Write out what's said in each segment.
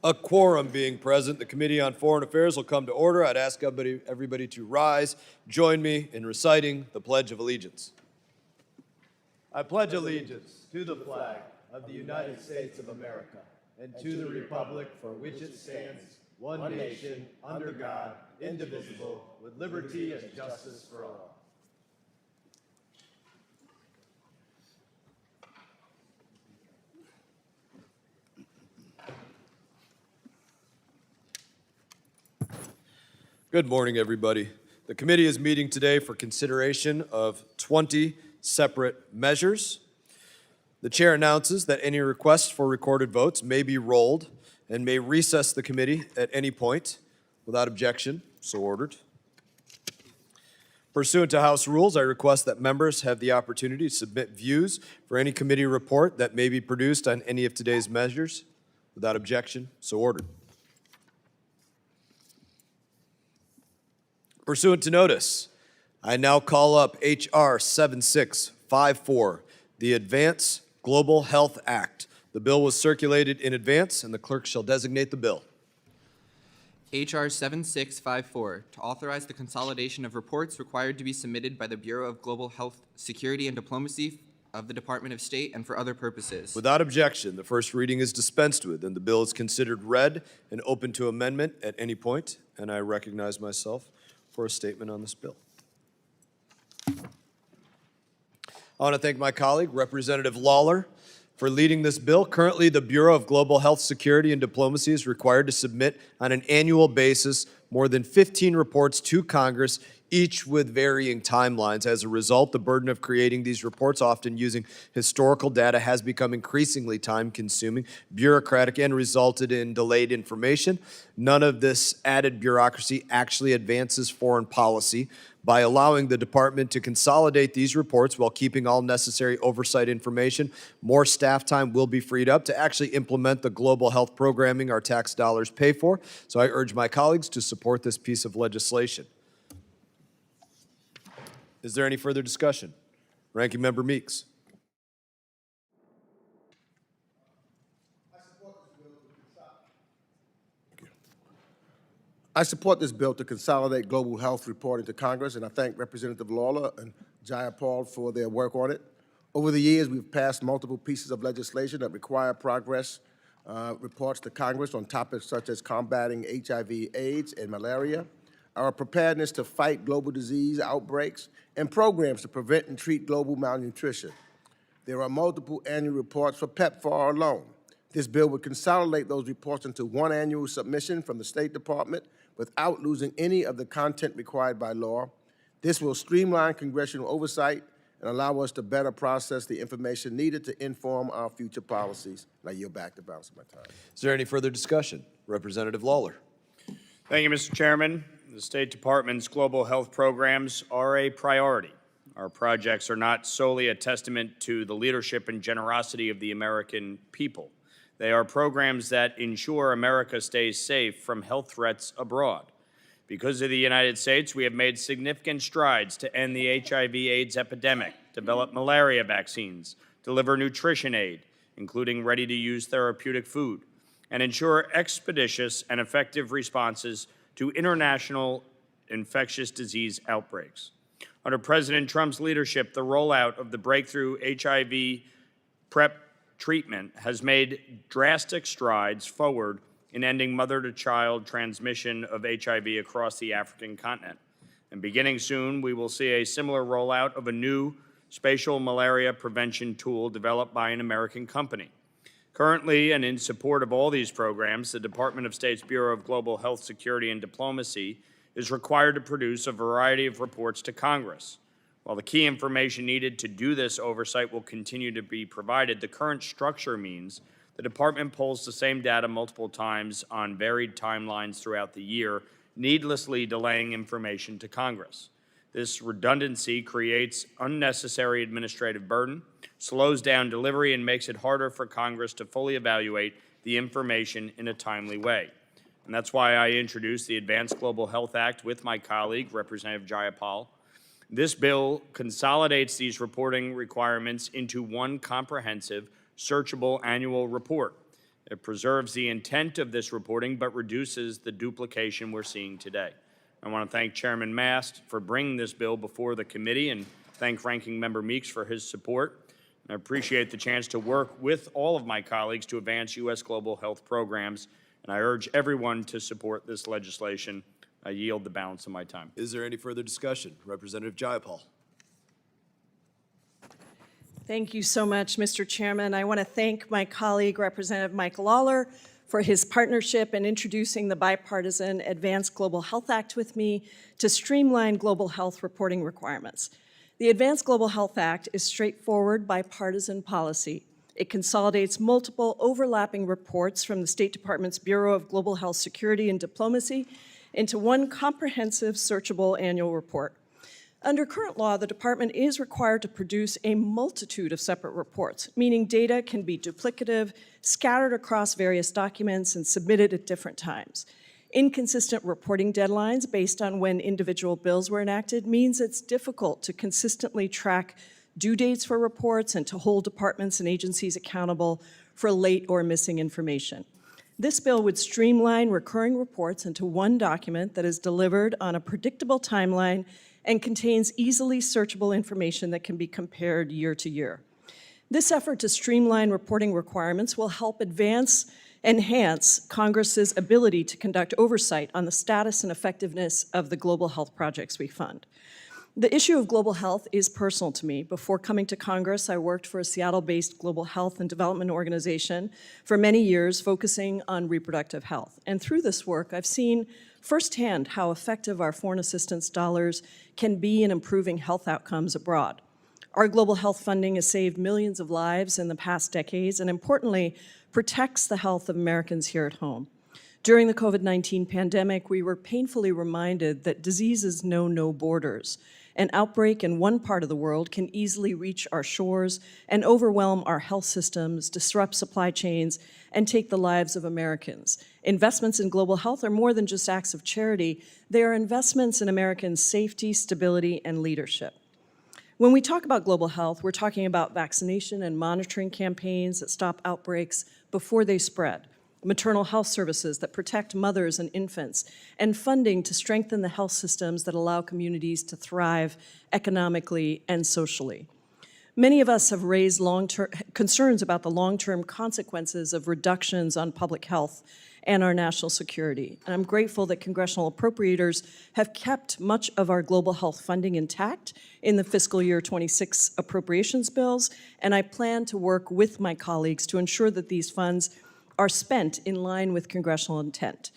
A quorum being present, the Committee on Foreign Affairs will come to order. I'd ask everybody to rise. Join me in reciting the Pledge of Allegiance. I pledge allegiance to the flag of the United States of America and to the republic for which it stands, one nation, under God, indivisible, with liberty and justice for all. Good morning, everybody. The committee is meeting today for consideration of 20 separate measures. The chair announces that any requests for recorded votes may be rolled and may recess the committee at any point without objection. So ordered. Pursuant to House rules, I request that members have the opportunity to submit views for any committee report that may be produced on any of today's measures without objection. So ordered. Pursuant to notice, I now call up H.R. 7654, the Advance Global Health Act. The bill was circulated in advance, and the clerk shall designate the bill. H.R. 7654, to authorize the consolidation of reports required to be submitted by the Bureau of Global Health Security and Diplomacy of the Department of State and for other purposes. Without objection, the first reading is dispensed with, and the bill is considered read and open to amendment at any point, and I recognize myself for a statement on this bill. I want to thank my colleague, Representative Lawler, for leading this bill. Currently, the Bureau of Global Health Security and Diplomacy is required to submit on an annual basis more than 15 reports to Congress, each with varying timelines. As a result, the burden of creating these reports, often using historical data, has become increasingly time-consuming, bureaucratic, and resulted in delayed information. None of this added bureaucracy actually advances foreign policy. By allowing the department to consolidate these reports while keeping all necessary oversight information, more staff time will be freed up to actually implement the global health programming our tax dollars pay for. So I urge my colleagues to support this piece of legislation. Is there any further discussion? Ranking Member Meeks. I support this bill to consolidate global health reporting to Congress, and I thank Representative Lawler and Jayapal for their work on it. Over the years, we've passed multiple pieces of legislation that require progress reports to Congress on topics such as combating HIV/AIDS and malaria, our preparedness to fight global disease outbreaks, and programs to prevent and treat global malnutrition. There are multiple annual reports for PEPFAR alone. This bill would consolidate those reports into one annual submission from the State Department without losing any of the content required by law. This will streamline congressional oversight and allow us to better process the information needed to inform our future policies. And I yield back the balance of my time. Is there any further discussion? Representative Lawler. Thank you, Mr. Chairman. The State Department's global health programs are a priority. Our projects are not solely a testament to the leadership and generosity of the American people. They are programs that ensure America stays safe from health threats abroad. Because of the United States, we have made significant strides to end the HIV/AIDS epidemic, develop malaria vaccines, deliver nutrition aid, including ready-to-use therapeutic food, and ensure expeditious and effective responses to international infectious disease outbreaks. Under President Trump's leadership, the rollout of the breakthrough HIV PrEP treatment has made drastic strides forward in ending mother-to-child transmission of HIV across the African continent. And beginning soon, we will see a similar rollout of a new spatial malaria prevention tool developed by an American company. Currently, and in support of all these programs, the Department of State's Bureau of Global Health Security and Diplomacy is required to produce a variety of reports to Congress. While the key information needed to do this oversight will continue to be provided, the current structure means the department pulls the same data multiple times on varied timelines throughout the year, needlessly delaying information to Congress. This redundancy creates unnecessary administrative burden, slows down delivery, and makes it harder for Congress to fully evaluate the information in a timely way. And that's why I introduced the Advanced Global Health Act with my colleague, Representative Jayapal. This bill consolidates these reporting requirements into one comprehensive, searchable annual report. It preserves the intent of this reporting but reduces the duplication we're seeing today. I want to thank Chairman Mast for bringing this bill before the committee and thank Ranking Member Meeks for his support. I appreciate the chance to work with all of my colleagues to advance U.S. global health programs, and I urge everyone to support this legislation. I yield the balance of my time. Is there any further discussion? Representative Jayapal. Thank you so much, Mr. Chairman. I want to thank my colleague, Representative Mike Lawler, for his partnership in introducing the bipartisan Advanced Global Health Act with me to streamline global health reporting requirements. The Advanced Global Health Act is straightforward bipartisan policy. It consolidates multiple overlapping reports from the State Department's Bureau of Global Health Security and Diplomacy into one comprehensive, searchable annual report. Under current law, the department is required to produce a multitude of separate reports, meaning data can be duplicative, scattered across various documents, and submitted at different times. Inconsistent reporting deadlines based on when individual bills were enacted means it's difficult to consistently track due dates for reports and to hold departments and agencies accountable for late or missing information. This bill would streamline recurring reports into one document that is delivered on a predictable timeline and contains easily searchable information that can be compared year to year. This effort to streamline reporting requirements will help enhance Congress's ability to conduct oversight on the status and effectiveness of the global health projects we fund. The issue of global health is personal to me. Before coming to Congress, I worked for a Seattle-based global health and development organization for many years, focusing on reproductive health. And through this work, I've seen firsthand how effective our foreign assistance dollars can be in improving health outcomes abroad. Our global health funding has saved millions of lives in the past decades and, importantly, protects the health of Americans here at home. During the COVID-19 pandemic, we were painfully reminded that diseases know no borders. An outbreak in one part of the world can easily reach our shores and overwhelm our health systems, disrupt supply chains, and take the lives of Americans. Investments in global health are more than just acts of charity. They are investments in Americans' safety, stability, and leadership. When we talk about global health, we're talking about vaccination and monitoring campaigns that stop outbreaks before they spread, maternal health services that protect mothers and infants, and funding to strengthen the health systems that allow communities to thrive economically and socially. Many of us have raised concerns about the long-term consequences of reductions on public health and our national security. And I'm grateful that congressional appropriators have kept much of our global health funding intact in the fiscal year 26 appropriations bills, and I plan to work with my colleagues to ensure that these funds are spent in line with congressional intent.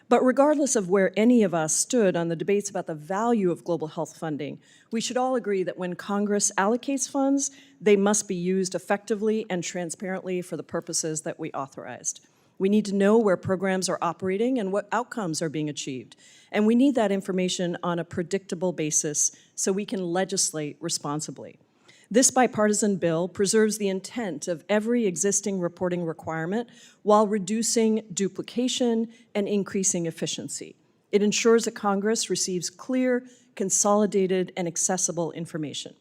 But regardless of where any of us stood on the debates about the value of global health funding, we should all agree that when Congress allocates funds, they must be used effectively and transparently for the purposes that we authorized. We need to know where programs are operating and what outcomes are being achieved. And we need that information on a predictable basis so we can legislate responsibly. This bipartisan bill preserves the intent of every existing reporting requirement while reducing duplication and increasing efficiency. It ensures that Congress receives clear, consolidated, and accessible information.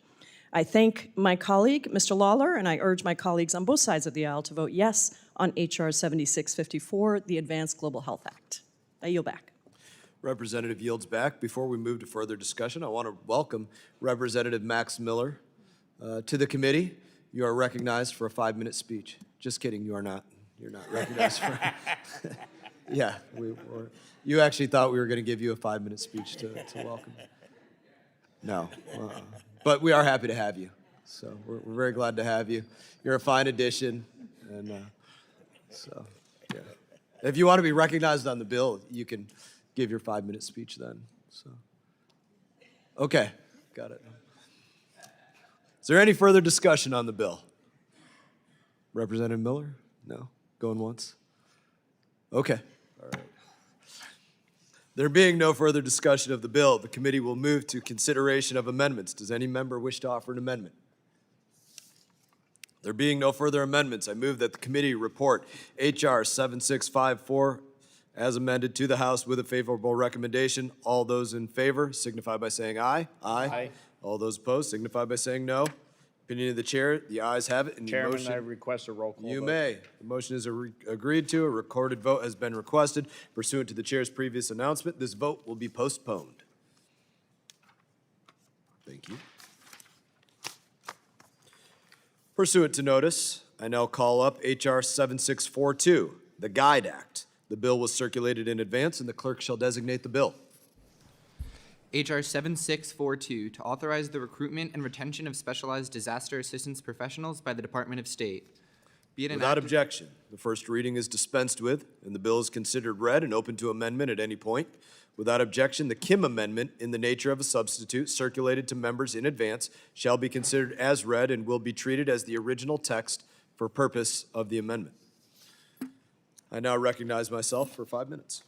I thank my colleague, Mr. Lawler, and I urge my colleagues on both sides of the aisle to vote yes on H.R. 7654, the Advanced Global Health Act. I yield back. Representative yields back. Before we move to further discussion, I want to welcome Representative Max Miller to the committee. You are recognized for a 5-minute speech. Just kidding, you are not. You're not recognized for. Yeah, you actually thought we were going to give you a 5-minute speech to welcome you. No, but we are happy to have you. So we're very glad to have you. You're a fine addition, and so yeah. If you want to be recognized on the bill, you can give your 5-minute speech then. So okay, got it. Is there any further discussion on the bill? Representative Miller? No? Going once? Okay. All right. There being no further discussion of the bill, the committee will move to consideration of amendments. Does any member wish to offer an amendment? There being no further amendments, I move that the committee report H.R. 7654 as amended to the House with a favorable recommendation. All those in favor signify by saying aye. Aye. All those opposed signify by saying no. Opinion of the chair, the ayes have it, and the Chairman, motion. I request a roll call You vote. may. The motion is agreed to. A recorded vote has been requested. Pursuant to the chair's previous announcement, this vote will be postponed. Thank you. Pursuant to notice, I now call up H.R. 7642, the Guide Act. The bill was circulated in advance, and the clerk shall designate the bill. H.R. 7642, to authorize the recruitment and retention of specialized disaster assistance professionals by the Department of State. Be it Without enacted- objection, the first reading is dispensed with, and the bill is considered read and open to amendment at any point. Without objection, the Kim Amendment, in the nature of a substitute, circulated to members in advance, shall be considered as read and will be treated as the original text for purpose of the amendment. I now recognize myself for 5 minutes.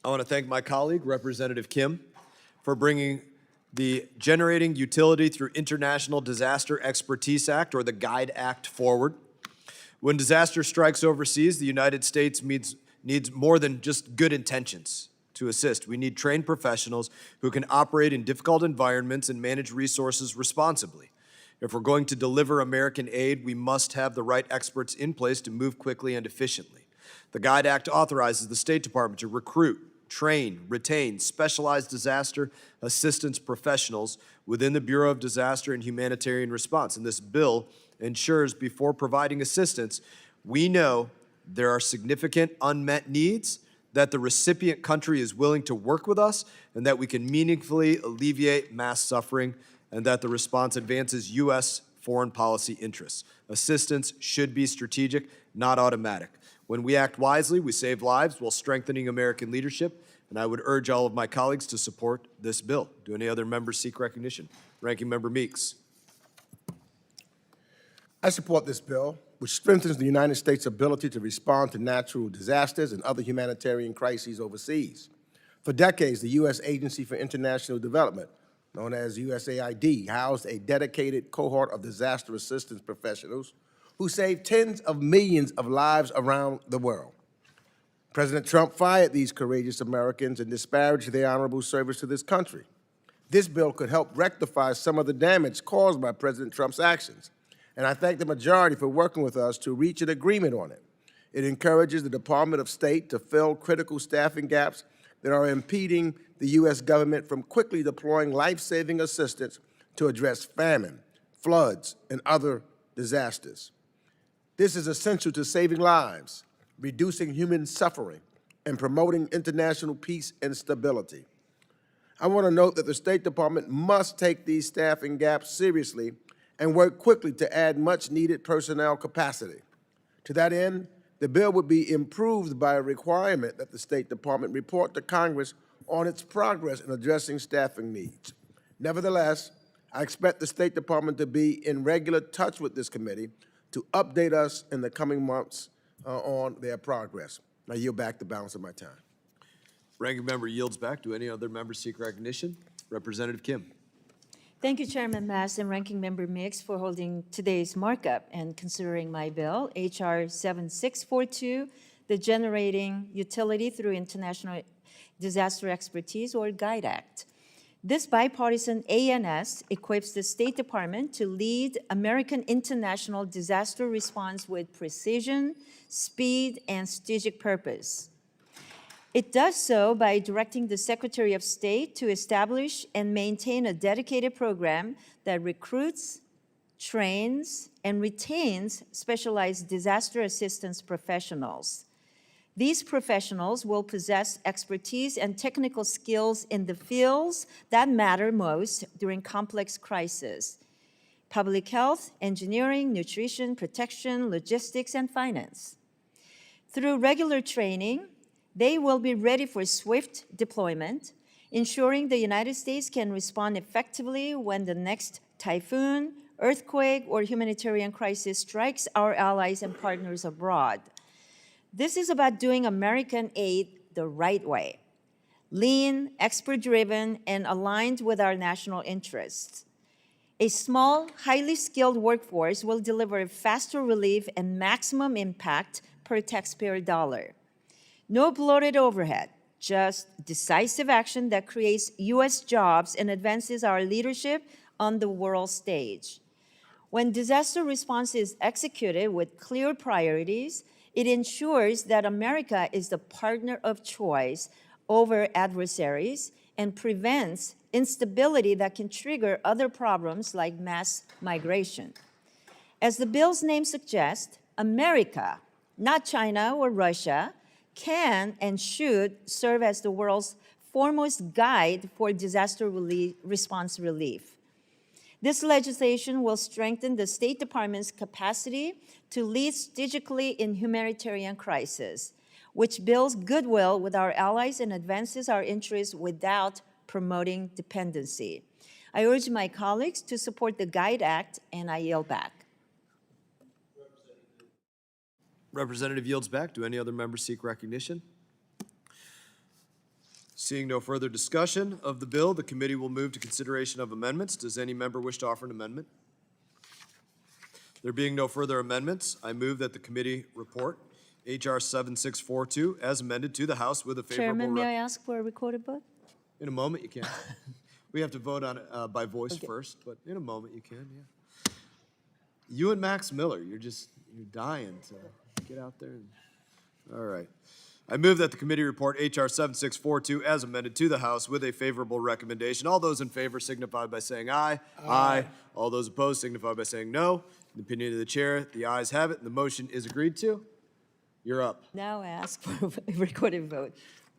I want to thank my colleague, Representative Kim, for bringing the Generating Utility Through International Disaster Expertise Act, or the GUIDE Act, forward. When disaster strikes overseas, the United States needs more than just good intentions to assist. We need trained professionals who can operate in difficult environments and manage resources responsibly. If we're going to deliver American aid, we must have the right experts in place to move quickly and efficiently. The GUIDE Act authorizes the State Department to recruit, train, retain specialized disaster assistance professionals within the Bureau of Disaster and Humanitarian Response. And this bill ensures before providing assistance, we know there are significant unmet needs, that the recipient country is willing to work with us, and that we can meaningfully alleviate mass suffering, and that the response advances U.S. foreign policy interests. Assistance should be strategic, not automatic. When we act wisely, we save lives while strengthening American leadership, and I would urge all of my colleagues to support this bill. Do any other members seek recognition? Ranking Member Meeks. I support this bill, which strengthens the United States' ability to respond to natural disasters and other humanitarian crises overseas. For decades, the U.S. Agency for International Development, known as USAID, housed a dedicated cohort of disaster assistance professionals who saved tens of millions of lives around the world. President Trump fired these courageous Americans and disparaged their honorable service to this country. This bill could help rectify some of the damage caused by President Trump's actions, and I thank the majority for working with us to reach an agreement on it. It encourages the Department of State to fill critical staffing gaps that are impeding the U.S. government from quickly deploying life-saving assistance to address famine, floods, and other disasters. This is essential to saving lives, reducing human suffering, and promoting international peace and stability. I want to note that the State Department must take these staffing gaps seriously and work quickly to add much-needed personnel capacity. To that end, the bill would be improved by a requirement that the State Department report to Congress on its progress in addressing staffing needs. Nevertheless, I expect the State Department to be in regular touch with this committee to update us in the coming months on their progress. I yield back the balance of my time. Ranking Member yields back. Do any other members seek recognition? Representative Kim. Thank you, Chairman Mast and Ranking Member Mix, for holding today's markup and considering my bill, H.R. 7642, the Generating Utility Through International Disaster Expertise, or GUIDE Act. This bipartisan ANS equips the State Department to lead American international disaster response with precision, speed, and strategic purpose. It does so by directing the Secretary of State to establish and maintain a dedicated program that recruits, trains, and retains specialized disaster assistance professionals. These professionals will possess expertise and technical skills in the fields that matter most during complex crises: public health, engineering, nutrition, protection, logistics, and finance. Through regular training, they will be ready for swift deployment, ensuring the United States can respond effectively when the next typhoon, earthquake, or humanitarian crisis strikes our allies and partners abroad. This is about doing American aid the right way: lean, expert-driven, and aligned with our national interests. A small, highly skilled workforce will deliver faster relief and maximum impact per taxpayer dollar. No bloated overhead, just decisive action that creates U.S. jobs and advances our leadership on the world stage. When disaster response is executed with clear priorities, it ensures that America is the partner of choice over adversaries and prevents instability that can trigger other problems like mass migration. As the bill's name suggests, America, not China or Russia, can and should serve as the world's foremost guide for disaster response relief. This legislation will strengthen the State Department's capacity to lead strategically in humanitarian crisis, which builds goodwill with our allies and advances our interests without promoting dependency. I urge my colleagues to support the GUIDE Act, and I yield back. Representative yields back. Do any other members seek recognition? Seeing no further discussion of the bill, the committee will move to consideration of amendments. Does any member wish to offer an amendment? There being no further amendments, I move that the committee report H.R. 7642 as amended to the House with a favorable... Chairman, may I ask for a recorded vote? In a moment, you can. We have to vote on it by voice first, but in a moment, you can, yeah. You and Max Miller, you're dying to get out there. All right. I move that the committee report H.R. 7642 as amended to the House with a favorable recommendation. All those in favor signify by saying aye. Aye. All those opposed signify by saying no. In the opinion of the chair, the ayes have it, and the motion is agreed to. You're up. Now ask for a recorded vote.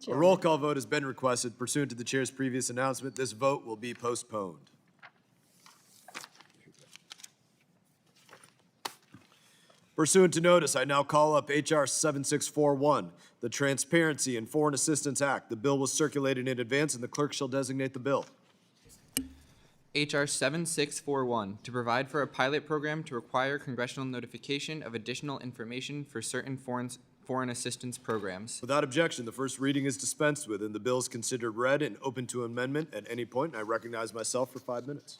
A roll call vote has been requested. Pursuant to the chair's previous announcement, this vote will be postponed. Pursuant to notice, I now call up H.R. 7641, the Transparency in Foreign Assistance Act. The bill was circulated in advance, and the clerk shall designate the bill. H.R. 7641, to provide for a pilot program to require congressional notification of additional information for certain foreign assistance programs. Without objection, the first reading is dispensed with, and the bill is considered read and open to amendment at any point. I recognize myself for 5 minutes.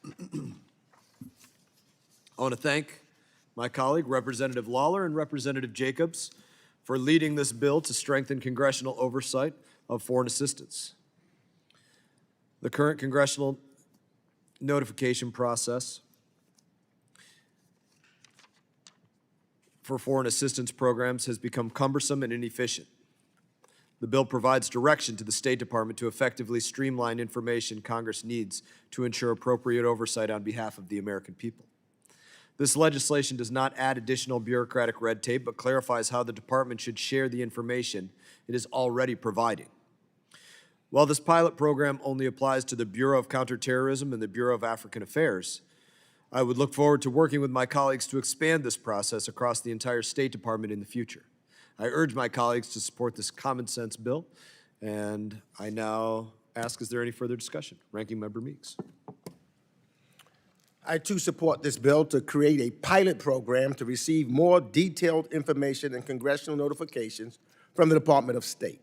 I want to thank my colleague, Representative Lawler, and Representative Jacobs for leading this bill to strengthen congressional oversight of foreign assistance. The current congressional notification process for foreign assistance programs has become cumbersome and inefficient. The bill provides direction to the State Department to effectively streamline information Congress needs to ensure appropriate oversight on behalf of the American people. This legislation does not add additional bureaucratic red tape, but clarifies how the department should share the information it is already providing. While this pilot program only applies to the Bureau of Counterterrorism and the Bureau of African Affairs, I would look forward to working with my colleagues to expand this process across the entire State Department in the future. I urge my colleagues to support this common sense bill, and I now ask, is there any further discussion? Ranking Member Meeks. I too support this bill to create a pilot program to receive more detailed information and congressional notifications from the Department of State.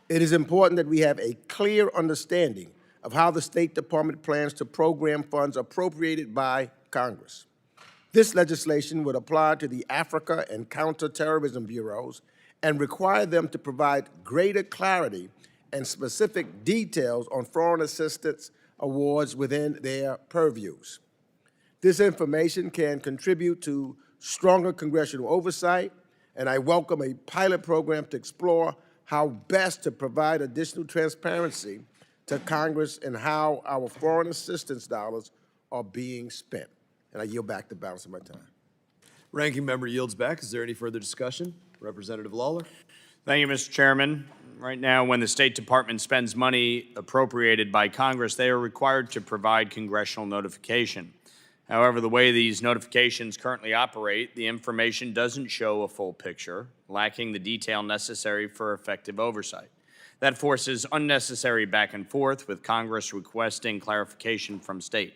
It is important that we have a clear understanding of how the State Department plans to program funds appropriated by Congress. This legislation would apply to the Africa and Counterterrorism Bureaus and require them to provide greater clarity and specific details on foreign assistance awards within their purviews. This information can contribute to stronger congressional oversight, and I welcome a pilot program to explore how best to provide additional transparency to Congress and how our foreign assistance dollars are being spent. And I yield back the balance of my time. Ranking Member yields back. Is there any further discussion? Representative Lawler. Thank you, Mr. Chairman. Right now, when the State Department spends money appropriated by Congress, they are required to provide congressional notification. However, the way these notifications currently operate, the information doesn't show a full picture, lacking the detail necessary for effective oversight. That forces unnecessary back and forth, with Congress requesting clarification from state.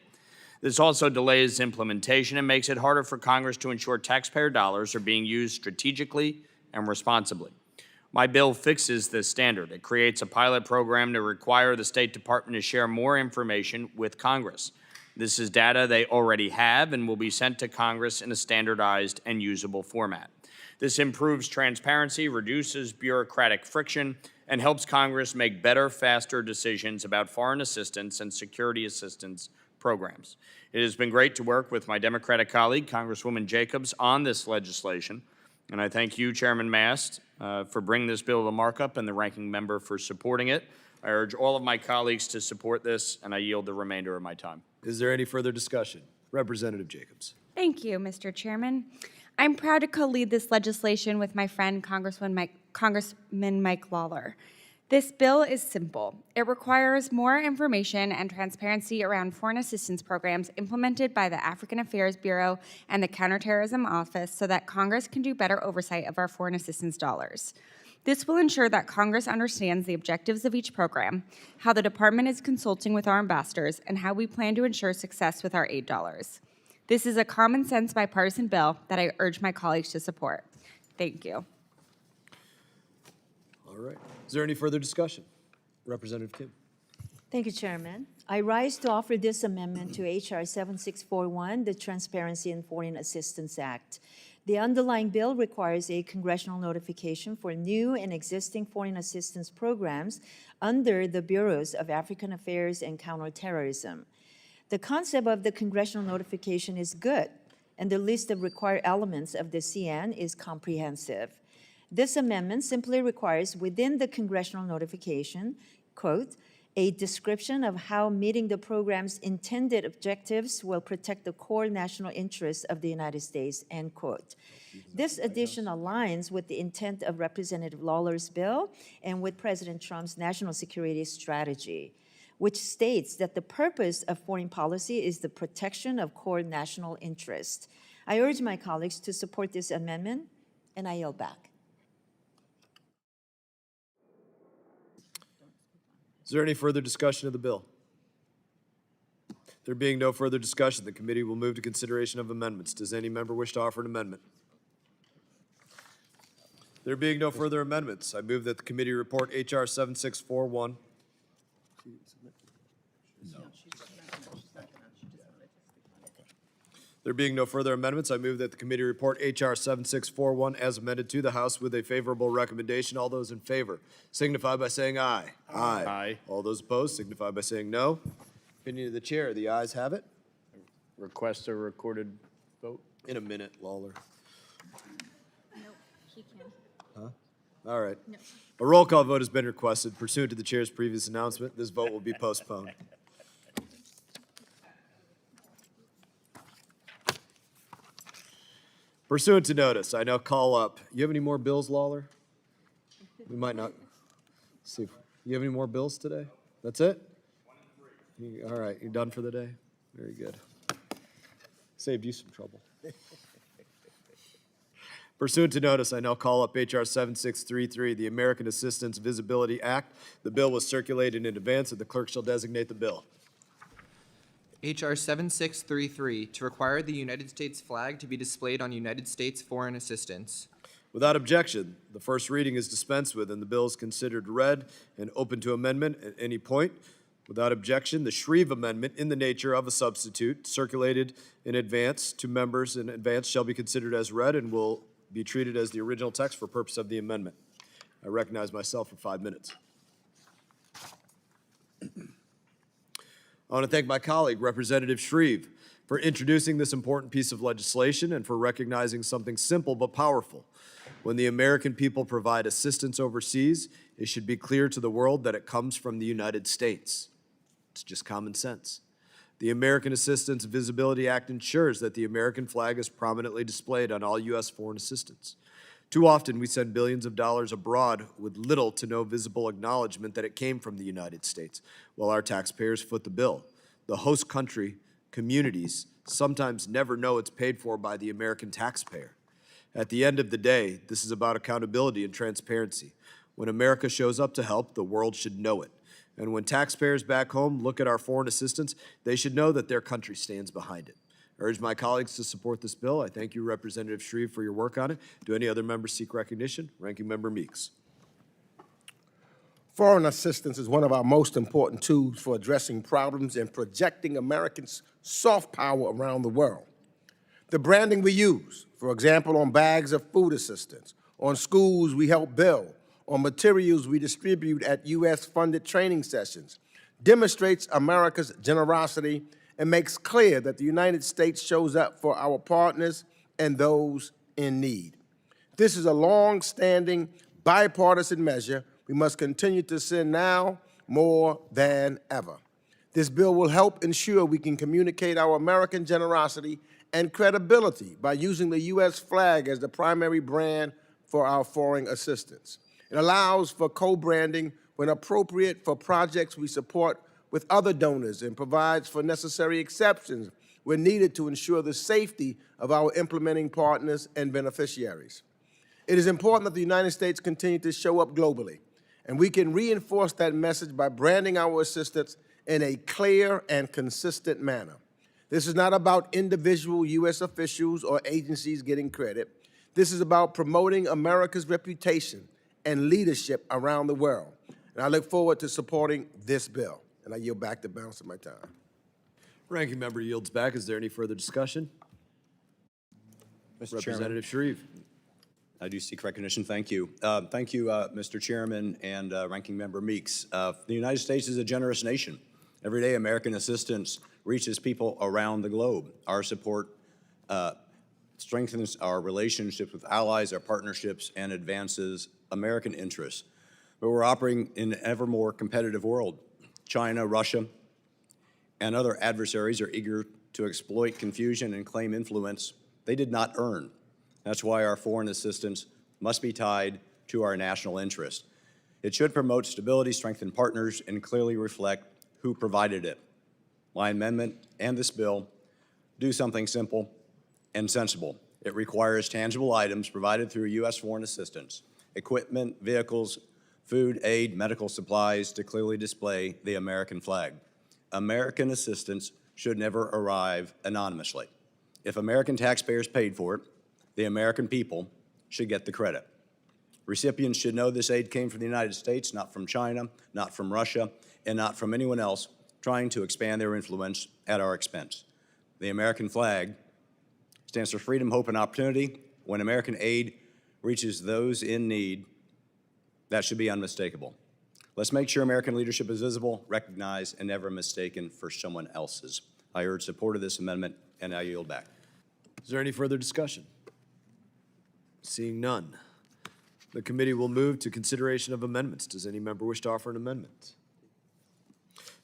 This also delays implementation and makes it harder for Congress to ensure taxpayer dollars are being used strategically and responsibly. My bill fixes this standard. It creates a pilot program to require the State Department to share more information with Congress. This is data they already have and will be sent to Congress in a standardized and usable format. This improves transparency, reduces bureaucratic friction, and helps Congress make better, faster decisions about foreign assistance and security assistance programs. It has been great to work with my Democratic colleague, Congresswoman Jacobs, on this legislation, and I thank you, Chairman Mast, for bringing this bill to markup and the ranking member for supporting it. I urge all of my colleagues to support this, and I yield the remainder of my time. Is there any further discussion? Representative Jacobs. Thank you, Mr. Chairman. I'm proud to co-lead this legislation with my friend Congressman Mike Lawler. This bill is simple. It requires more information and transparency around foreign assistance programs implemented by the African Affairs Bureau and the Counterterrorism Office so that Congress can do better oversight of our foreign assistance dollars. This will ensure that Congress understands the objectives of each program, how the department is consulting with our ambassadors, and how we plan to ensure success with our aid dollars. This is a common sense bipartisan bill that I urge my colleagues to support. Thank you. All right. Is there any further discussion? Representative Kim. Thank you, Chairman. I rise to offer this amendment to H.R. 7641, the Transparency in Foreign Assistance Act. The underlying bill requires a congressional notification for new and existing foreign assistance programs under the Bureaus of African Affairs and Counterterrorism. The concept of the congressional notification is good, and the list of required elements of the CN is comprehensive. This amendment simply requires within the congressional notification, quote, a description of how meeting the program's intended objectives will protect the core national interests of the United States, end quote. This addition aligns with the intent of Representative Lawler's bill and with President Trump's national security strategy, which states that the purpose of foreign policy is the protection of core national interests. I urge my colleagues to support this amendment, and I yield back. Is there any further discussion of the bill? There being no further discussion, the committee will move to consideration of amendments. Does any member wish to offer an amendment? There being no further amendments, I move that the committee report H.R. 7641. There being no further amendments, I move that the committee report H.R. 7641 as amended to the House with a favorable recommendation. All those in favor signify by saying aye. Aye. Aye. All those opposed signify by saying no. Opinion of the chair, the ayes have it. Request a recorded vote. In a minute, Lawler. No, he can. All right. No. A roll call vote has been requested. Pursuant to the chair's previous announcement, this vote will be postponed. Pursuant to notice, I now call up. You have any more bills, Lawler? We might not. See, you have any more bills today? That's it? All right, you done for the day? Very good. Saved you some trouble. Pursuant to notice, I now call up H.R. 7633, the American Assistance Visibility Act. The bill was circulated in advance, and the clerk shall designate the bill. H.R. 7633, to require the United States flag to be displayed on United States foreign assistance. Without objection, the first reading is dispensed with, and the bill is considered read and open to amendment at any point. Without objection, the H.Res amendment in the nature of a substitute circulated in advance to members in advance shall be considered as read and will be treated as the original text for purpose of the amendment. I recognize myself for 5 minutes. I want to thank my colleague, Representative H.Res, for introducing this important piece of legislation and for recognizing something simple but powerful. When the American people provide assistance overseas, it should be clear to the world that it comes from the United States. It's just common sense. The American Assistance Visibility Act ensures that the American flag is prominently displayed on all U.S. foreign assistance. Too often, we send billions of dollars abroad with little to no visible acknowledgement that it came from the United States, while our taxpayers foot the bill. The host country communities sometimes never know it's paid for by the American taxpayer. At the end of the day, this is about accountability and transparency. When America shows up to help, the world should know it. And when taxpayers back home look at our foreign assistance, they should know that their country stands behind it. I urge my colleagues to support this bill. I thank you, Representative H.Res, for your work on it. Do any other members seek recognition? Ranking Member Meeks. Foreign assistance is one of our most important tools for addressing problems and projecting Americans' soft power around the world. The branding we use, for example, on bags of food assistance, on schools we help build, on materials we distribute at U.S.-funded training sessions, demonstrates America's generosity and makes clear that the United States shows up for our partners and those in need. This is a long-standing bipartisan measure we must continue to send now more than ever. This bill will help ensure we can communicate our American generosity and credibility by using the U.S. flag as the primary brand for our foreign assistance. It allows for co-branding when appropriate for projects we support with other donors and provides for necessary exceptions when needed to ensure the safety of our implementing partners and beneficiaries. It is important that the United States continue to show up globally, and we can reinforce that message by branding our assistance in a clear and consistent manner. This is not about individual U.S. officials or agencies getting credit. This is about promoting America's reputation and leadership around the world. And I look forward to supporting this bill. And I yield back the balance of my time. Ranking member yields back. Is there any further discussion? Mr. Chairman, Representative Shreve. I do seek recognition. Thank you. Thank you, Mr. Chairman and Ranking Member Meeks. The United States is a generous nation. Every day, American assistance reaches people around the globe. Our support strengthens our relationships with allies, our partnerships, and advances American interests. But we're operating in an ever more competitive world. China, Russia, and other adversaries are eager to exploit confusion and claim influence they did not earn. That's why our foreign assistance must be tied to our national interest. It should promote stability, strengthen partners, and clearly reflect who provided it. My amendment and this bill do something simple and sensible. It requires tangible items provided through U.S. foreign assistance, equipment, vehicles, food, aid, medical supplies to clearly display the American flag. American assistance should never arrive anonymously. If American taxpayers paid for it, the American people should get the credit. Recipients should know this aid came from the United States, not from China, not from Russia, and not from anyone else trying to expand their influence at our expense. The American flag stands for freedom, hope, and opportunity. When American aid reaches those in need, that should be unmistakable. Let's make sure American leadership is visible, recognized, and never mistaken for someone else's. I urge support of this amendment, and I yield back. Is there any further discussion? Seeing none, the committee will move to consideration of amendments. Does any member wish to offer an amendment?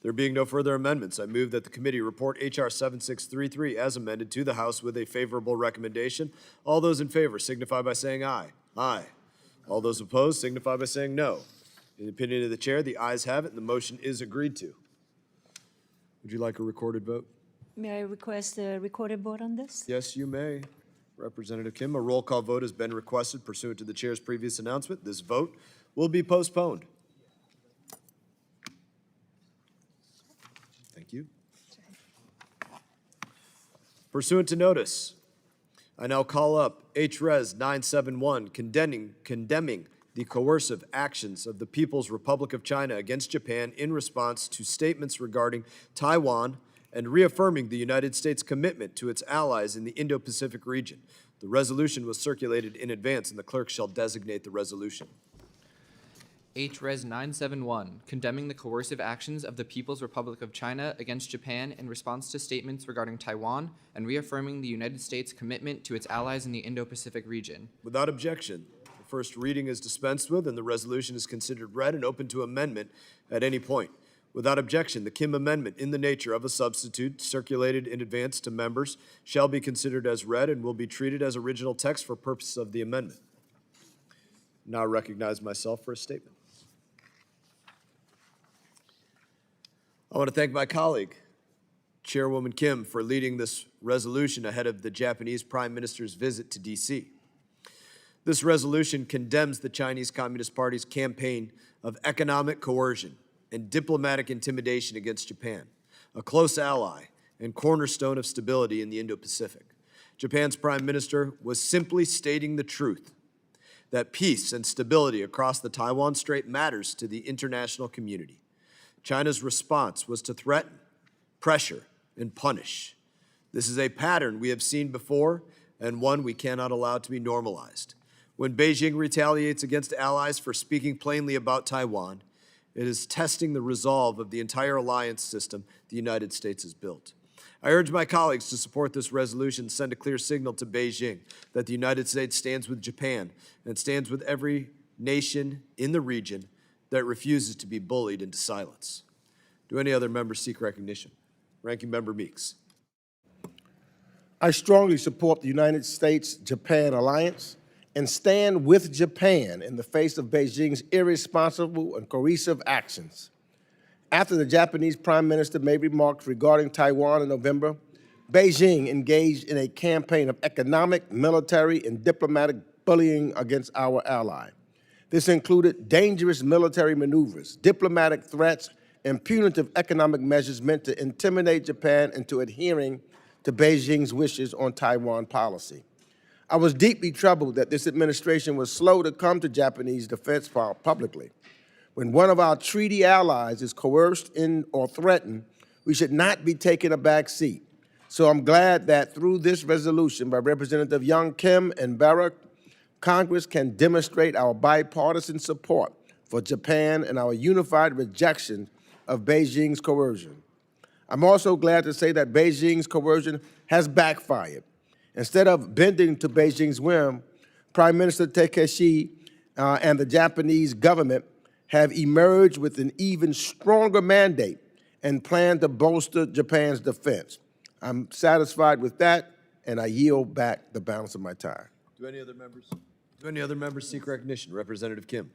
There being no further amendments, I move that the committee report H.R. 7633 as amended to the House with a favorable recommendation. All those in favor signify by saying aye. Aye. All those opposed signify by saying no. In the opinion of the chair, the ayes have it, and the motion is agreed to. Would you like a recorded vote? May I request a recorded vote on this? Yes, you may. Representative Kim, a roll call vote has been requested pursuant to the chair's previous announcement. This vote will be postponed. Thank you. Pursuant to notice, I now call up H.Res. 971, condemning the coercive actions of the People's Republic of China against Japan in response to statements regarding Taiwan and reaffirming the United States' commitment to its allies in the Indo-Pacific region. The resolution was circulated in advance, and the clerk shall designate the resolution. H.Res. 971, condemning the coercive actions of the People's Republic of China against Japan in response to statements regarding Taiwan and reaffirming the United States' commitment to its allies in the Indo-Pacific region. Without objection, the first reading is dispensed with, and the resolution is considered read and open to amendment at any point. Without objection, the Kim amendment in the nature of a substitute circulated in advance to members shall be considered as read and will be treated as original text for purposes of the amendment. Now I recognize myself for a statement. I want to thank my colleague, Chairwoman Kim, for leading this resolution ahead of the Japanese Prime Minister's visit to D.C. This resolution condemns the Chinese Communist Party's campaign of economic coercion and diplomatic intimidation against Japan, a close ally and cornerstone of stability in the Indo-Pacific. Japan's Prime Minister was simply stating the truth, that peace and stability across the Taiwan Strait matters to the international community. China's response was to threaten, pressure, and punish. This is a pattern we have seen before and one we cannot allow to be normalized. When Beijing retaliates against allies for speaking plainly about Taiwan, it is testing the resolve of the entire alliance system the United States has built. I urge my colleagues to support this resolution and send a clear signal to Beijing that the United States stands with Japan and stands with every nation in the region that refuses to be bullied into silence. Do any other members seek recognition? Ranking Member Meeks. I strongly support the United States-Japan alliance and stand with Japan in the face of Beijing's irresponsible and coercive actions. After the Japanese Prime Minister made remarks regarding Taiwan in November, Beijing engaged in a campaign of economic, military, and diplomatic bullying against our ally. This included dangerous military maneuvers, diplomatic threats, and punitive economic measures meant to intimidate Japan into adhering to Beijing's wishes on Taiwan policy. I was deeply troubled that this administration was slow to come to Japanese defense publicly. When one of our treaty allies is coerced in or threatened, we should not be taking a back seat. So I'm glad that through this resolution by Representative Young Kim and Barrett, Congress can demonstrate our bipartisan support for Japan and our unified rejection of Beijing's coercion. I'm also glad to say that Beijing's coercion has backfired. Instead of bending to Beijing's whim, Prime Minister Takeshi and the Japanese government have emerged with an even stronger mandate and plan to bolster Japan's defense. I'm satisfied with that, and I yield back the balance of my time. Do any other members seek recognition? Representative Kim.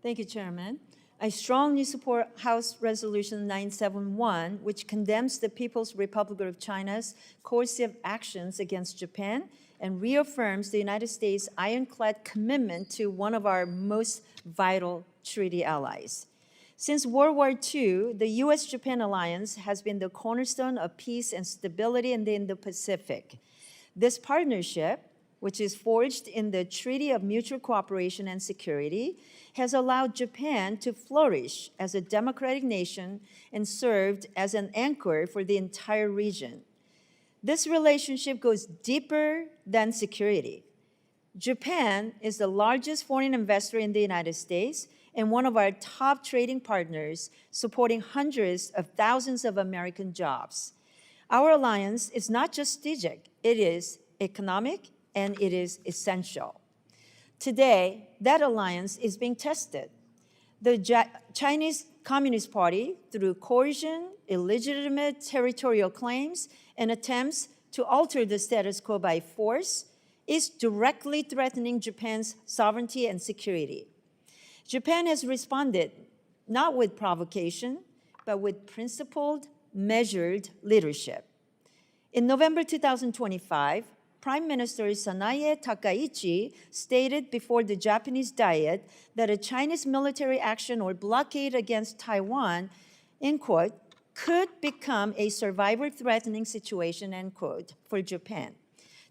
Thank you, Chairman. I strongly support House Resolution 971, which condemns the People's Republic of China's coercive actions against Japan and reaffirms the United States' ironclad commitment to one of our most vital treaty allies. Since World War II, the U.S.-Japan alliance has been the cornerstone of peace and stability in the Indo-Pacific. This partnership, which is forged in the Treaty of Mutual Cooperation and Security, has allowed Japan to flourish as a democratic nation and served as an anchor for the entire region. This relationship goes deeper than security. Japan is the largest foreign investor in the United States and one of our top trading partners, supporting hundreds of thousands of American jobs. Our alliance is not just strategic, it is economic, and it is essential. Today, that alliance is being tested. The Chinese Communist Party, through coercion, illegitimate territorial claims, and attempts to alter the status quo by force, is directly threatening Japan's sovereignty and security. Japan has responded not with provocation, but with principled, measured leadership. In November 2025, Prime Minister Sanae Takaichi stated before the Japanese Diet that a Chinese military action or blockade against Taiwan, end quote, could become a survivor-threatening situation, end quote, for Japan.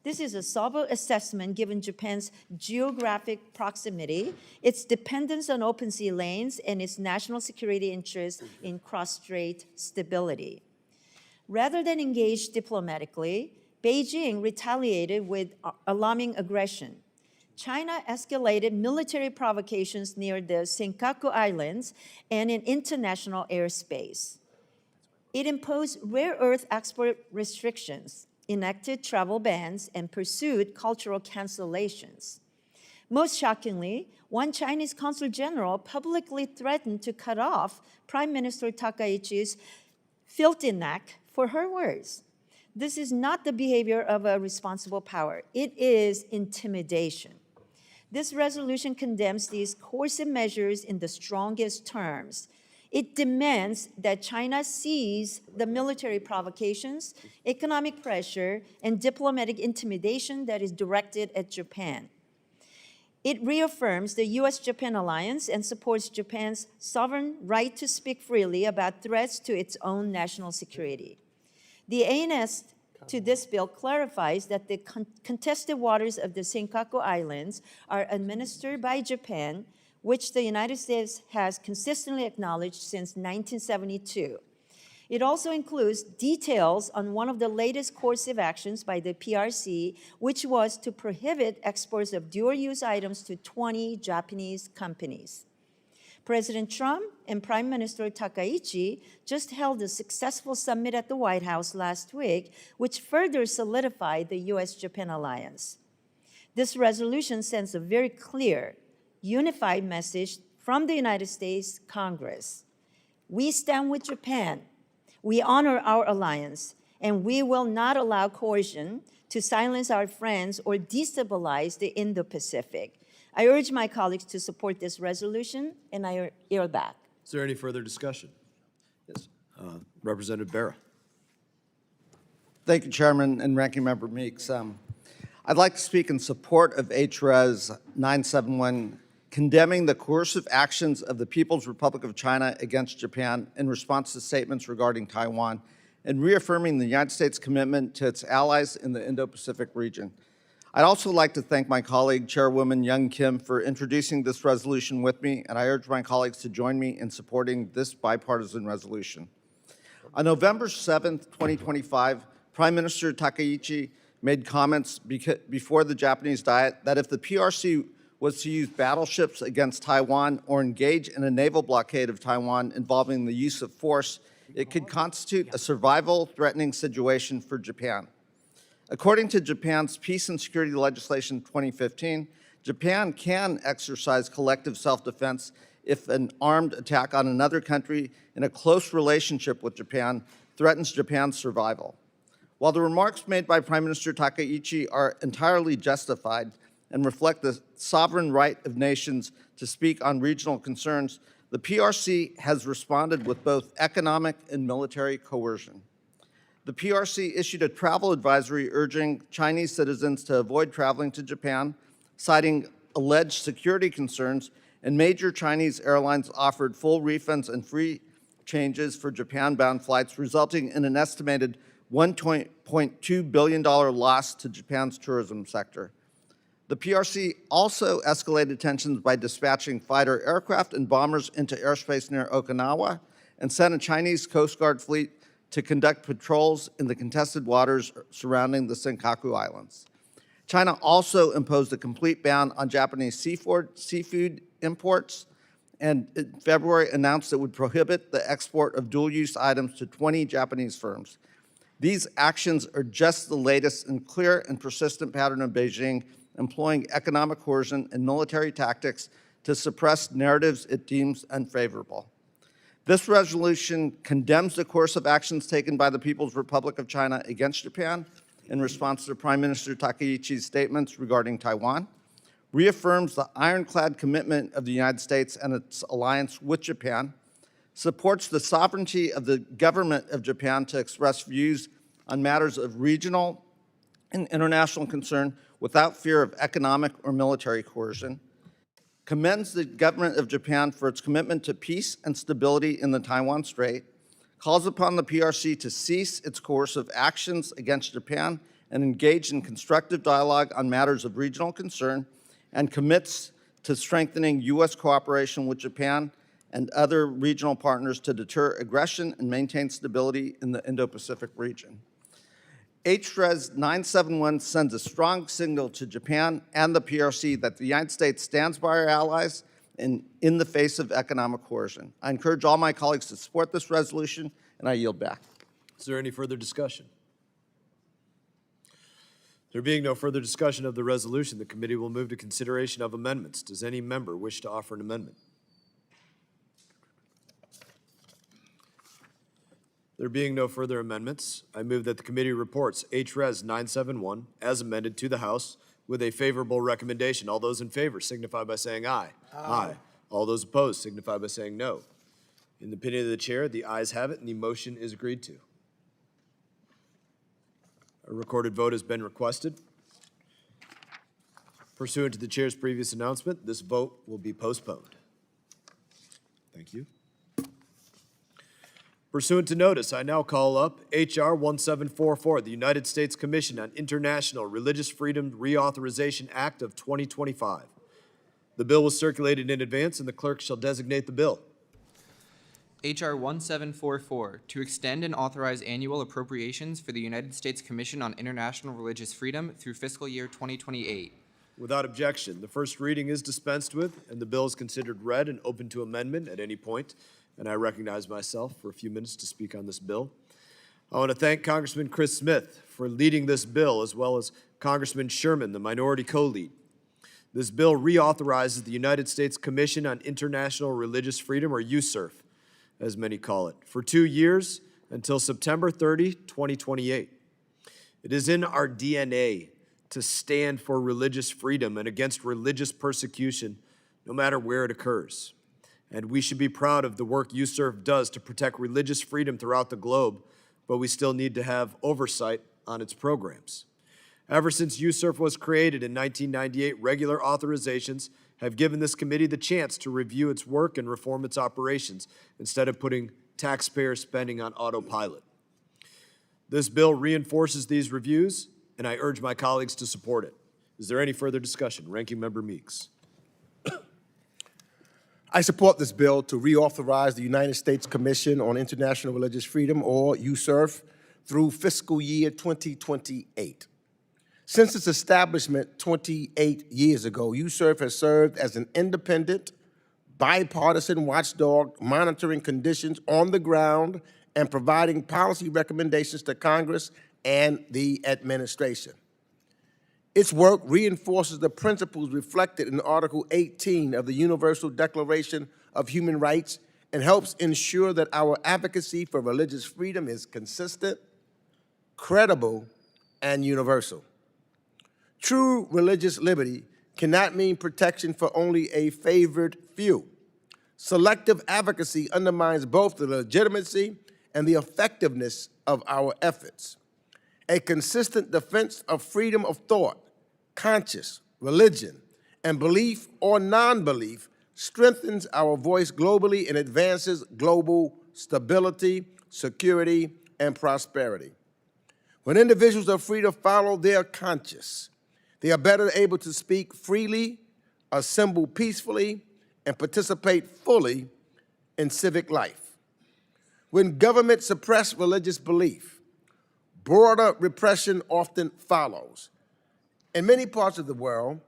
This is a sober assessment given Japan's geographic proximity, its dependence on open sea lanes, and its national security interests in cross-strait stability. Rather than engage diplomatically, Beijing retaliated with alarming aggression. China escalated military provocations near the Senkaku Islands and in international airspace. It imposed rare earth export restrictions, enacted travel bans, and pursued cultural cancellations. Most shockingly, one Chinese consul general publicly threatened to cut off Prime Minister Takaichi's filthy neck for her words. This is not the behavior of a responsible power. It is intimidation. This resolution condemns these coercive measures in the strongest terms. It demands that China cease the military provocations, economic pressure, and diplomatic intimidation that is directed at Japan. It reaffirms the U.S.-Japan alliance and supports Japan's sovereign right to speak freely about threats to its own national security. The ANS to this bill clarifies that the contested waters of the Senkaku Islands are administered by Japan, which the United States has consistently acknowledged since 1972. It also includes details on one of the latest coercive actions by the PRC, which was to prohibit exports of dual-use items to 20 Japanese companies. President Trump and Prime Minister Takaichi just held a successful summit at the White House last week, which further solidified the U.S.-Japan alliance. This resolution sends a very clear, unified message from the United States Congress. We stand with Japan. We honor our alliance, and we will not allow coercion to silence our friends or destabilize the Indo-Pacific. I urge my colleagues to support this resolution, and I yield back. Is there any further discussion? Yes. Representative Barra. Thank you, Chairman and Ranking Member Meeks. I'd like to speak in support of H.Res. 971, condemning the coercive actions of the People's Republic of China against Japan in response to statements regarding Taiwan, and reaffirming the United States' commitment to its allies in the Indo-Pacific region. I'd also like to thank my colleague, Chairwoman Young Kim, for introducing this resolution with me, and I urge my colleagues to join me in supporting this bipartisan resolution. On November 7th, 2025, Prime Minister Takaichi made comments before the Japanese Diet that if the PRC was to use battleships against Taiwan or engage in a naval blockade of Taiwan involving the use of force, it could constitute a survival-threatening situation for Japan. According to Japan's Peace and Security Legislation 2015, Japan can exercise collective self-defense if an armed attack on another country in a close relationship with Japan threatens Japan's survival. While the remarks made by Prime Minister Takaichi are entirely justified and reflect the sovereign right of nations to speak on regional concerns, the PRC has responded with both economic and military coercion. The PRC issued a travel advisory urging Chinese citizens to avoid traveling to Japan, citing alleged security concerns, and major Chinese airlines offered full refunds and free changes for Japan-bound flights, resulting in an estimated $1.2 billion loss to Japan's tourism sector. The PRC also escalated tensions by dispatching fighter aircraft and bombers into airspace near Okinawa and sent a Chinese Coast Guard fleet to conduct patrols in the contested waters surrounding the Senkaku Islands. China also imposed a complete ban on Japanese seafood imports, and in February announced it would prohibit the export of dual-use items to 20 Japanese firms. These actions are just the latest and clear and persistent pattern of Beijing employing economic coercion and military tactics to suppress narratives it deems unfavorable. This resolution condemns the coercive actions taken by the People's Republic of China against Japan in response to Prime Minister Takaichi's statements regarding Taiwan, reaffirms the ironclad commitment of the United States and its alliance with Japan, supports the sovereignty of the government of Japan to express views on matters of regional and international concern without fear of economic or military coercion, commends the government of Japan for its commitment to peace and stability in the Taiwan Strait, calls upon the PRC to cease its coercive actions against Japan and engage in constructive dialogue on matters of regional concern, and commits to strengthening U.S. cooperation with Japan and other regional partners to deter aggression and maintain stability in the Indo-Pacific region. H.Res. 971 sends a strong signal to Japan and the PRC that the United States stands by our allies in the face of economic coercion. I encourage all my colleagues to support this resolution, and I yield back. Is there any further discussion? There being no further discussion of the resolution, the committee will move to consideration of amendments. Does any member wish to offer an amendment? There being no further amendments, I move that the committee reports H.Res. 971 as amended to the House with a favorable recommendation. All those in favor signify by saying aye. Aye. All those opposed signify by saying no. In the opinion of the chair, the ayes have it and the motion is agreed to. A recorded vote has been requested. Pursuant to the chair's previous announcement, this vote will be postponed. Thank you. Pursuant to notice, I now call up H.R. 1744, the United States Commission on International Religious Freedom Reauthorization Act of 2025. The bill was circulated in advance, and the clerk shall designate the bill. H.R. 1744, to extend and authorize annual appropriations for the United States Commission on International Religious Freedom through fiscal year 2028. Without objection, the first reading is dispensed with, and the bill is considered read and open to amendment at any point. And I recognize myself for a few minutes to speak on this bill. I want to thank Congressman Chris Smith for leading this bill, as well as Congressman Sherman, the minority co-lead. This bill reauthorizes the United States Commission on International Religious Freedom, or USCIRF, as many call it, for 2 years until September 30, 2028. It is in our DNA to stand for religious freedom and against religious persecution, no matter where it occurs. And we should be proud of the work USCIRF does to protect religious freedom throughout the globe, but we still need to have oversight on its programs. Ever since USCIRF was created in 1998, regular authorizations have given this committee the chance to review its work and reform its operations instead of putting taxpayer spending on autopilot. This bill reinforces these reviews, and I urge my colleagues to support it. Is there any further discussion? Ranking Member Meeks. I support this bill to reauthorize the United States Commission on International Religious Freedom, or USCIRF, through fiscal year 2028. Since its establishment 28 years ago, USCIRF has served as an independent, bipartisan watchdog monitoring conditions on the ground and providing policy recommendations to Congress and the administration. Its work reinforces the principles reflected in Article 18 of the Universal Declaration of Human Rights and helps ensure that our advocacy for religious freedom is consistent, credible, and universal. True religious liberty cannot mean protection for only a favored few. Selective advocacy undermines both the legitimacy and the effectiveness of our efforts. A consistent defense of freedom of thought, conscience, religion, and belief or non-belief strengthens our voice globally and advances global stability, security, and prosperity. When individuals are free to follow their conscience, they are better able to speak freely, assemble peacefully, and participate fully in civic life. When government suppresses religious belief, broader repression often follows. In many parts of the world,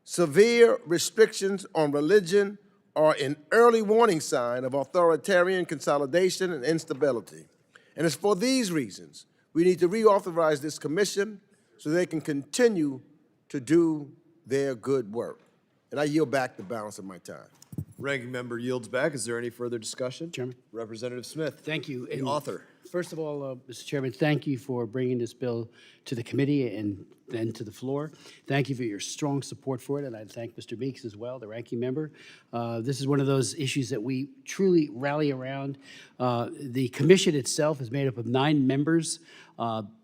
severe restrictions on religion are an early warning sign of authoritarian consolidation and instability. And it's for these reasons we need to reauthorize this commission so they can continue to do their good work. And I yield back the balance of my time. Ranking Member yields back. Is there any further discussion? Chairman. Representative Smith. Thank you. The author. First of all, Mr. Chairman, thank you for bringing this bill to the committee and then to the floor. Thank you for your strong support for it, and I thank Mr. Meeks as well, the ranking member. This is one of those issues that we truly rally around. The commission itself is made up of 9 members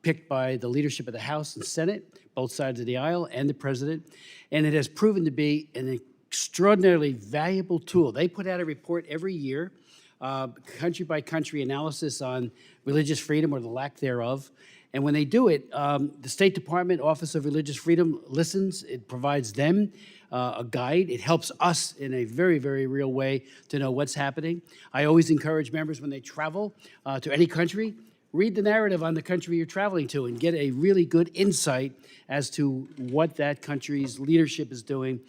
picked by the leadership of the House and Senate, both sides of the aisle, and the president, and it has proven to be an extraordinarily valuable tool. They put out a report every year, country by country analysis on religious freedom or the lack thereof. And when they do it, the State Department Office of Religious Freedom listens. It provides them a guide. It helps us in a very, very real way to know what's happening. I always encourage members when they travel to any country, read the narrative on the country you're traveling to and get a really good insight as to what that country's leadership is doing,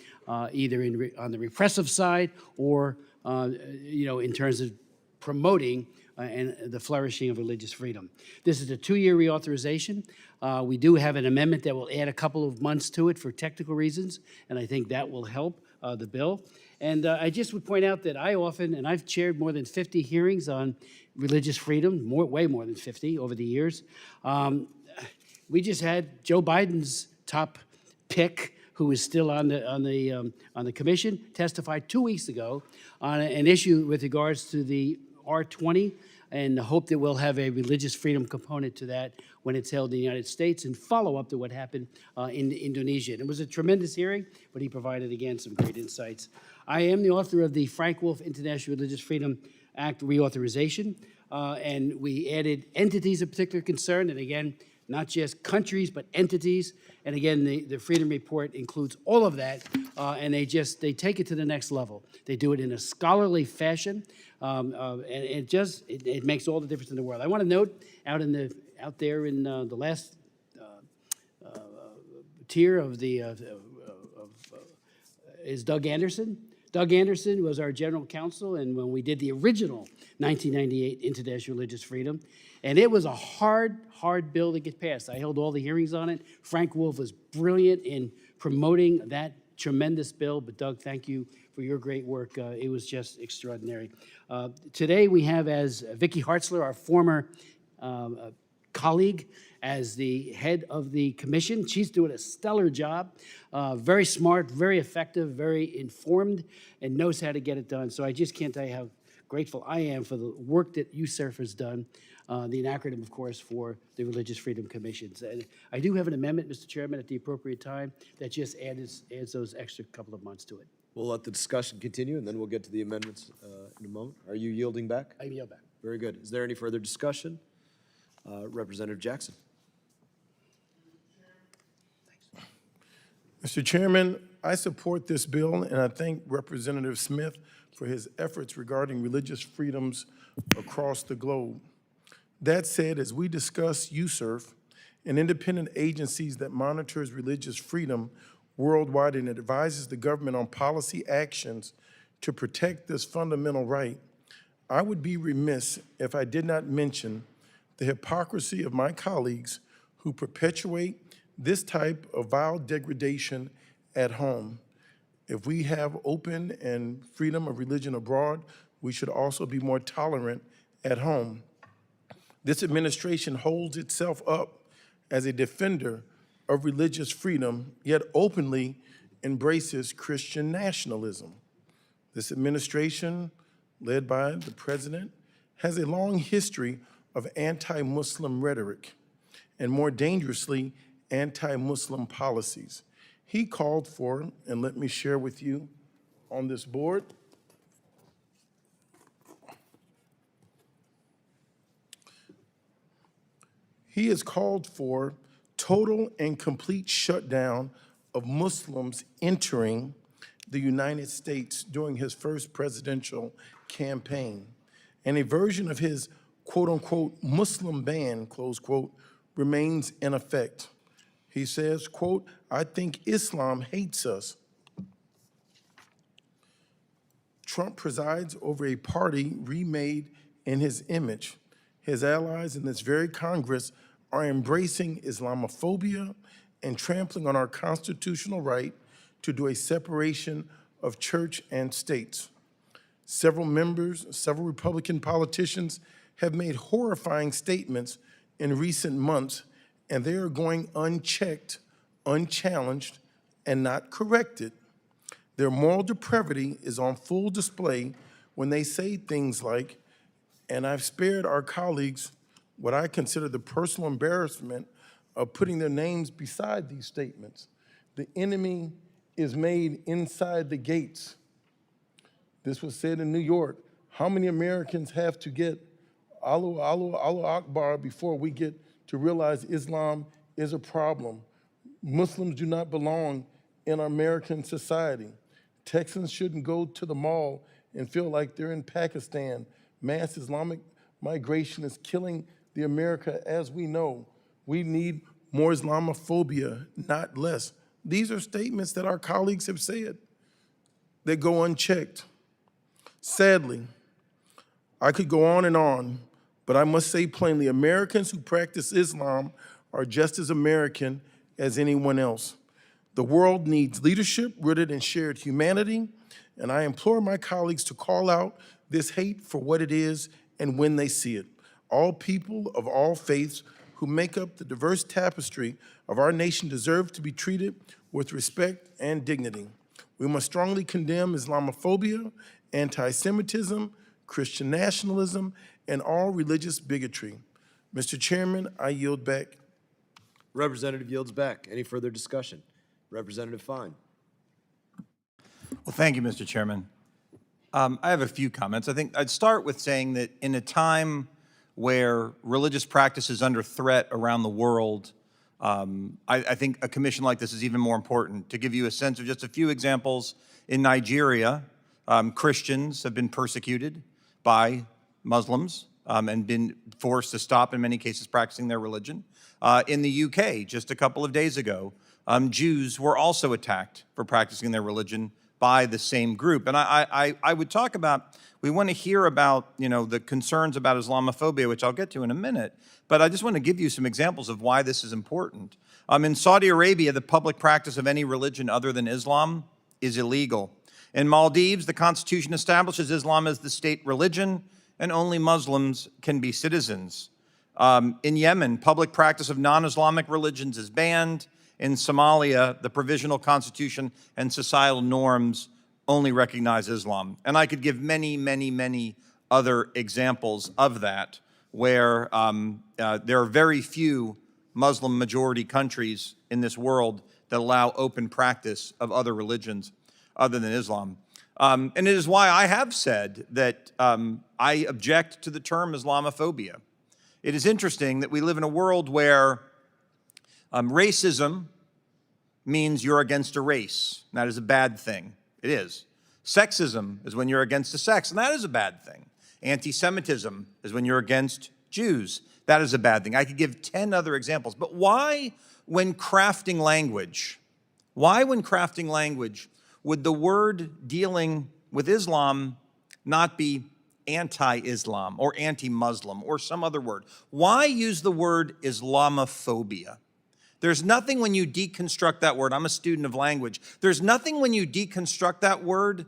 either on the repressive side or in terms of promoting and the flourishing of religious freedom. This is a 2-year reauthorization. We do have an amendment that will add a couple of months to it for technical reasons, and I think that will help the bill. And I just would point out that and I've chaired more than 50 hearings on religious freedom, way more than 50 over the years. We just had Joe Biden's top pick, who is still on the commission, testified 2 weeks ago on an issue with regards to the R20 and the hope that we'll have a religious freedom component to that when it's held in the United States and follow up to what happened in Indonesia. And it was a tremendous hearing, but he provided, again, some great insights. I am the author of the Frank Wolf International Religious Freedom Act reauthorization, and we added entities of particular concern, and again, not just countries, but entities. And again, the Freedom Report includes all of that, and they take it to the next level. They do it in a scholarly fashion, and it makes all the difference in the world. I want to note out there in the last tier of is Doug Anderson. Doug Anderson was our general counsel, and when we did the original 1998 International Religious Freedom, and it was a hard bill to get passed. I held all the hearings on it. Frank Wolf was brilliant in promoting that tremendous bill, but Doug, thank you for your great work. It was just extraordinary. Today we have as Vicki Hartzler, our former colleague, as the head of the commission. She's doing a stellar job, very smart, very effective, very informed, and knows how to get it done. So I just can't tell you how grateful I am for the work that USERF has done, the acronym, of course, for the Religious Freedom Commissions. And I do have an amendment, Mr. Chairman, at the appropriate time that just adds those extra couple of months to it. We'll let the discussion continue, and then we'll get to the amendments in a moment. Are you yielding back? I yield back. Very good. Is there any further discussion? Representative Jackson. Mr. Chairman, I support this bill, and I thank Representative Smith for his efforts regarding religious freedoms across the globe. That said, as we discuss USERF, an independent agency that monitors religious freedom worldwide and advises the government on policy actions to protect this fundamental right, I would be remiss if I did not mention the hypocrisy of my colleagues who perpetuate this type of vile degradation at home. If we have open and freedom of religion abroad, we should also be more tolerant at home. This administration holds itself up as a defender of religious freedom, yet openly embraces Christian nationalism. This administration, led by the president, has a long history of anti-Muslim rhetoric, and more dangerously, anti-Muslim policies. He called for, and let me share with you on this board, he has called for total and complete shutdown of Muslims entering the United States during his first presidential campaign. And a version of his quote-unquote Muslim ban, close quote, remains in effect. He says, quote, "I think Islam hates us." Trump presides over a party remade in his image. His allies in this very Congress are embracing Islamophobia and trampling on our constitutional right to do a separation of church and states. Several Republican politicians have made horrifying statements in recent months, and they are going unchecked, unchallenged, and not corrected. Their moral depravity is on full display when they say things like, and I've spared our colleagues what I consider the personal embarrassment of putting their names beside these statements. The enemy is made inside the gates. This was said in New York. How many Americans have to get Allahu Akbar before we get to realize Islam is a problem? Muslims do not belong in American society. Texans shouldn't go to the mall and feel like they're in Pakistan. Mass Islamic migration is killing the America as we know. We need more Islamophobia, not less. These are statements that our colleagues have said that go unchecked. Sadly, I could go on, but I must say plainly, Americans who practice Islam are just as American as anyone else. The world needs leadership rooted in shared humanity, and I implore my colleagues to call out this hate for what it is and when they see it. All people of all faiths who make up the diverse tapestry of our nation deserve to be treated with respect and dignity. We must strongly condemn Islamophobia, anti-Semitism, Christian nationalism, and all religious bigotry. Mr. Chairman, I yield back. Representative yields back. Any further discussion? Representative Fine. Well, thank you, Mr. Chairman. I have a few comments. I think I'd start with saying that in a time where religious practice is under threat around the world, I think a commission like this is even more important. To give you a sense of just a few examples, in Nigeria, Christians have been persecuted by Muslims and been forced to stop, in many cases, practicing their religion. In the UK, just a couple of days ago, Jews were also attacked for practicing their religion by the same group. And I would talk about, we want to hear about, the concerns about Islamophobia, which I'll get to in a minute, but I just want to give you some examples of why this is important. In Saudi Arabia, the public practice of any religion other than Islam is illegal. In Maldives, the constitution establishes Islam as the state religion, and only Muslims can be citizens. In Yemen, public practice of non-Islamic religions is banned. In Somalia, the provisional constitution and societal norms only recognize Islam. And I could give many, many, many other examples of that, where there are very few Muslim majority countries in this world that allow open practice of other religions other than Islam. And it is why I have said that I object to the term Islamophobia. It is interesting that we live in a world where racism means you're against a race. And that is a bad thing. It is. Sexism is when you're against a sex, and that is a bad thing. Anti-Semitism is when you're against Jews. That is a bad thing. I could give 10 other examples. But why, when crafting language, would the word dealing with Islam not be anti-Islam or anti-Muslim or some other word? Why use the word Islamophobia? There's nothing when you deconstruct that word. I'm a student of language. There's nothing when you deconstruct that word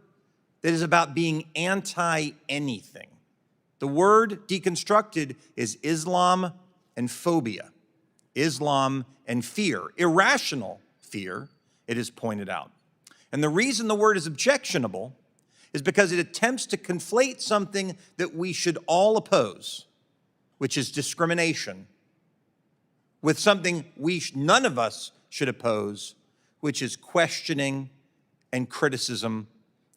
that is about being anti-anything. The word deconstructed is Islam and phobia, Islam and fear, irrational fear, it is pointed out. And the reason the word is objectionable is because it attempts to conflate something that we should all oppose, which is discrimination, with something none of us should oppose, which is questioning and criticism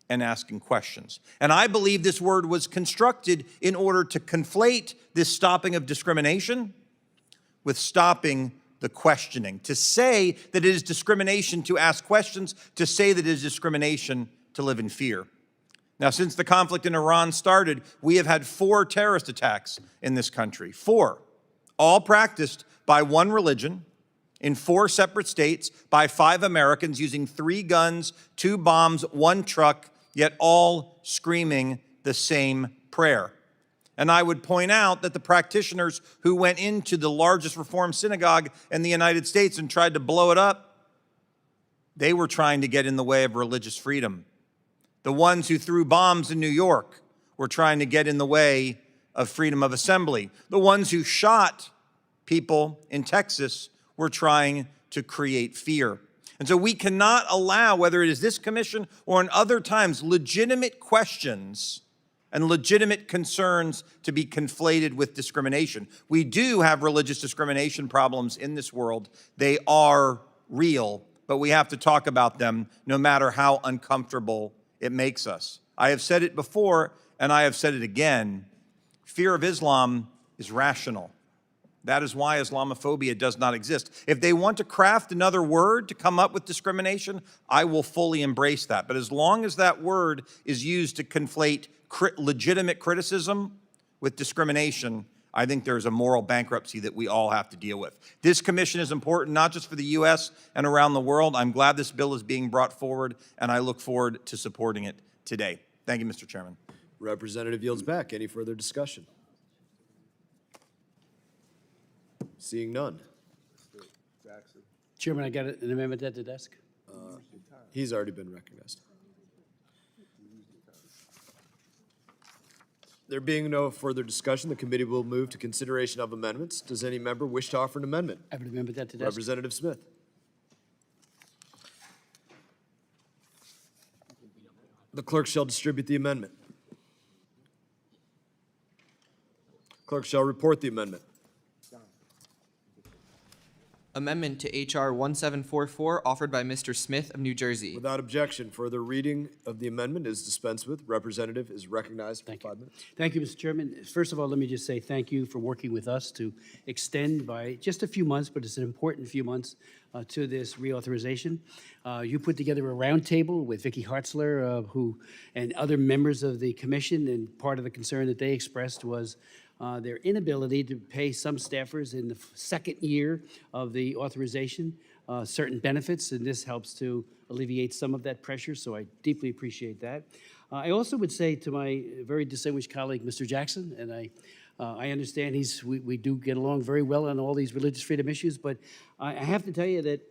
and asking questions. And I believe this word was constructed in order to conflate this stopping of discrimination with stopping the questioning, to say that it is discrimination to ask questions, to say that it is discrimination to live in fear. Now, since the conflict in Iran started, we have had 4 terrorist attacks in this country. 4, all practiced by one religion in 4 separate states by 5 Americans using 3 guns, 2 bombs, 1 truck, yet all screaming the same prayer. And I would point out that the practitioners who went into the largest Reform synagogue in the United States and tried to blow it up, they were trying to get in the way of religious freedom. The ones who threw bombs in New York were trying to get in the way of freedom of assembly. The ones who shot people in Texas were trying to create fear. And so we cannot allow, whether it is this commission or in other times, legitimate questions and legitimate concerns to be conflated with discrimination. We do have religious discrimination problems in this world. They are real, but we have to talk about them no matter how uncomfortable it makes us. I have said it before, and I have said it again. Fear of Islam is rational. That is why Islamophobia does not exist. If they want to craft another word to come up with discrimination, I will fully embrace that. But as long as that word is used to conflate legitimate criticism with discrimination, I think there's a moral bankruptcy that we all have to deal with. This commission is important, not just for the U.S. and around the world. I'm glad this bill is being brought forward, and I look forward to supporting it today. Thank you, Mr. Chairman. Representative yields back. Any further discussion? Seeing none. Chairman, I got an amendment at the desk. He's already been recognized. There being no further discussion, the committee will move to consideration of amendments. Does any member wish to offer an amendment? I have an amendment at the desk. Representative Smith. The clerk shall distribute the amendment. Clerk shall report the amendment. Amendment to H.R. 1744, offered by Mr. Smith of New Jersey. Without objection, further reading of the amendment is dispensed with. Representative is recognized for 5 minutes. Thank you, Mr. Chairman. First of all, let me just say thank you for working with us to extend by just a few months, but it's an important few months to this reauthorization. You put together a roundtable with Vicki Hartzler, and other members of the commission, and part of the concern that they expressed was their inability to pay some staffers in the second year of the authorization. certain benefits, and this helps to alleviate some of that pressure, so I deeply appreciate that. I also would say to my very distinguished colleague, Mr. Jackson, and I understand we do get along very well on all these religious freedom issues, but I have to tell you that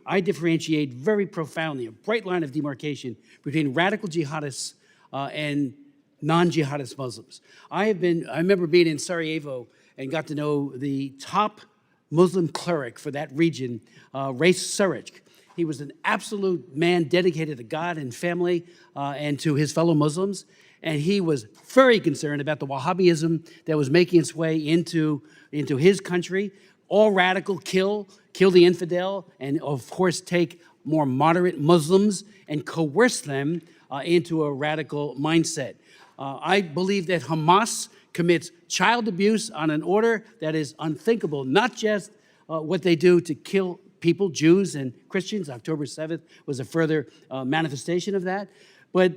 I differentiate very profoundly, a bright line of demarcation between radical jihadists and non-jihadist Muslims. I remember being in Sarajevo and got to know the top Muslim cleric for that region, Res Suric. He was an absolute man dedicated to God and family and to his fellow Muslims. And he was very concerned about the Wahhabism that was making its way into his country. All radical, kill the infidel, and of course take more moderate Muslims and coerce them into a radical mindset. I believe that Hamas commits child abuse on an order that is unthinkable, not just what they do to kill people, Jews and Christians. October 7th was a further manifestation of that. But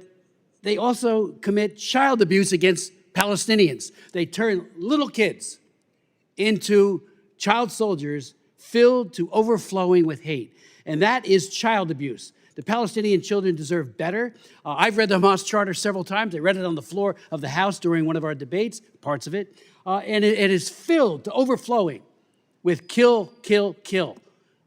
they also commit child abuse against Palestinians. They turn little kids into child soldiers filled to overflowing with hate. And that is child abuse. The Palestinian children deserve better. I've read the Hamas Charter several times. I read it on the floor of the House during one of our debates, parts of it. And it is filled to overflowing with kill, kill, kill.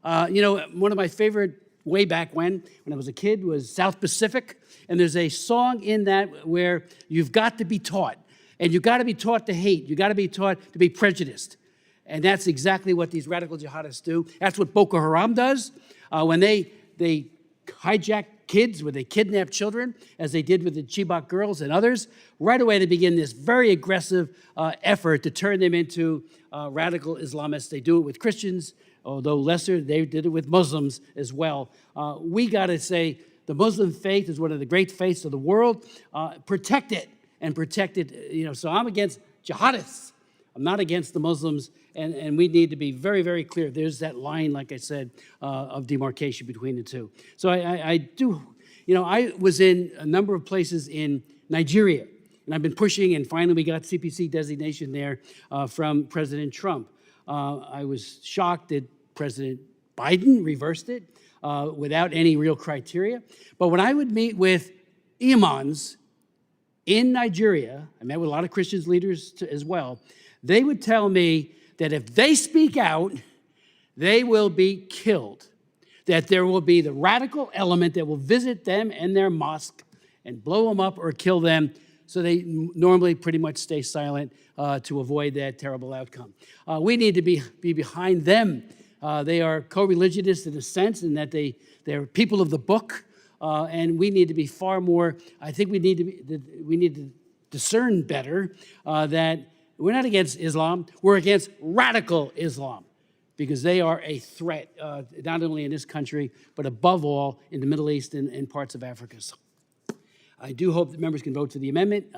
One of my favorite way back when I was a kid was South Pacific. And there's a song in that where you've got to be taught. And you've got to be taught to hate. You've got to be taught to be prejudiced. And that's exactly what these radical jihadists do. That's what Boko Haram does. When they hijack kids, when they kidnap children, as they did with the Chibok girls and others, right away they begin this very aggressive effort to turn them into radical Islamists. They do it with Christians, although lesser, they did it with Muslims as well. We got to say the Muslim faith is one of the great faiths of the world. Protect it and protect it. So I'm against jihadists. I'm not against the Muslims, and we need to be very, very clear. There's that line, like I said, of demarcation between the two. So I was in a number of places in Nigeria, and I've been pushing, and finally we got CPC designation there from President Trump. I was shocked that President Biden reversed it without any real criteria. But when I would meet with imams in Nigeria, I met with a lot of Christian leaders as well, they would tell me that if they speak out, they will be killed. That there will be the radical element that will visit them and their mosque and blow them up or kill them. So they normally pretty much stay silent to avoid that terrible outcome. We need to be behind them. They are co-religionists in a sense, in that they're people of the book, and we need to be far more. I think we need to discern better that we're not against Islam. We're against radical Islam, because they are a threat, not only in this country, but above all in the Middle East and parts of Africa. So I do hope that members can vote for the amendment,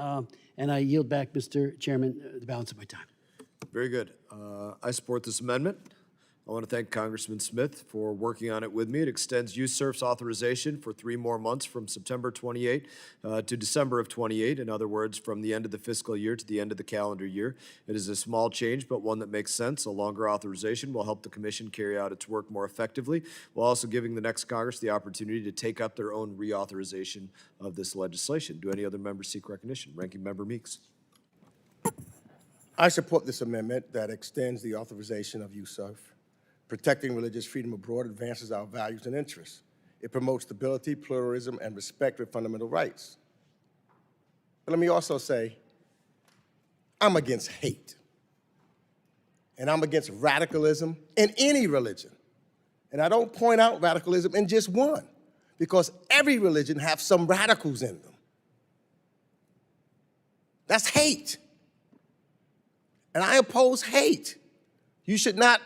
and I yield back, Mr. Chairman, the balance of my time. Very good. I support this amendment. I want to thank Congressman Smith for working on it with me. It extends USCIRF's authorization for 3 more months from September 28 to December of 28. In other words, from the end of the fiscal year to the end of the calendar year. It is a small change, but one that makes sense. A longer authorization will help the Commission carry out its work more effectively, while also giving the next Congress the opportunity to take up their own reauthorization of this legislation. Do any other members seek recognition? Ranking Member Meeks. I support this amendment that extends the authorization of USCIRF. Protecting religious freedom abroad advances our values and interests. It promotes stability, pluralism, and respect for fundamental rights. But let me also say, I'm against hate. And I'm against radicalism in any religion. And I don't point out radicalism in just one, because every religion has some radicals in them. That's hate. And I oppose hate. You should not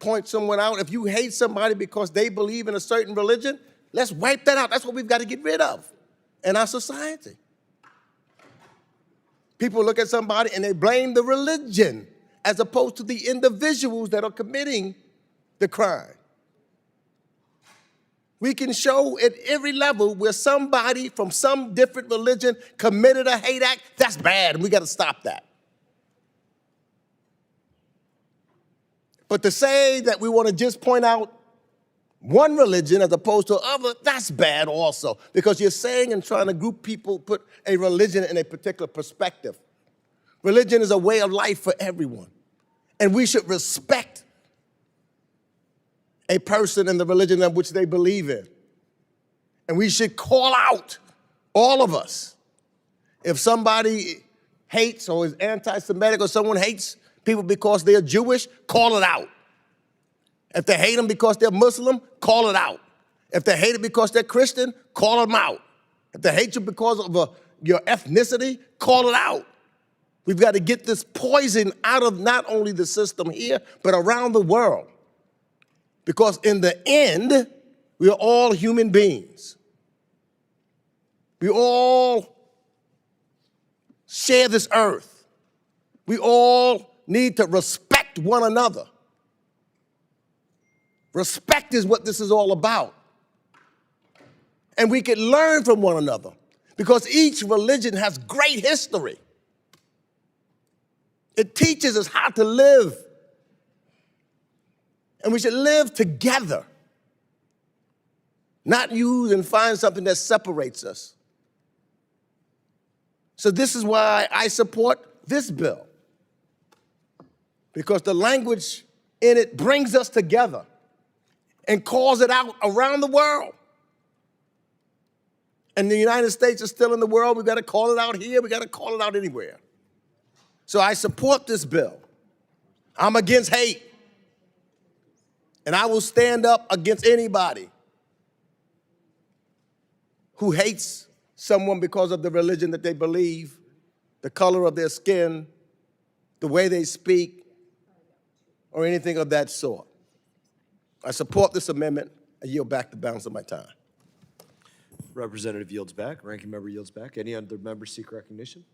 point someone out. If you hate somebody because they believe in a certain religion, let's wipe that out. That's what we've got to get rid of in our society. People look at somebody and they blame the religion as opposed to the individuals that are committing the crime. We can show at every level where somebody from some different religion committed a hate act. That's bad, and we got to stop that. But to say that we want to just point out one religion as opposed to other, that's bad also. Because you're saying and trying to group people, put a religion in a particular perspective. Religion is a way of life for everyone. And we should respect a person in the religion in which they believe in. And we should call out, all of us, if somebody hates or is anti-Semitic or someone hates people because they're Jewish, call it out. If they hate them because they're Muslim, call it out. If they hate it because they're Christian, call them out. If they hate you because of your ethnicity, call it out. We've got to get this poison out of not only the system here, but around the world. Because in the end, we are all human beings. We all share this earth. We all need to respect one another. Respect is what this is all about. And we can learn from one another because each religion has great history. It teaches us how to live. And we should live together, not use and find something that separates us. So this is why I support this bill, because the language in it brings us together and calls it out around the world. And the United States is still in the world. We've got to call it out here. We've got to call it out anywhere. So I support this bill. I'm against hate. And I will stand up against anybody who hates someone because of the religion that they believe, the color of their skin, the way they speak, or anything of that sort. I support this amendment. I yield back the balance of my time. Representative yields back. Ranking member yields back. Any other members seek recognition?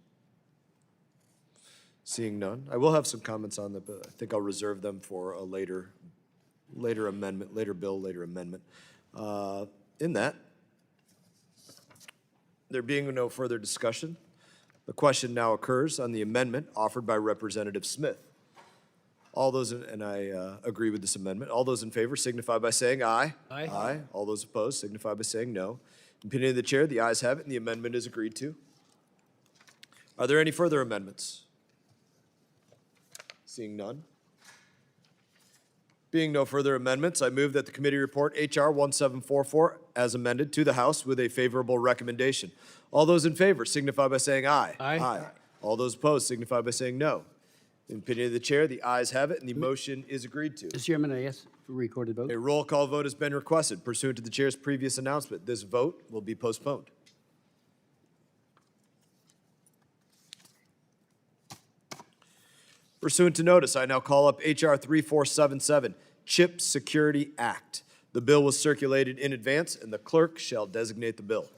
Seeing none. I will have some comments on that, but I think I'll reserve them for a later amendment, later bill, later amendment. In that, there being no further discussion, the question now occurs on the amendment offered by Representative Smith. All those, and I agree with this amendment, all those in favor signify by saying aye. Aye. Aye. All those opposed signify by saying no. In opinion of the chair, the ayes have it and the amendment is agreed to. Are there any further amendments? Seeing none. Being no further amendments, I move that the committee report H.R. 1744 as amended to the House with a favorable recommendation. All those in favor signify by saying aye. Aye. All those opposed signify by saying no. In opinion of the chair, the ayes have it and the motion is agreed to. Mr. Chairman, I ask for a recorded vote. A roll call vote has been requested pursuant to the chair's previous announcement. This vote will be postponed. Pursuant to notice, I now call up H.R. 3477, Chip Security Act. The bill was circulated in advance, and the clerk shall designate the bill.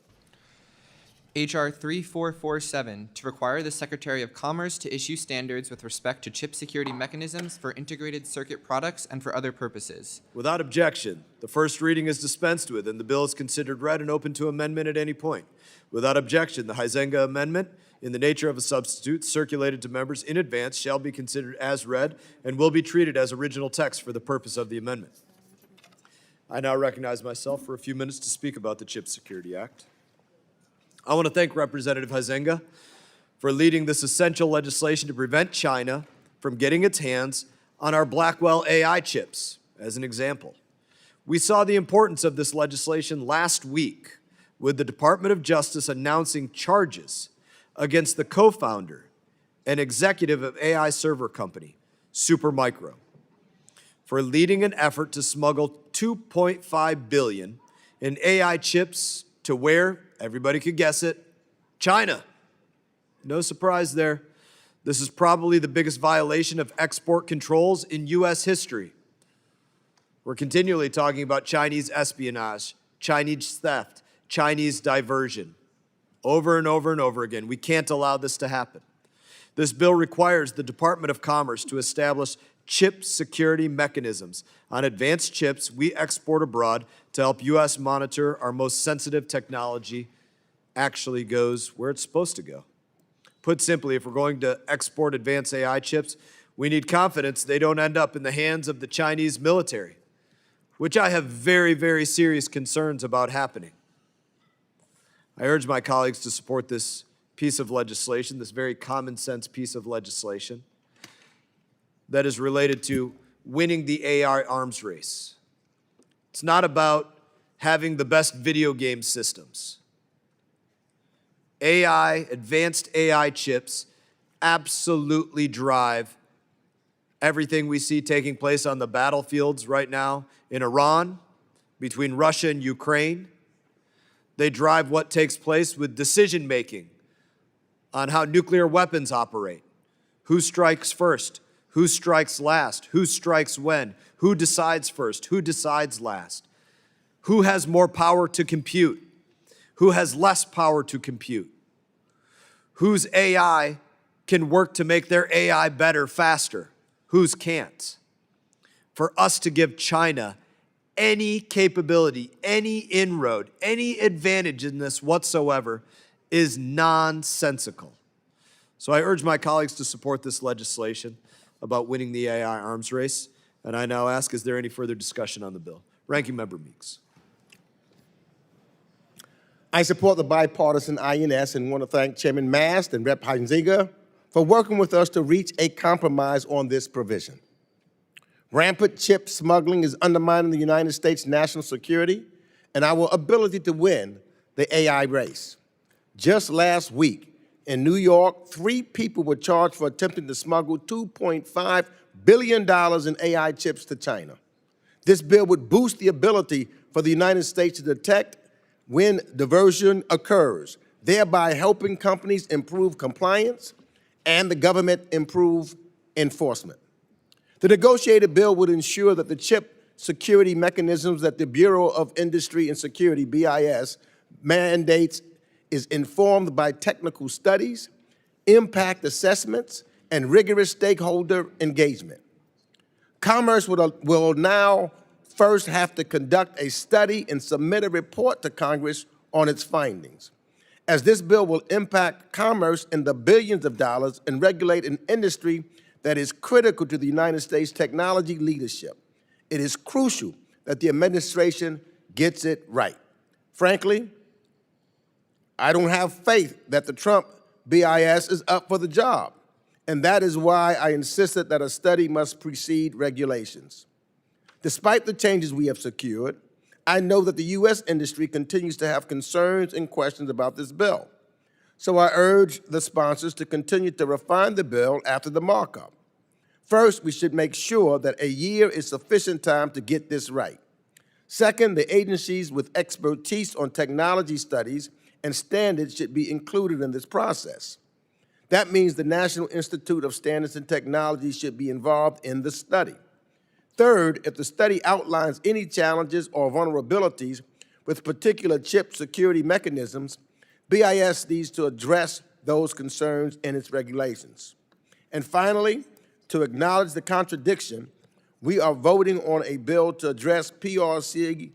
H.R. 3447, to require the Secretary of Commerce to issue standards with respect to chip security mechanisms for integrated circuit products and for other purposes. Without objection, the first reading is dispensed with, and the bill is considered read and open to amendment at any point. Without objection, the Huizenga Amendment, in the nature of a substitute, circulated to members in advance, shall be considered as read and will be treated as original text for the purpose of the amendment. I now recognize myself for a few minutes to speak about the Chip Security Act. I want to thank Representative Huizenga for leading this essential legislation to prevent China from getting its hands on our Blackwell AI chips, as an example. We saw the importance of this legislation last week with the Department of Justice announcing charges against the co-founder and executive of AI server company, Supermicro, for leading an effort to smuggle $2.5 billion in AI chips to where, everybody could guess it, China. No surprise there. This is probably the biggest violation of export controls in U.S. history. We're continually talking about Chinese espionage, Chinese theft, Chinese diversion. Over and over and over again. We can't allow this to happen. This bill requires the Department of Commerce to establish chip security mechanisms on advanced chips we export abroad to help U.S. monitor our most sensitive technology actually goes where it's supposed to go. Put simply, if we're going to export advanced AI chips, we need confidence they don't end up in the hands of the Chinese military which I have very, very serious concerns about happening. I urge my colleagues to support this piece of legislation, this very common sense piece of legislation that is related to winning the AI arms race. It's not about having the best video game systems. AI, advanced AI chips, absolutely drive everything we see taking place on the battlefields right now in Iran, between Russia and Ukraine. They drive what takes place with decision-making on how nuclear weapons operate, who strikes first, who strikes last, who strikes when, who decides first, who decides last, who has more power to compute, who has less power to compute, whose AI can work to make their AI better faster, whose can't. For us to give China any capability, any inroad, any advantage in this whatsoever is nonsensical. So I urge my colleagues to support this legislation about winning the AI arms race. And I now ask, is there any further discussion on the bill? Ranking Member Meeks. I support the bipartisan INS and want to thank Chairman Mast and Rep. Huizenga for working with us to reach a compromise on this provision. Rampant chip smuggling is undermining the United States' national security and our ability to win the AI race. Just last week in New York, 3 people were charged for attempting to smuggle $2.5 billion in AI chips to China. This bill would boost the ability for the United States to detect when diversion occurs, thereby helping companies improve compliance and the government improve enforcement. The negotiated bill would ensure that the chip security mechanisms that the Bureau of Industry and Security, BIS, mandates is informed by technical studies, impact assessments, and rigorous stakeholder engagement. Commerce will now first have to conduct a study and submit a report to Congress on its findings. As this bill will impact commerce in the billions of dollars and regulate an industry that is critical to the United States technology leadership, it is crucial that the administration gets it right. Frankly, I don't have faith that the Trump BIS is up for the job, and that is why I insisted that a study must precede regulations. Despite the changes we have secured, I know that the U.S. industry continues to have concerns and questions about this bill. So I urge the sponsors to continue to refine the bill after the markup. First, we should make sure that a year is sufficient time to get this right. Second, the agencies with expertise on technology studies and standards should be included in this process. That means the National Institute of Standards and Technology should be involved in the study. Third, if the study outlines any challenges or vulnerabilities with particular chip security mechanisms, BIS needs to address those concerns in its regulations. And finally, to acknowledge the contradiction, we are voting on a bill to address PRC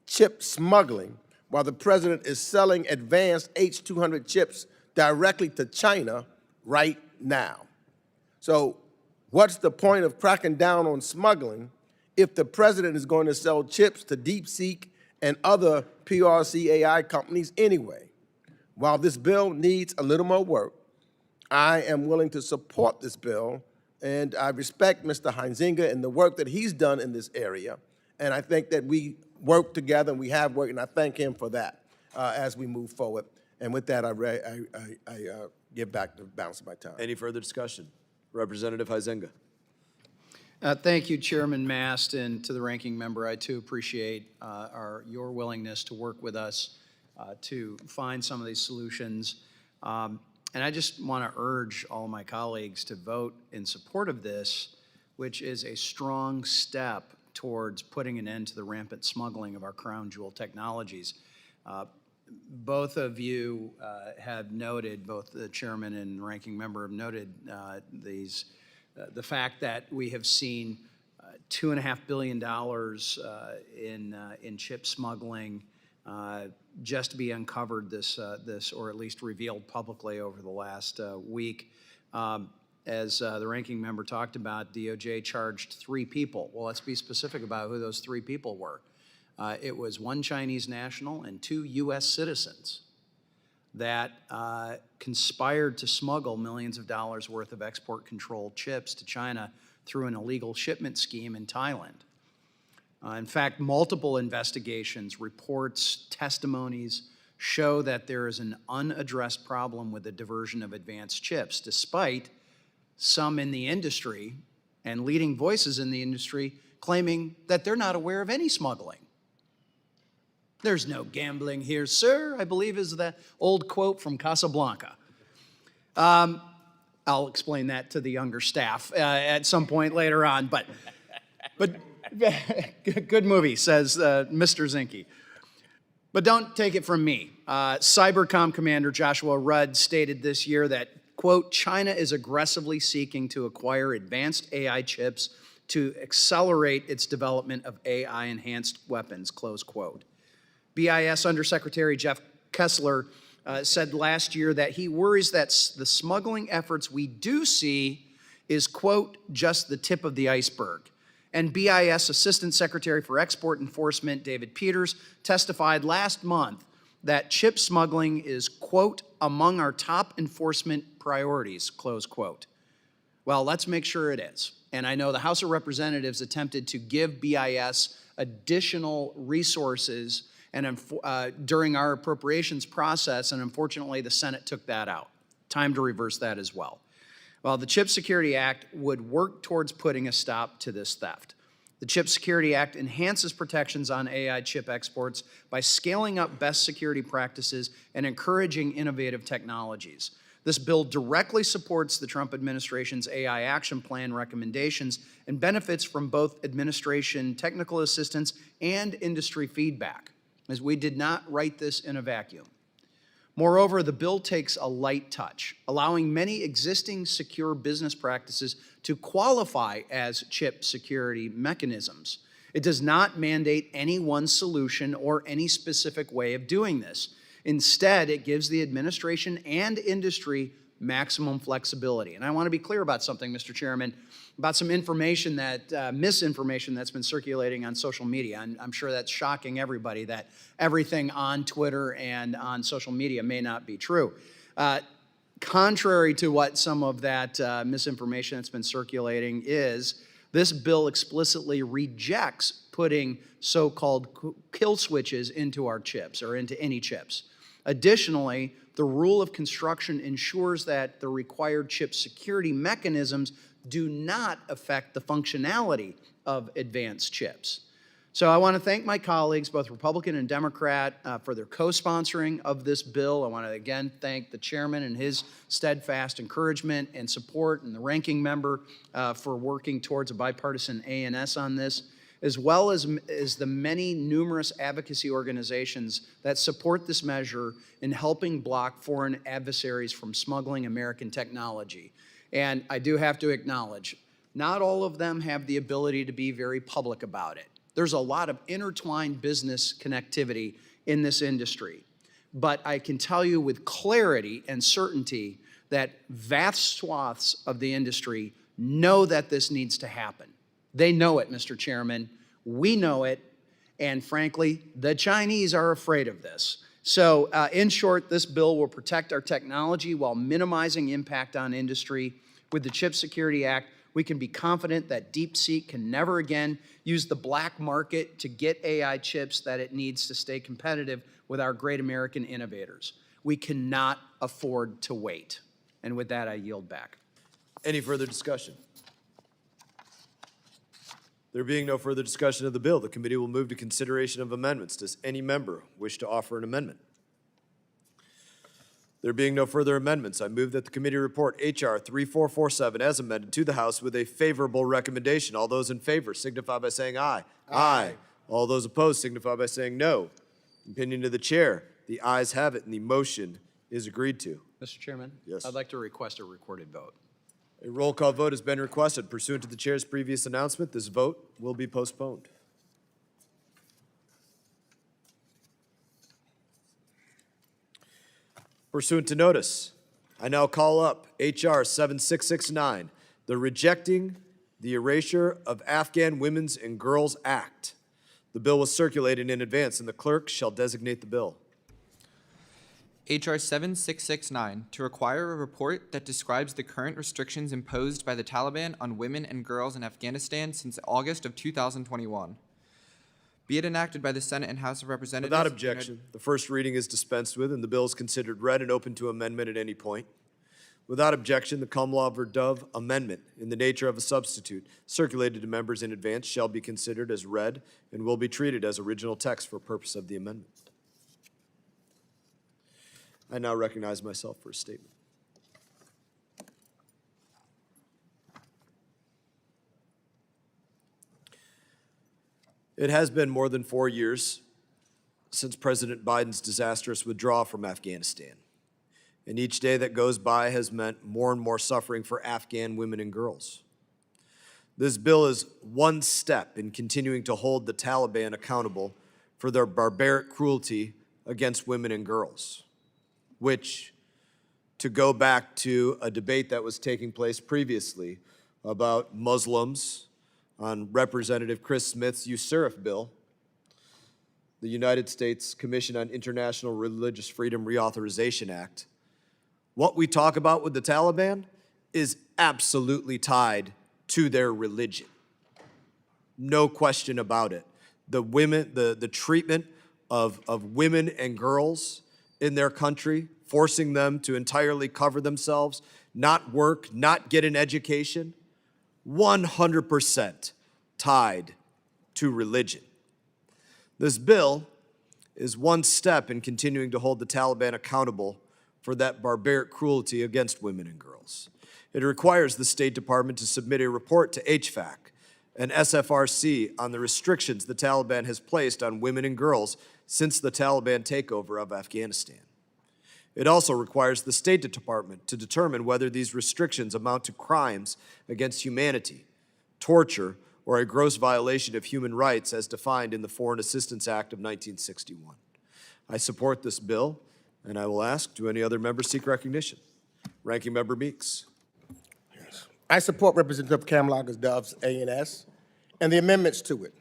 chip smuggling while the president is selling advanced H200 chips directly to China right now. So what's the point of cracking down on smuggling if the president is going to sell chips to DeepSeek and other PRC AI companies anyway? While this bill needs a little more work, I am willing to support this bill, and I respect Mr. Huizenga and the work that he's done in this area, and I think that we work together, and we have worked, and I thank him for that as we move forward. And with that, I give back the balance of my time. Any further discussion? Representative Huizenga. Thank you, Chairman Mast, and to the ranking member. I too appreciate your willingness to work with us to find some of these solutions. And I just want to urge all my colleagues to vote in support of this, which is a strong step towards putting an end to the rampant smuggling of our crown jewel technologies. Both of you have noted, both the chairman and ranking member have noted the fact that we have seen $2.5 billion in chip smuggling just to be uncovered or at least revealed publicly over the last week. As the ranking member talked about, DOJ charged 3 people. Well, let's be specific about who those 3 people were. It was 1 Chinese national and 2 U.S. citizens that conspired to smuggle millions of dollars worth of export control chips to China through an illegal shipment scheme in Thailand. In fact, multiple investigations, reports, testimonies show that there is an unaddressed problem with the diversion of advanced chips, despite some in the industry and leading voices in the industry claiming that they're not aware of any smuggling. There's no gambling here, sir, I believe is the old quote from Casablanca. I'll explain that to the younger staff at some point later on, but good movie, says Mr. Zinke. But don't take it from me. Cybercom Commander Joshua Rudd stated this year that, quote, China is aggressively seeking to acquire advanced AI chips to accelerate its development of AI-enhanced weapons, close quote. BIS Undersecretary Jeff Kessler said last year that he worries that the smuggling efforts we do see is, quote, just the tip of the iceberg. And BIS Assistant Secretary for Export Enforcement David Peters testified last month that chip smuggling is, quote, among our top enforcement priorities, close quote. Well, let's make sure it is. And I know the House of Representatives attempted to give BIS additional resources and during our appropriations process, and unfortunately the Senate took that out. Time to reverse that as well. Well, the Chip Security Act would work towards putting a stop to this theft. The Chip Security Act enhances protections on AI chip exports by scaling up best security practices and encouraging innovative technologies. This bill directly supports the Trump administration's AI Action Plan recommendations and benefits from both administration technical assistance and industry feedback, as we did not write this in a vacuum. Moreover, the bill takes a light touch, allowing many existing secure business practices to qualify as chip security mechanisms. It does not mandate any one solution or any specific way of doing this. Instead, it gives the administration and industry maximum flexibility. And I want to be clear about something, Mr. Chairman, about some information that, misinformation that's been circulating on social media. I'm sure that's shocking everybody that everything on Twitter and on social media may not be true. Contrary to what some of that misinformation that's been circulating is, this bill explicitly rejects putting so-called kill switches into our chips or into any chips. Additionally, the rule of construction ensures that the required chip security mechanisms do not affect the functionality of advanced chips. So I want to thank my colleagues, both Republican and Democrat, for their co-sponsoring of this bill. I want to again thank the chairman and his steadfast encouragement and support, and the ranking member for working towards a bipartisan A&S on this, as well as the many numerous advocacy organizations that support this measure in helping block foreign adversaries from smuggling American technology. And I do have to acknowledge, not all of them have the ability to be very public about it. There's a lot of intertwined business connectivity in this industry. But I can tell you with clarity and certainty that vast swaths of the industry know that this needs to happen. They know it, Mr. Chairman. We know it. And frankly, the Chinese are afraid of this. So in short, this bill will protect our technology while minimizing impact on industry. With the Chip Security Act, we can be confident that DeepSeek can never again use the black market to get AI chips that it needs to stay competitive with our great American innovators. We cannot afford to wait. And with that, I yield back. Any further discussion? There being no further discussion of the bill, the committee will move to consideration of amendments. Does any member wish to offer an amendment? There being no further amendments, I move that the committee report H.R. 3447 as amended to the House with a favorable recommendation. All those in favor signify by saying aye. Aye. All those opposed signify by saying no. Opinion of the chair. The ayes have it, and the motion is agreed to. Mr. Chairman? Yes. I'd like to request a recorded vote. A roll call vote has been requested. Pursuant to the chair's previous announcement, this vote will be postponed. Pursuant to notice I now call up H.R. 7669, the Rejecting the Erasure of Afghan Women's and Girls Act. The bill was circulated in advance, and the clerk shall designate the bill. H.R. 7669, to require a report that describes the current restrictions imposed by the Taliban on women and girls in Afghanistan since August of 2021. Be it enacted by the Senate and House of Representatives. Without objection, the first reading is dispensed with, and the bill is considered read and open to amendment at any point. Without objection, the cum laude dove amendment in the nature of a substitute circulated to members in advance shall be considered as read and will be treated as original text for purpose of the amendment. I now recognize myself for a statement. It has been more than 4 years since President Biden's disastrous withdrawal from Afghanistan, and each day that goes by has meant more and more suffering for Afghan women and girls. This bill is one step in continuing to hold the Taliban accountable for their barbaric cruelty against women and girls, which, to go back to a debate that was taking place previously about Muslims on Representative Chris Smith's USURF bill, the United States Commission on International Religious Freedom Reauthorization Act, what we talk about with the Taliban is absolutely tied to their religion. No question about it. The treatment of women and girls in their country, forcing them to entirely cover themselves, not work, not get an education, 100% tied to religion. This bill is one step in continuing to hold the Taliban accountable for that barbaric cruelty against women and girls. It requires the State Department to submit a report to HFAC and SFRC on the restrictions the Taliban has placed on women and girls since the Taliban takeover of Afghanistan. It also requires the State Department to determine whether these restrictions amount to crimes against humanity, torture, or a gross violation of human rights as defined in the Foreign Assistance Act of 1961. I support this bill, and I will ask, do any other members seek recognition? Ranking Member Meeks. I support Representative Kamlaga-Dove's A&S and the amendments to it.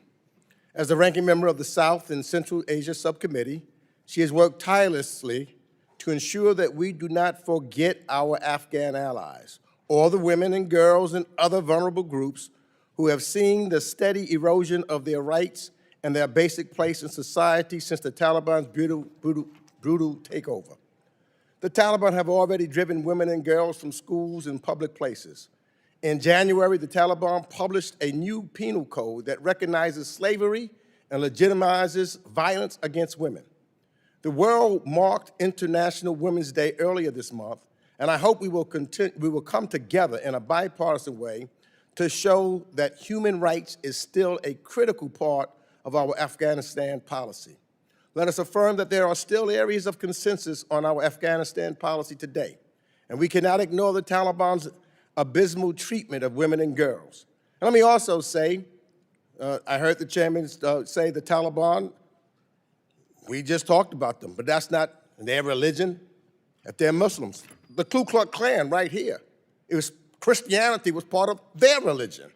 As the ranking member of the South and Central Asia Subcommittee, she has worked tirelessly to ensure that we do not forget our Afghan allies or the women and girls and other vulnerable groups who have seen the steady erosion of their rights and their basic place in society since the Taliban's brutal takeover. The Taliban have already driven women and girls from schools and public places. In January, the Taliban published a new penal code that recognizes slavery and legitimizes violence against women. The world marked International Women's Day earlier this month, and I hope we will come together in a bipartisan way to show that human rights is still a critical part of our Afghanistan policy. Let us affirm that there are still areas of consensus on our Afghanistan policy today, and we cannot ignore the Taliban's abysmal treatment of women and girls. And let me also say, I heard the chairman say the Taliban, we just talked about them, but that's not their religion. If they're Muslims, the Ku Klux Klan right here, Christianity was part of their religion.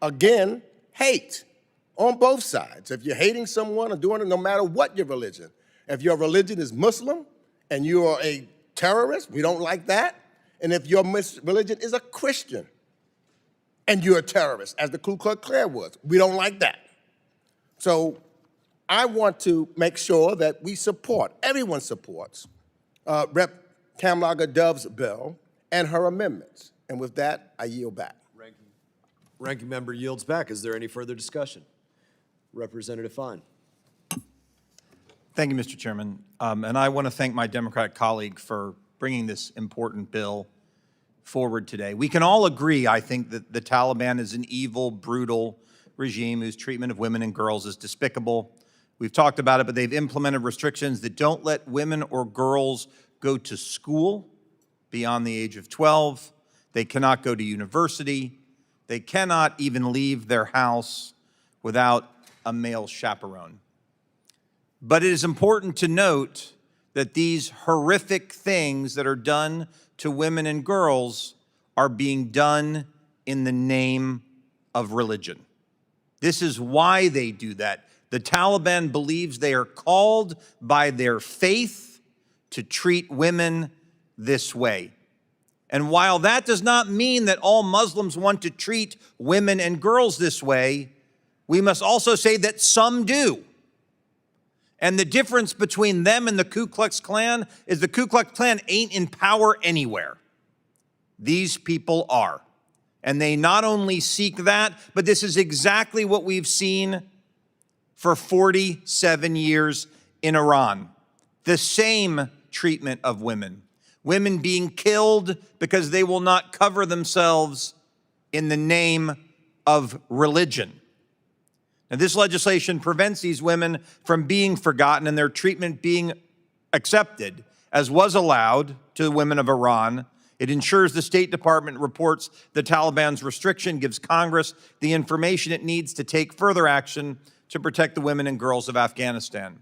Again, hate on both sides. If you're hating someone or doing it, no matter what your religion, if your religion is Muslim and you are a terrorist, we don't like that. And if your religion is a Christian and you're a terrorist, as the Ku Klux Klan was, we don't like that. So I want to make sure that we support, everyone supports, Rep. Kamlaga-Dove's bill and her amendments. And with that, I yield back. Ranking member yields back. Is there any further discussion? Representative Fine. Thank you, Mr. Chairman. And I want to thank my Democratic colleague for bringing this important bill forward today. We can all agree, I think, that the Taliban is an evil, brutal regime whose treatment of women and girls is despicable. We've talked about it, but they've implemented restrictions that don't let women or girls go to school beyond the age of 12. They cannot go to university. They cannot even leave their house without a male chaperone. But it is important to note that these horrific things that are done to women and girls are being done in the name of religion. This is why they do that. The Taliban believes they are called by their faith to treat women this way. And while that does not mean that all Muslims want to treat women and girls this way, we must also say that some do. And the difference between them and the Ku Klux Klan is the Ku Klux Klan ain't in power anywhere. These people are. And they not only seek that, but this is exactly what we've seen for 47 years in Iran. The same treatment of women. Women being killed because they will not cover themselves in the name of religion. Now, this legislation prevents these women from being forgotten and their treatment being accepted, as was allowed to the women of Iran. It ensures the State Department reports the Taliban's restriction, gives Congress the information it needs to take further action to protect the women and girls of Afghanistan.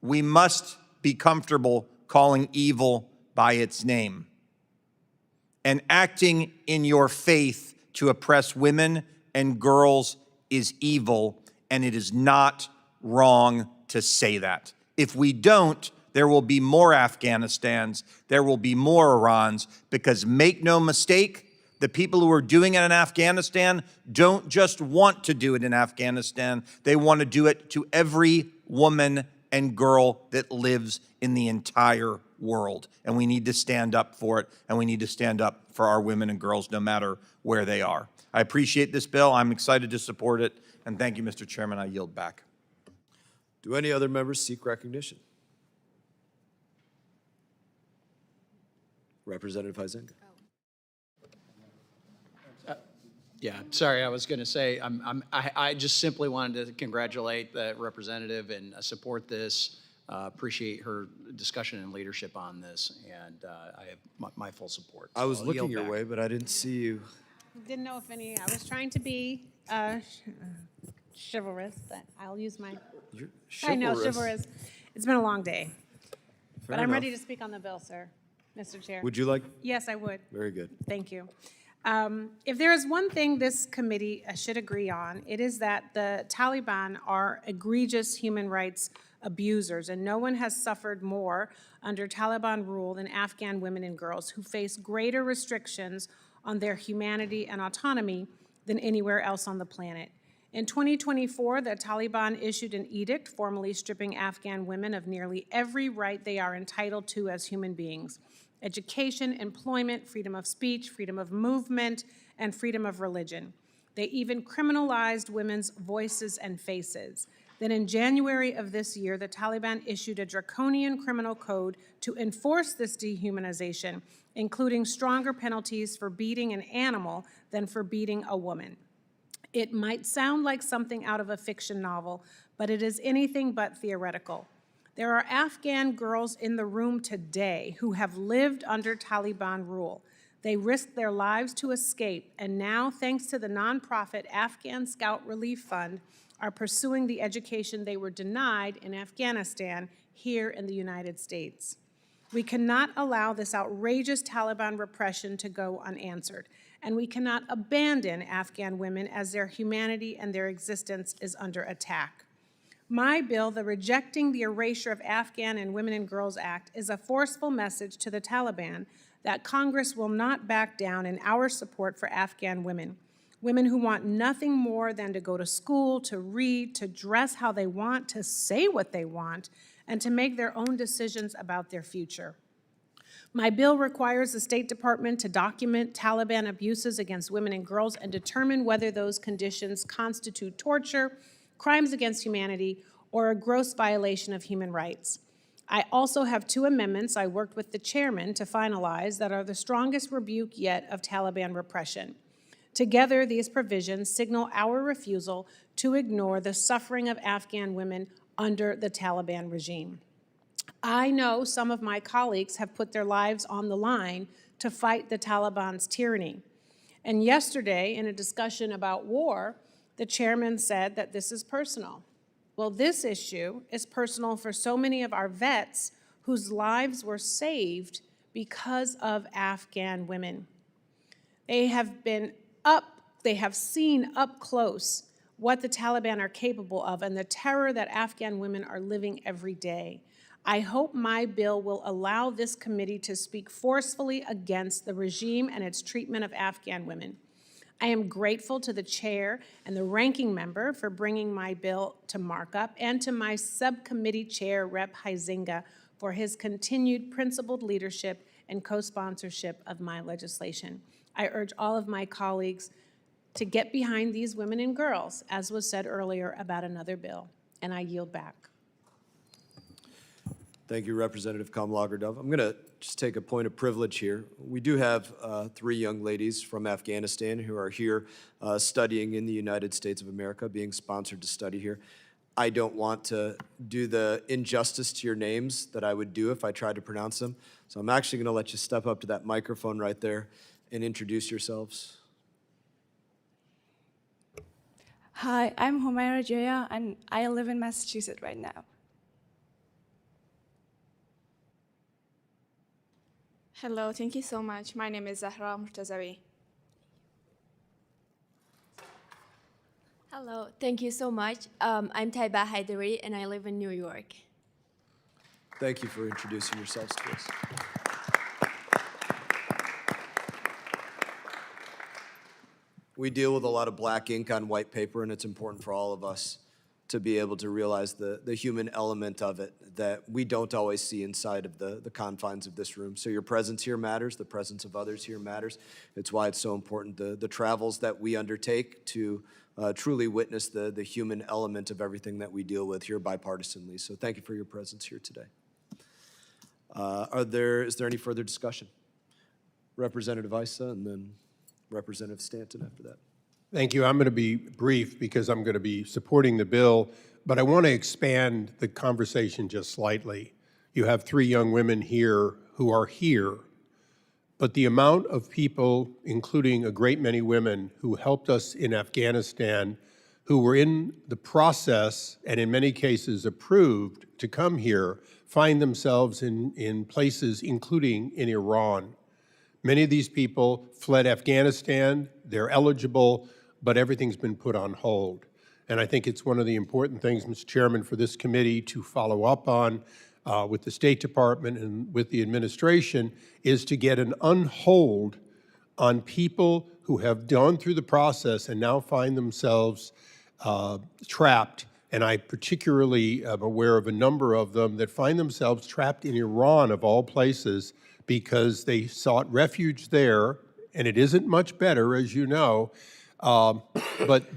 We must be comfortable calling evil by its name and acting in your faith to oppress women and girls is evil, and it is not wrong to say that. If we don't, there will be more Afghanistans, there will be more Irans, because make no mistake, the people who are doing it in Afghanistan don't just want to do it in Afghanistan, they want to do it to every woman and girl that lives in the entire world. And we need to stand up for it, and we need to stand up for our women and girls no matter where they are. I appreciate this bill. I'm excited to support it. And thank you, Mr. Chairman. I yield back. Do any other members seek recognition? Representative Huizenga. Yeah, sorry, I was going to say, I just simply wanted to congratulate the representative and support this. Appreciate her discussion and leadership on this, and I have my full support. I was looking your way, but I didn't see you. Didn't know if any, I was trying to be chivalrous, but I'll use my, You're I know, chivalrous. chivalrous. It's been a long day. But I'm enough. ready to speak on the bill, sir, Mr. Chair. Would you like? Yes, I would. Very good. Thank you. If there is one thing this committee should agree on, it is that the Taliban are egregious human rights abusers, and no one has suffered more under Taliban rule than Afghan women and girls who face greater restrictions on their humanity and autonomy than anywhere else on the planet. In 2024, the Taliban issued an edict formally stripping Afghan women of nearly every right they are entitled to as human beings: education, employment, freedom of speech, freedom of movement, and freedom of religion. They even criminalized women's voices and faces. Then in January of this year, the Taliban issued a draconian criminal code to enforce this dehumanization, including stronger penalties for beating an animal than for beating a woman. It might sound like something out of a fiction novel, but it is anything but theoretical. There are Afghan girls in the room today who have lived under Taliban rule. They risked their lives to escape, and now, thanks to the nonprofit Afghan Scout Relief Fund, are pursuing the education they were denied in Afghanistan here in the United States. We cannot allow this outrageous Taliban repression to go unanswered, and we cannot abandon Afghan women as their humanity and their existence is under attack. My bill, the Rejecting the Erasure of Afghan and Women and Girls Act, is a forceful message to the Taliban that Congress will not back down in our support for Afghan women. Women who want nothing more than to go to school, to read, to dress how they want, to say what they want, and to make their own decisions about their future. My bill requires the State Department to document Taliban abuses against women and girls and determine whether those conditions constitute torture, crimes against humanity, or a gross violation of human rights. I also have 2 amendments I worked with the chairman to finalize that are the strongest rebuke yet of Taliban repression. Together, these provisions signal our refusal to ignore the suffering of Afghan women under the Taliban regime. I know some of my colleagues have put their lives on the line to fight the Taliban's tyranny. And yesterday, in a discussion about war, the chairman said that this is personal. Well, this issue is personal for so many of our vets whose lives were saved because of Afghan women. They have seen up close what the Taliban are capable of and the terror that Afghan women are living every day. I hope my bill will allow this committee to speak forcefully against the regime and its treatment of Afghan women. I am grateful to the chair and the ranking member for bringing my bill to markup, and to my subcommittee chair, Rep. Huizinga, for his continued principled leadership and co-sponsorship of my legislation. I urge all of my colleagues to get behind these women and girls, as was said earlier about another bill, and I yield back. Thank you, Representative Kamlager-Dove. I'm going to just take a point of privilege here. We do have 3 young ladies from Afghanistan who are here studying in the United States of America, being sponsored to study here. I don't want to do the injustice to your names that I would do if I tried to pronounce them. So I'm actually going to let you step up to that microphone right there and introduce yourselves. Hi, I'm Humaira Jaya, and I live in Massachusetts right now. Hello, thank you so much. My name is Zahra Murtazawi. Hello, thank you so much. I'm Taiba Haidari, and I live in New York. Thank you for introducing yourselves to us. We deal with a lot of black ink on white paper, and it's important for all of us to be able to realize the human element of it that we don't always see inside of the confines of this room. So your presence here matters. The presence of others here matters. It's why it's so important, the travels that we undertake to truly witness the human element of everything that we deal with here bipartisanly. So thank you for your presence here today. Is there any further discussion? Representative Issa and then Representative Stanton after that. Thank you. I'm going to be brief because I'm going to be supporting the bill, but I want to expand the conversation just slightly. You have 3 young women here who are here, but the amount of people, including a great many women who helped us in Afghanistan, who were in the process and in many cases approved to come here, find themselves in places, including in Iran. Many of these people fled Afghanistan. They're eligible, but everything's been put on hold. And I think it's one of the important things, Mr. Chairman, for this committee to follow up on with the State Department and with the administration is to get an unhold on people who have gone through the process and now find themselves trapped. And I particularly am aware of a number of them that find themselves trapped in Iran, of all places, because they sought refuge there, and it isn't much better, as you know, but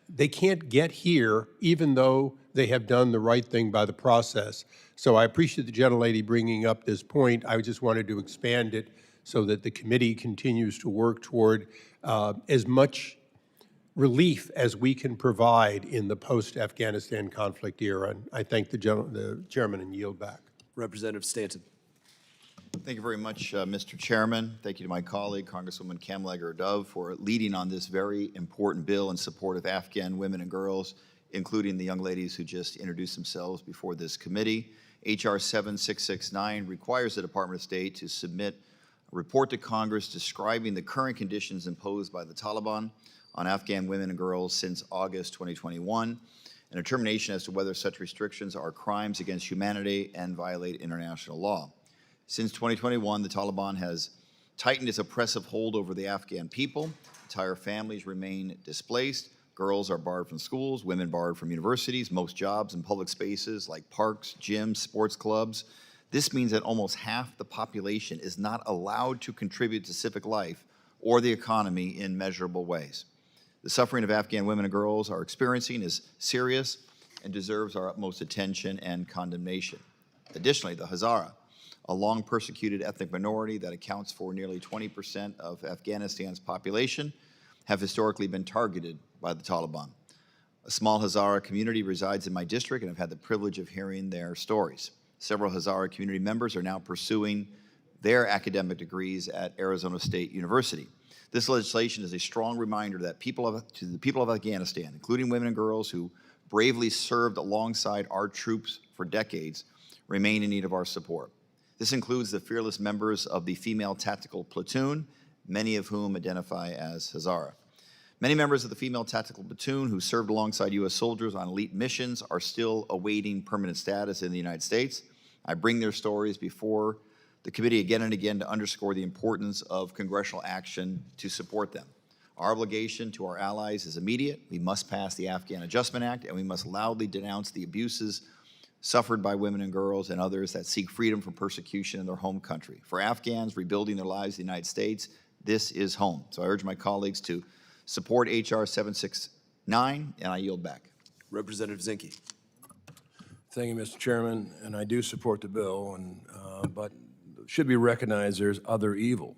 they can't get here even though they have done the right thing by the process. So I appreciate the gentlelady bringing up this point. I just wanted to expand it so that the committee continues to work toward as much relief as we can provide in the post-Afghanistan conflict era. And I thank the chairman and yield back. Representative Stanton. Thank you very much, Mr. Chairman. Thank you to my colleague, Congresswoman Kamlager-Dove, for leading on this very important bill in support of Afghan women and girls, including the young ladies who just introduced themselves before this committee. H.R. 7669 requires the Department of State to submit a report to Congress describing the current conditions imposed by the Taliban on Afghan women and girls since August 2021, and a determination as to whether such restrictions are crimes against humanity and violate international law. Since 2021, the Taliban has tightened its oppressive hold over the Afghan people. Entire families remain displaced. Girls are barred from schools, women barred from universities, most jobs in public spaces like parks, gyms, sports clubs. This means that almost half the population is not allowed to contribute to civic life or the economy in measurable ways. The suffering of Afghan women and girls are experiencing is serious and deserves our utmost attention and condemnation. Additionally, the Hazara, a long persecuted ethnic minority that accounts for nearly 20% of Afghanistan's population, have historically been targeted by the Taliban. A small Hazara community resides in my district, and I've had the privilege of hearing their stories. Several Hazara community members are now pursuing their academic degrees at Arizona State University. This legislation is a strong reminder that to the people of Afghanistan, including women and girls who bravely served alongside our troops for decades, remain in need of our support. This includes the fearless members of the Female Tactical Platoon, many of whom identify as Hazara. Many members of the Female Tactical Platoon who served alongside U.S. soldiers on elite missions are still awaiting permanent status in the United States. I bring their stories before the committee again and again to underscore the importance of congressional action to support them. Our obligation to our allies is immediate. We must pass the Afghan Adjustment Act, and we must loudly denounce the abuses suffered by women and girls and others that seek freedom from persecution in their home country. For Afghans rebuilding their lives in the United States, this is home. So I urge my colleagues to support H.R. 769, and I yield back. Representative Zinke. Thank you, Mr. Chairman, and I do support the bill, but it should be recognized there's other evil.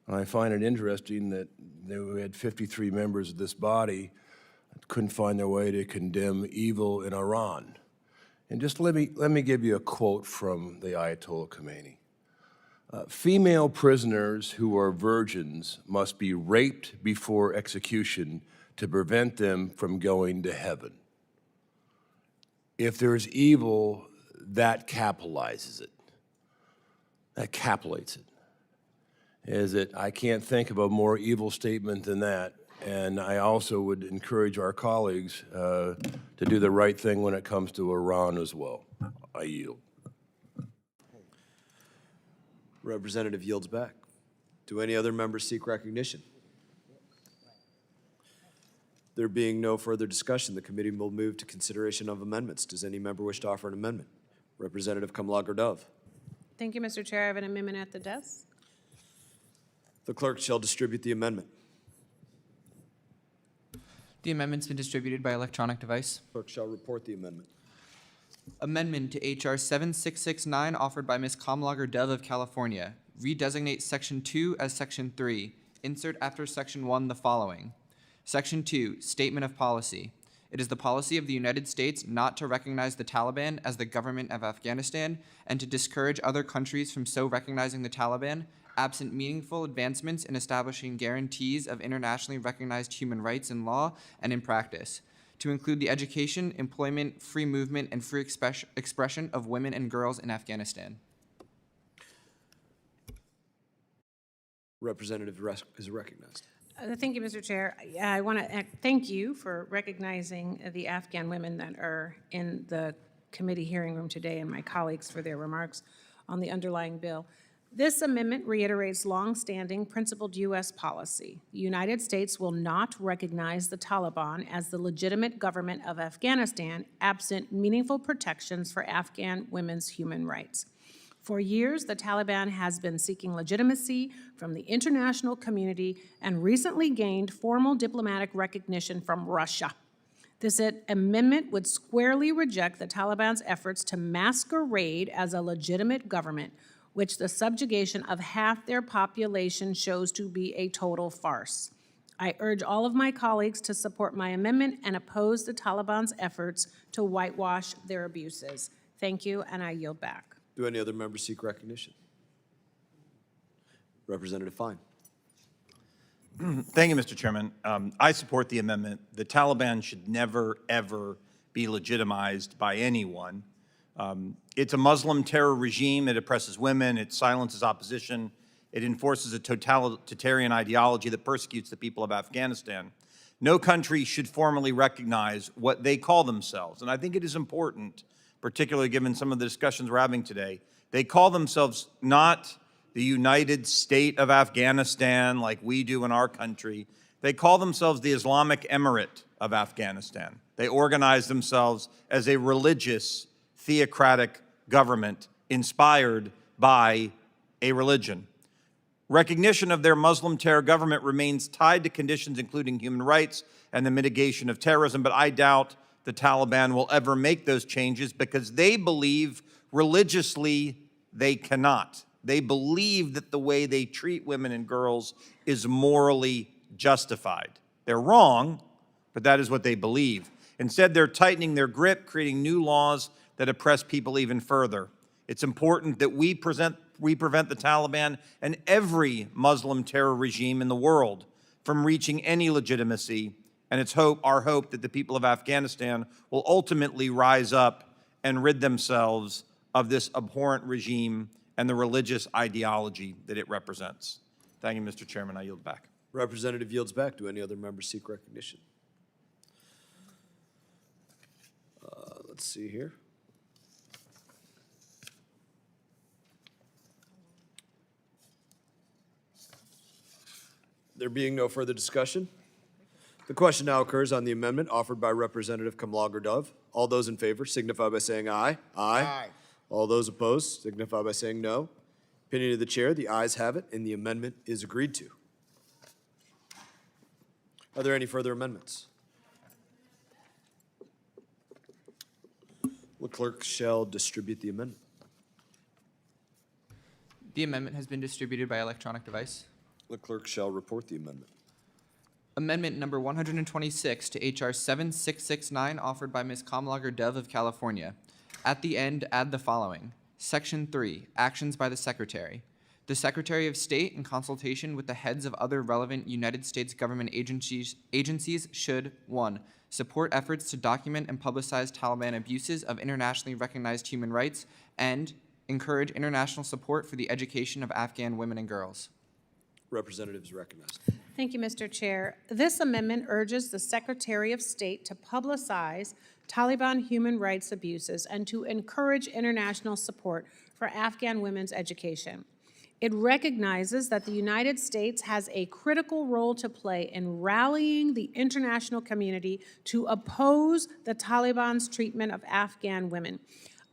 And I find it interesting that we had 53 members of this body that couldn't find their way to condemn evil in Iran. And just let me give you a quote from the Ayatollah Khomeini. Female prisoners who are virgins must be raped before execution to prevent them from going to heaven. If there's evil, that capitalizes it. That capitulates it. I can't think of a more evil statement than that. And I also would encourage our colleagues to do the right thing when it comes to Iran as well. I yield. Representative yields back. Do any other members seek recognition? There being no further discussion, the committee will move to consideration of amendments. Does any member wish to offer an amendment? Representative Kamlager-Dove. Thank you, Mr. Chair. I have an amendment at the desk. The clerk shall distribute the amendment. The amendment's been distributed by electronic device. Clerk shall report the amendment. Amendment to H.R. 7669 offered by Ms. Kamlager-Dove of California. Redesignate Section 2 as Section 3. Insert after Section 1 the following. Section 2, Statement of Policy. It is the policy of the United States not to recognize the Taliban as the government of Afghanistan and to discourage other countries from so recognizing the Taliban, absent meaningful advancements in establishing guarantees of internationally recognized human rights in law and in practice, to include the education, employment, free movement, and free expression of women and girls in Afghanistan. Representative is recognized. Thank you, Mr. Chair. I want to thank you for recognizing the Afghan women that are in the committee hearing room today and my colleagues for their remarks on the underlying bill. This amendment reiterates longstanding principled U.S. policy. The United States will not recognize the Taliban as the legitimate government of Afghanistan absent meaningful protections for Afghan women's human rights. For years, the Taliban has been seeking legitimacy from the international community and recently gained formal diplomatic recognition from Russia. This amendment would squarely reject the Taliban's efforts to masquerade as a legitimate government, which the subjugation of half their population shows to be a total farce. I urge all of my colleagues to support my amendment and oppose the Taliban's efforts to whitewash their abuses. Thank you, and I yield back. Do any other members seek recognition? Representative Fine. Thank you, Mr. Chairman. I support the amendment. The Taliban should never, ever be legitimized by anyone. It's a Muslim terror regime. It oppresses women. It silences opposition. It enforces a totalitarian ideology that persecutes the people of Afghanistan. No country should formally recognize what they call themselves. And I think it is important, particularly given some of the discussions we're having today. They call themselves not the United State of Afghanistan like we do in our country. They call themselves the Islamic Emirate of Afghanistan. They organize themselves as a religious, theocratic government inspired by a religion. Recognition of their Muslim terror government remains tied to conditions including human rights and the mitigation of terrorism, but I doubt the Taliban will ever make those changes because they believe religiously they cannot. They believe that the way they treat women and girls is morally justified. They're wrong, but that is what they believe. Instead, they're tightening their grip, creating new laws that oppress people even further. It's important that we prevent the Taliban and every Muslim terror regime in the world from reaching any legitimacy. And it's our hope that the people of Afghanistan will ultimately rise up and rid themselves of this abhorrent regime and the religious ideology that it represents. Thank you, Mr. Chairman. I yield back. Representative yields back. Do any other members seek recognition? Let's see here. There being no further discussion, the question now occurs on the amendment offered by Representative Kamlager-Dove. All those in favor signify by saying aye. Aye. All those opposed signify by saying no. Opinion of the chair, the ayes have it, and the amendment is agreed to. Are there any further amendments? The clerk shall distribute the amendment. The amendment has been distributed by electronic device. The clerk shall report the amendment. Amendment number 126 to H.R. 7669, offered by Ms. Kamlager-Dove of California. At the end, add the following. Section 3, Actions by the Secretary. The Secretary of State, in consultation with the heads of other relevant United States government agencies should, 1, support efforts to document and publicize Taliban abuses of internationally recognized human rights, and encourage international support for the education of Afghan women and girls. Representative is recognized. Thank you, Mr. Chair. This amendment urges the Secretary of State to publicize Taliban human rights abuses and to encourage international support for Afghan women's education. It recognizes that the United States has a critical role to play in rallying the international community to oppose the Taliban's treatment of Afghan women.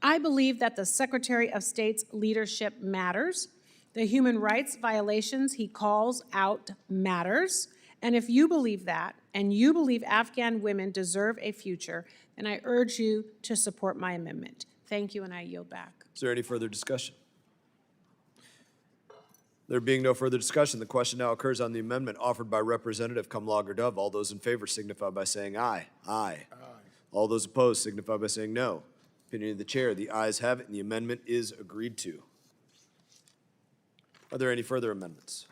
I believe that the Secretary of State's leadership matters. The human rights violations he calls out matters. And if you believe that, and you believe Afghan women deserve a future, then I urge you to support my amendment. Thank you, and I yield back. Is there any further discussion? There being no further discussion, the question now occurs on the amendment offered by Representative Kamlager-Dove. All those in favor signify by saying aye. Aye. All those opposed signify by saying no. Opinion of the chair, the ayes have it, and the amendment is agreed to. Are there any further amendments?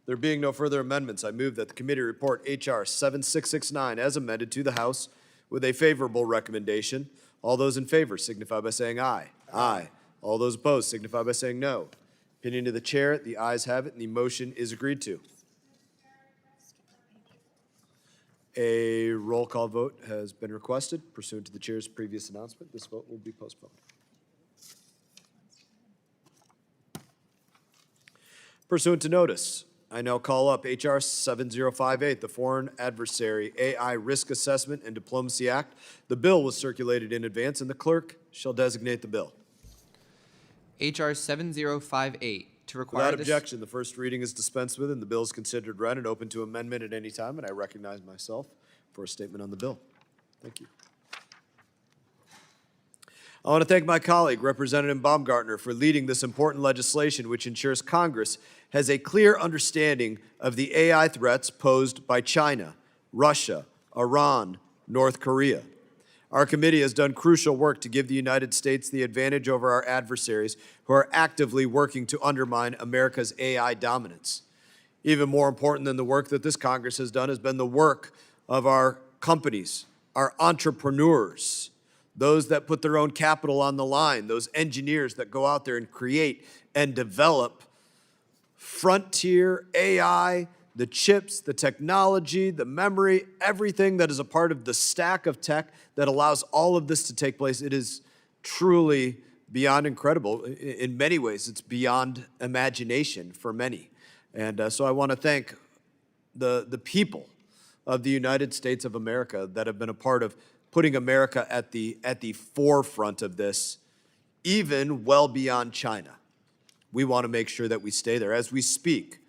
There being no further amendments, I move that the committee report H.R. 7669 as amended to the House with a favorable recommendation. All those in favor signify by saying aye. Aye. All those opposed signify by saying no. Opinion of the chair, the ayes have it, and the motion is agreed to. A roll call vote has been requested pursuant to the chair's previous announcement. This vote will be postponed. Pursuant to notice, I now call up H.R. 7058, the Foreign Adversary AI Risk Assessment and Diplomacy Act. The bill was circulated in advance, and the clerk shall designate the bill. H.R. 7058 to require Without objection, the first reading is dispensed with, and the bill is considered read and open to amendment at any time, and I recognize myself for a statement on the bill. Thank you. I want to thank my colleague, Representative Baumgartner, for leading this important legislation which ensures Congress has a clear understanding of the AI threats posed by China, Russia, Iran, North Korea. Our committee has done crucial work to give the United States the advantage over our adversaries who are actively working to undermine America's AI dominance. Even more important than the work that this Congress has done has been the work of our companies, our entrepreneurs, those that put their own capital on the line, those engineers that go out there and create and develop frontier AI, the chips, the technology, the memory, everything that is a part of the stack of tech that allows all of this to take place. It is truly beyond incredible. In many ways, it's beyond imagination for many. And so I want to thank the people of the United States of America that have been a part of putting America at the forefront of this, even well beyond China. We want to make sure that we stay there. As we speak,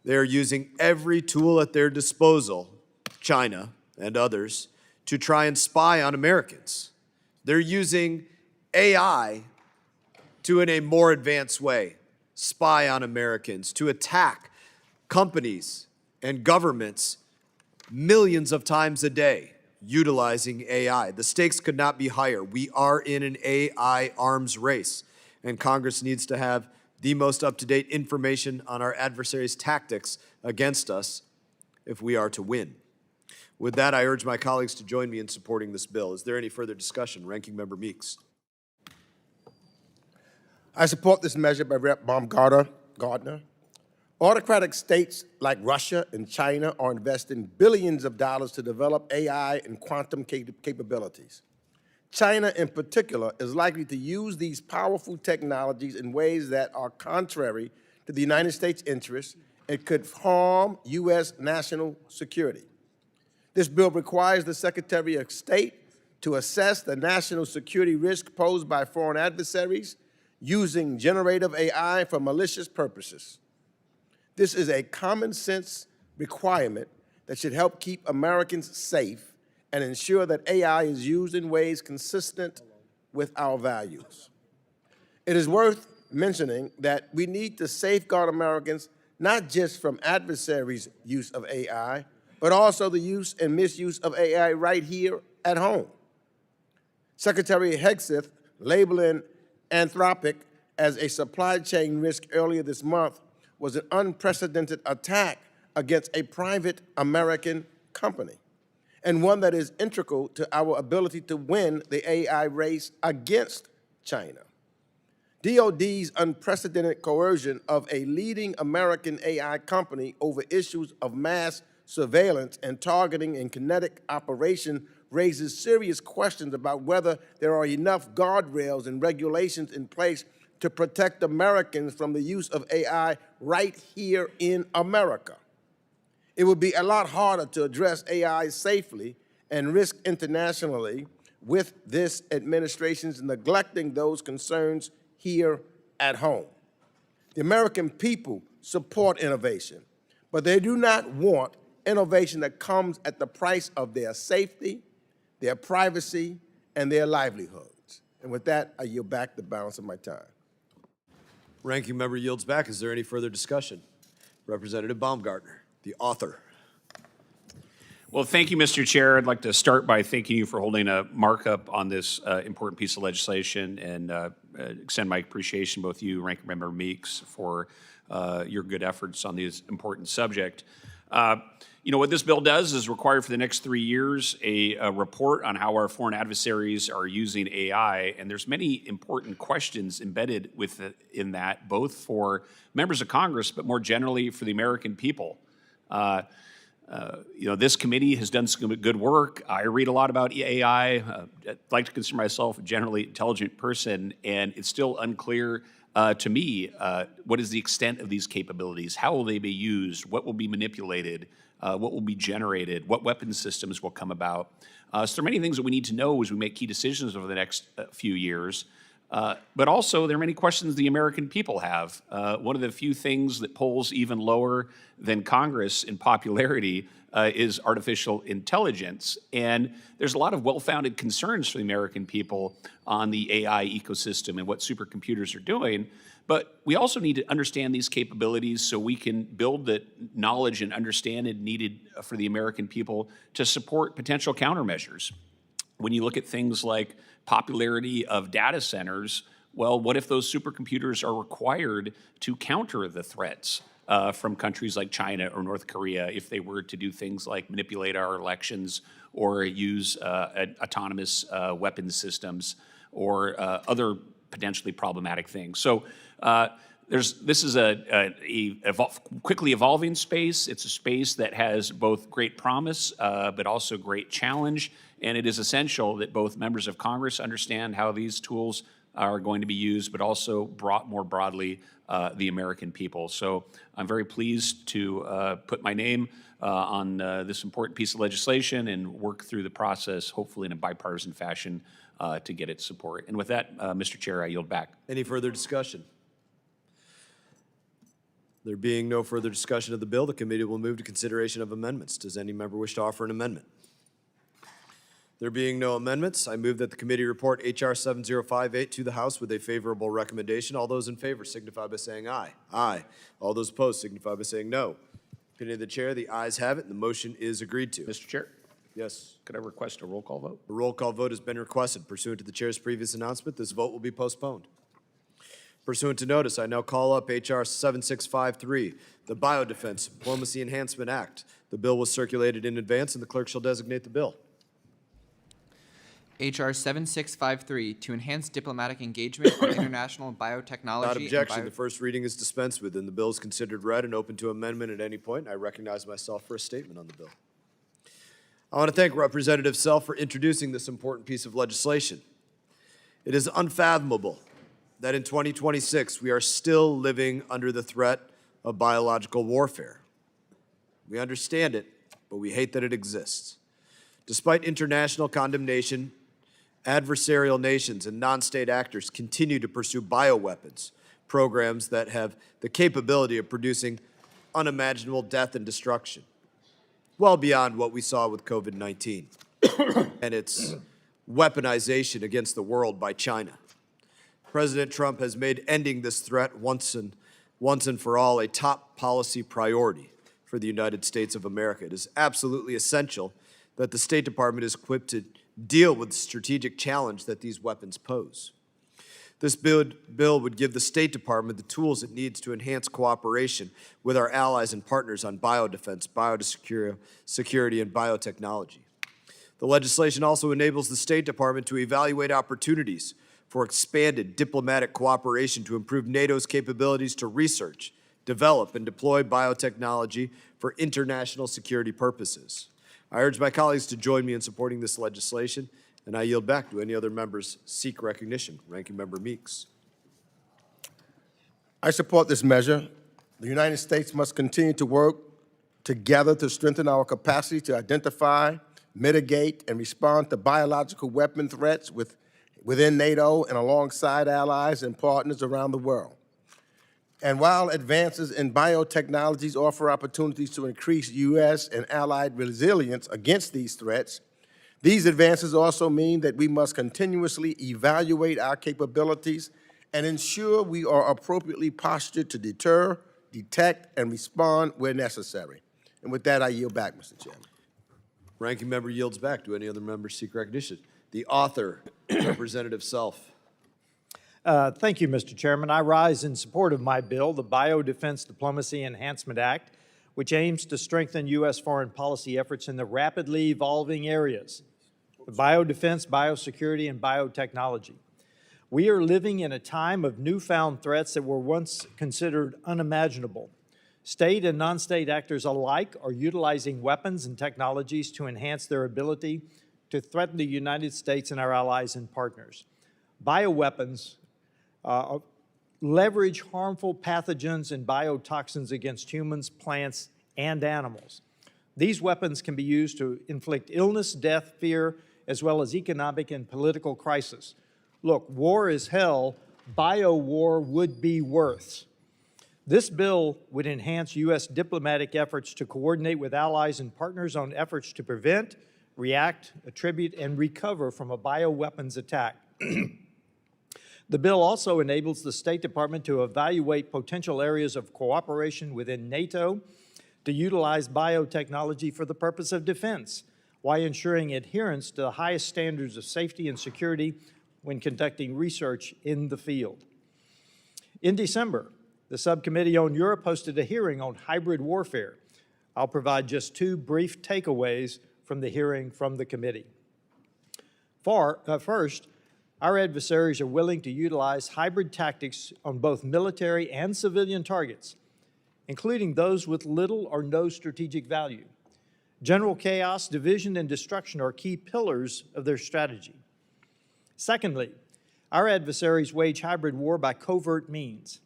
they're using every tool at their disposal, China and others, to try and spy on Americans. They're using AI to, in a more advanced way, spy on Americans, to attack companies and governments millions of times a day, utilizing AI. The stakes could not be higher. We are in an AI arms race, and Congress needs to have the most up-to-date information on our adversaries' tactics against us if we are to win. With that, I urge my colleagues to join me in supporting this bill. Is there any further discussion? Ranking Member Meeks. I support this measure by Rep. Baumgartner. Autocratic states like Russia and China are investing billions of dollars to develop AI and quantum capabilities. China, in particular, is likely to use these powerful technologies in ways that are contrary to the United States' interests and could harm U.S. national security. This bill requires the Secretary of State to assess the national security risk posed by foreign adversaries using generative AI for malicious purposes. This is a common sense requirement that should help keep Americans safe and ensure that AI is used in ways consistent with our values. It is worth mentioning that we need to safeguard Americans not just from adversaries' use of AI, but also the use and misuse of AI right here at home. Secretary Hegseth labeling Anthropic as a supply chain risk earlier this month was an unprecedented attack against a private American company, and one that is integral to our ability to win the AI race against China. DOD's unprecedented coercion of a leading American AI company over issues of mass surveillance and targeting and kinetic operation raises serious questions about whether there are enough guardrails and regulations in place to protect Americans from the use of AI right here in America. It would be a lot harder to address AI safely and risk internationally with this administration's neglecting those concerns here at home. The American people support innovation, but they do not want innovation that comes at the price of their safety, their privacy, and their livelihoods. And with that, I yield back the balance of my time. Ranking member yields back. Is there any further discussion? Representative Baumgartner, the author. Well, thank you, Mr. Chair. I'd like to start by thanking you for holding a markup on this important piece of legislation and extend my appreciation, both you, Ranking Member Meeks, for your good efforts on this important subject. You know, what this bill does is require for the next 3 years a report on how our foreign adversaries are using AI, and there's many important questions embedded in that, both for members of Congress, but more generally for the American people. You know, this committee has done some good work. I read a lot about AI. I like to consider myself a generally intelligent person, and it's still unclear to me what is the extent of these capabilities, how will they be used, what will be manipulated, what will be generated, what weapon systems will come about. So there are many things that we need to know as we make key decisions over the next few years. But also, there are many questions the American people have. One of the few things that polls even lower than Congress in popularity is artificial intelligence. And there's a lot of well-founded concerns for the American people on the AI ecosystem and what supercomputers are doing. But we also need to understand these capabilities so we can build the knowledge and understanding needed for the American people to support potential countermeasures. When you look at things like popularity of data centers, well, what if those supercomputers are required to counter the threats from countries like China or North Korea if they were to do things like manipulate our elections or use autonomous weapons systems or other potentially problematic things? So this is a quickly evolving space. It's a space that has both great promise, but also great challenge. And it is essential that both members of Congress understand how these tools are going to be used, but also more broadly, the American people. So I'm very pleased to put my name on this important piece of legislation and work through the process, hopefully in a bipartisan fashion, to get its support. And with that, Mr. Chair, I yield back. Any further discussion? There being no further discussion of the bill, the committee will move to consideration of amendments. Does any member wish to offer an amendment? There being no amendments, I move that the committee report H.R. 7058 to the House with a favorable recommendation. All those in favor signify by saying aye. Aye. All those opposed signify by saying no. Opinion of the chair, the ayes have it, and the motion is agreed to. Mr. Chair? Yes. Could I request a roll call vote? A roll call vote has been requested. Pursuant to the chair's previous announcement, this vote will be postponed. Pursuant to notice, I now call up H.R. 7653, the Biodefense Diplomacy Enhancement Act. The bill was circulated in advance, and the clerk shall designate the bill. H.R. 7653 to enhance diplomatic engagement on international biotechnology. Without and objection, the first reading is dispensed with, and the bill is considered read and open to amendment at any point. I recognize myself for a statement on the bill. I want to thank Representative Self for introducing this important piece of legislation. It is unfathomable that in 2026 we are still living under the threat of biological warfare. We understand it, but we hate that it exists. Despite international condemnation, adversarial nations and non-state actors continue to pursue bioweapons programs that have the capability of producing unimaginable death and destruction, well beyond what we saw with COVID-19 and its weaponization against the world by China. President Trump has made ending this threat once and for all a top policy priority for the United States of America. It is absolutely essential that the State Department is equipped to deal with the strategic challenge that these weapons pose. This bill would give the State Department the tools it needs to enhance cooperation with our allies and partners on biodefense, biosecurity, and biotechnology. The legislation also enables the State Department to evaluate opportunities for expanded diplomatic cooperation to improve NATO's capabilities to research, develop, and deploy biotechnology for international security purposes. I urge my colleagues to join me in supporting this legislation, and I yield back to any other members seek recognition. Ranking Member Meeks. I support this measure. The United States must continue to work together to strengthen our capacity to identify, mitigate, and respond to biological weapon threats within NATO and alongside allies and partners around the world. And while advances in biotechnologies offer opportunities to increase U.S. and allied resilience against these threats, these advances also mean that we must continuously evaluate our capabilities and ensure we are appropriately postured to deter, detect, and respond where necessary. And with that, I yield back, Mr. Chairman. Ranking Member yields back. Do any other members seek recognition? The author, Representative Self. Thank you, Mr. Chairman. I rise in support of my bill, the Biodefense Diplomacy Enhancement Act, which aims to strengthen U.S. foreign policy efforts in the rapidly evolving areas of biodefense, biosecurity, and biotechnology. We are living in a time of newfound threats that were once considered unimaginable. State and non-state actors alike are utilizing weapons and technologies to enhance their ability to threaten the United States and our allies and partners. Bioweapons leverage harmful pathogens and biotoxins against humans, plants, and animals. These weapons can be used to inflict illness, death, fear, as well as economic and political crisis. Look, war is hell, bio-war would be worse. This bill would enhance U.S. diplomatic efforts to coordinate with allies and partners on efforts to prevent, react, attribute, and recover from a bioweapons attack. The bill also enables the State Department to evaluate potential areas of cooperation within NATO to utilize biotechnology for the purpose of defense, while ensuring adherence to the highest standards of safety and security when conducting research in the field. In December, the Subcommittee on Europe hosted a hearing on hybrid warfare. I'll provide just two brief takeaways from the hearing from the committee. First, our adversaries are willing to utilize hybrid tactics on both military and civilian targets, including those with little or no strategic value. General chaos, division, and destruction are key pillars of their strategy. Secondly, our adversaries wage hybrid war by covert means.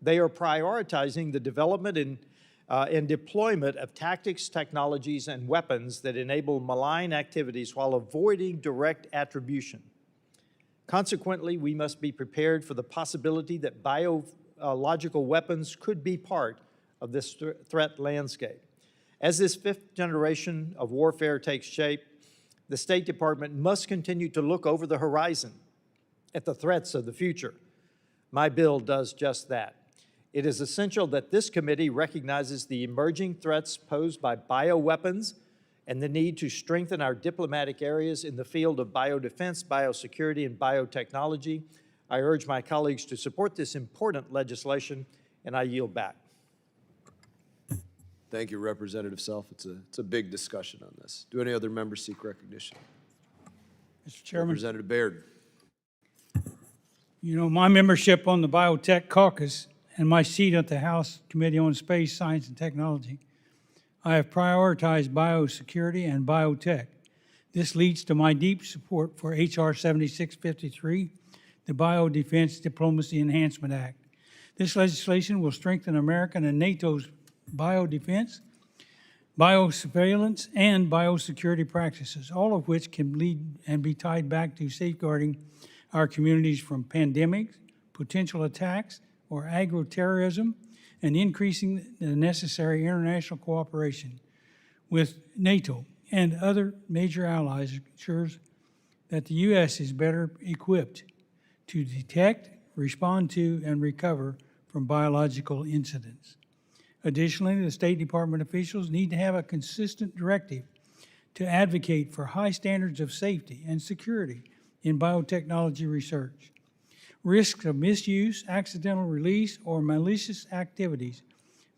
They are prioritizing the development and deployment of tactics, technologies, and weapons that enable malign activities while avoiding direct attribution. Consequently, we must be prepared for the possibility that biological weapons could be part of this threat landscape. As this fifth generation of warfare takes shape, the State Department must continue to look over the horizon at the threats of the future. My bill does just that. It is essential that this committee recognizes the emerging threats posed by bioweapons and the need to strengthen our diplomatic areas in the field of biodefense, biosecurity, and biotechnology. I urge my colleagues to support this important legislation, and I yield back. Thank you, Representative Self. It's a big discussion on this. Do any other members seek recognition? Mr. Chairman, Representative Baird. you know, my membership on the Biotech Caucus and my seat at the House Committee on Space, Science, and Technology, I have prioritized biosecurity and biotech. This leads to my deep support for H.R. 7653, the Biodefense Diplomacy Enhancement Act. This legislation will strengthen American and NATO's biodefense, biosurveillance, and biosecurity practices, all of which can lead and be tied back to safeguarding our communities from pandemics, potential attacks, or agroterrorism, and increasing the necessary international cooperation with NATO and other major allies ensures that the U.S. is better equipped to detect, respond to, and recover from biological incidents. Additionally, the State Department officials need to have a consistent directive to advocate for high standards of safety and security in biotechnology research. Risks of misuse, accidental release, or malicious activities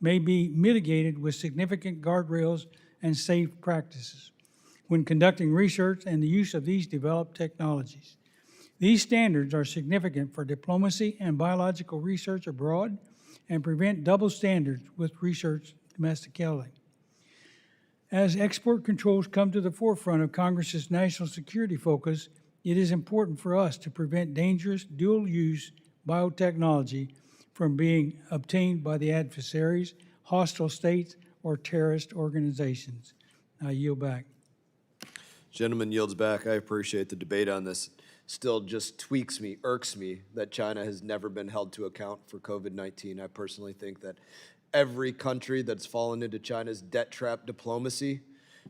may be mitigated with significant guardrails and safe practices when conducting research and the use of these developed technologies. These standards are significant for diplomacy and biological research abroad and prevent double standards with research domesticality. As export controls come to the forefront of Congress's national security focus, it is important for us to prevent dangerous dual-use biotechnology from being obtained by the adversaries, hostile states, or terrorist organizations. I yield back. Gentleman yields back. I appreciate the debate on this. Still just tweaks me, irks me that China has never been held to account for COVID-19. I personally think that every country that's fallen into China's debt trap diplomacy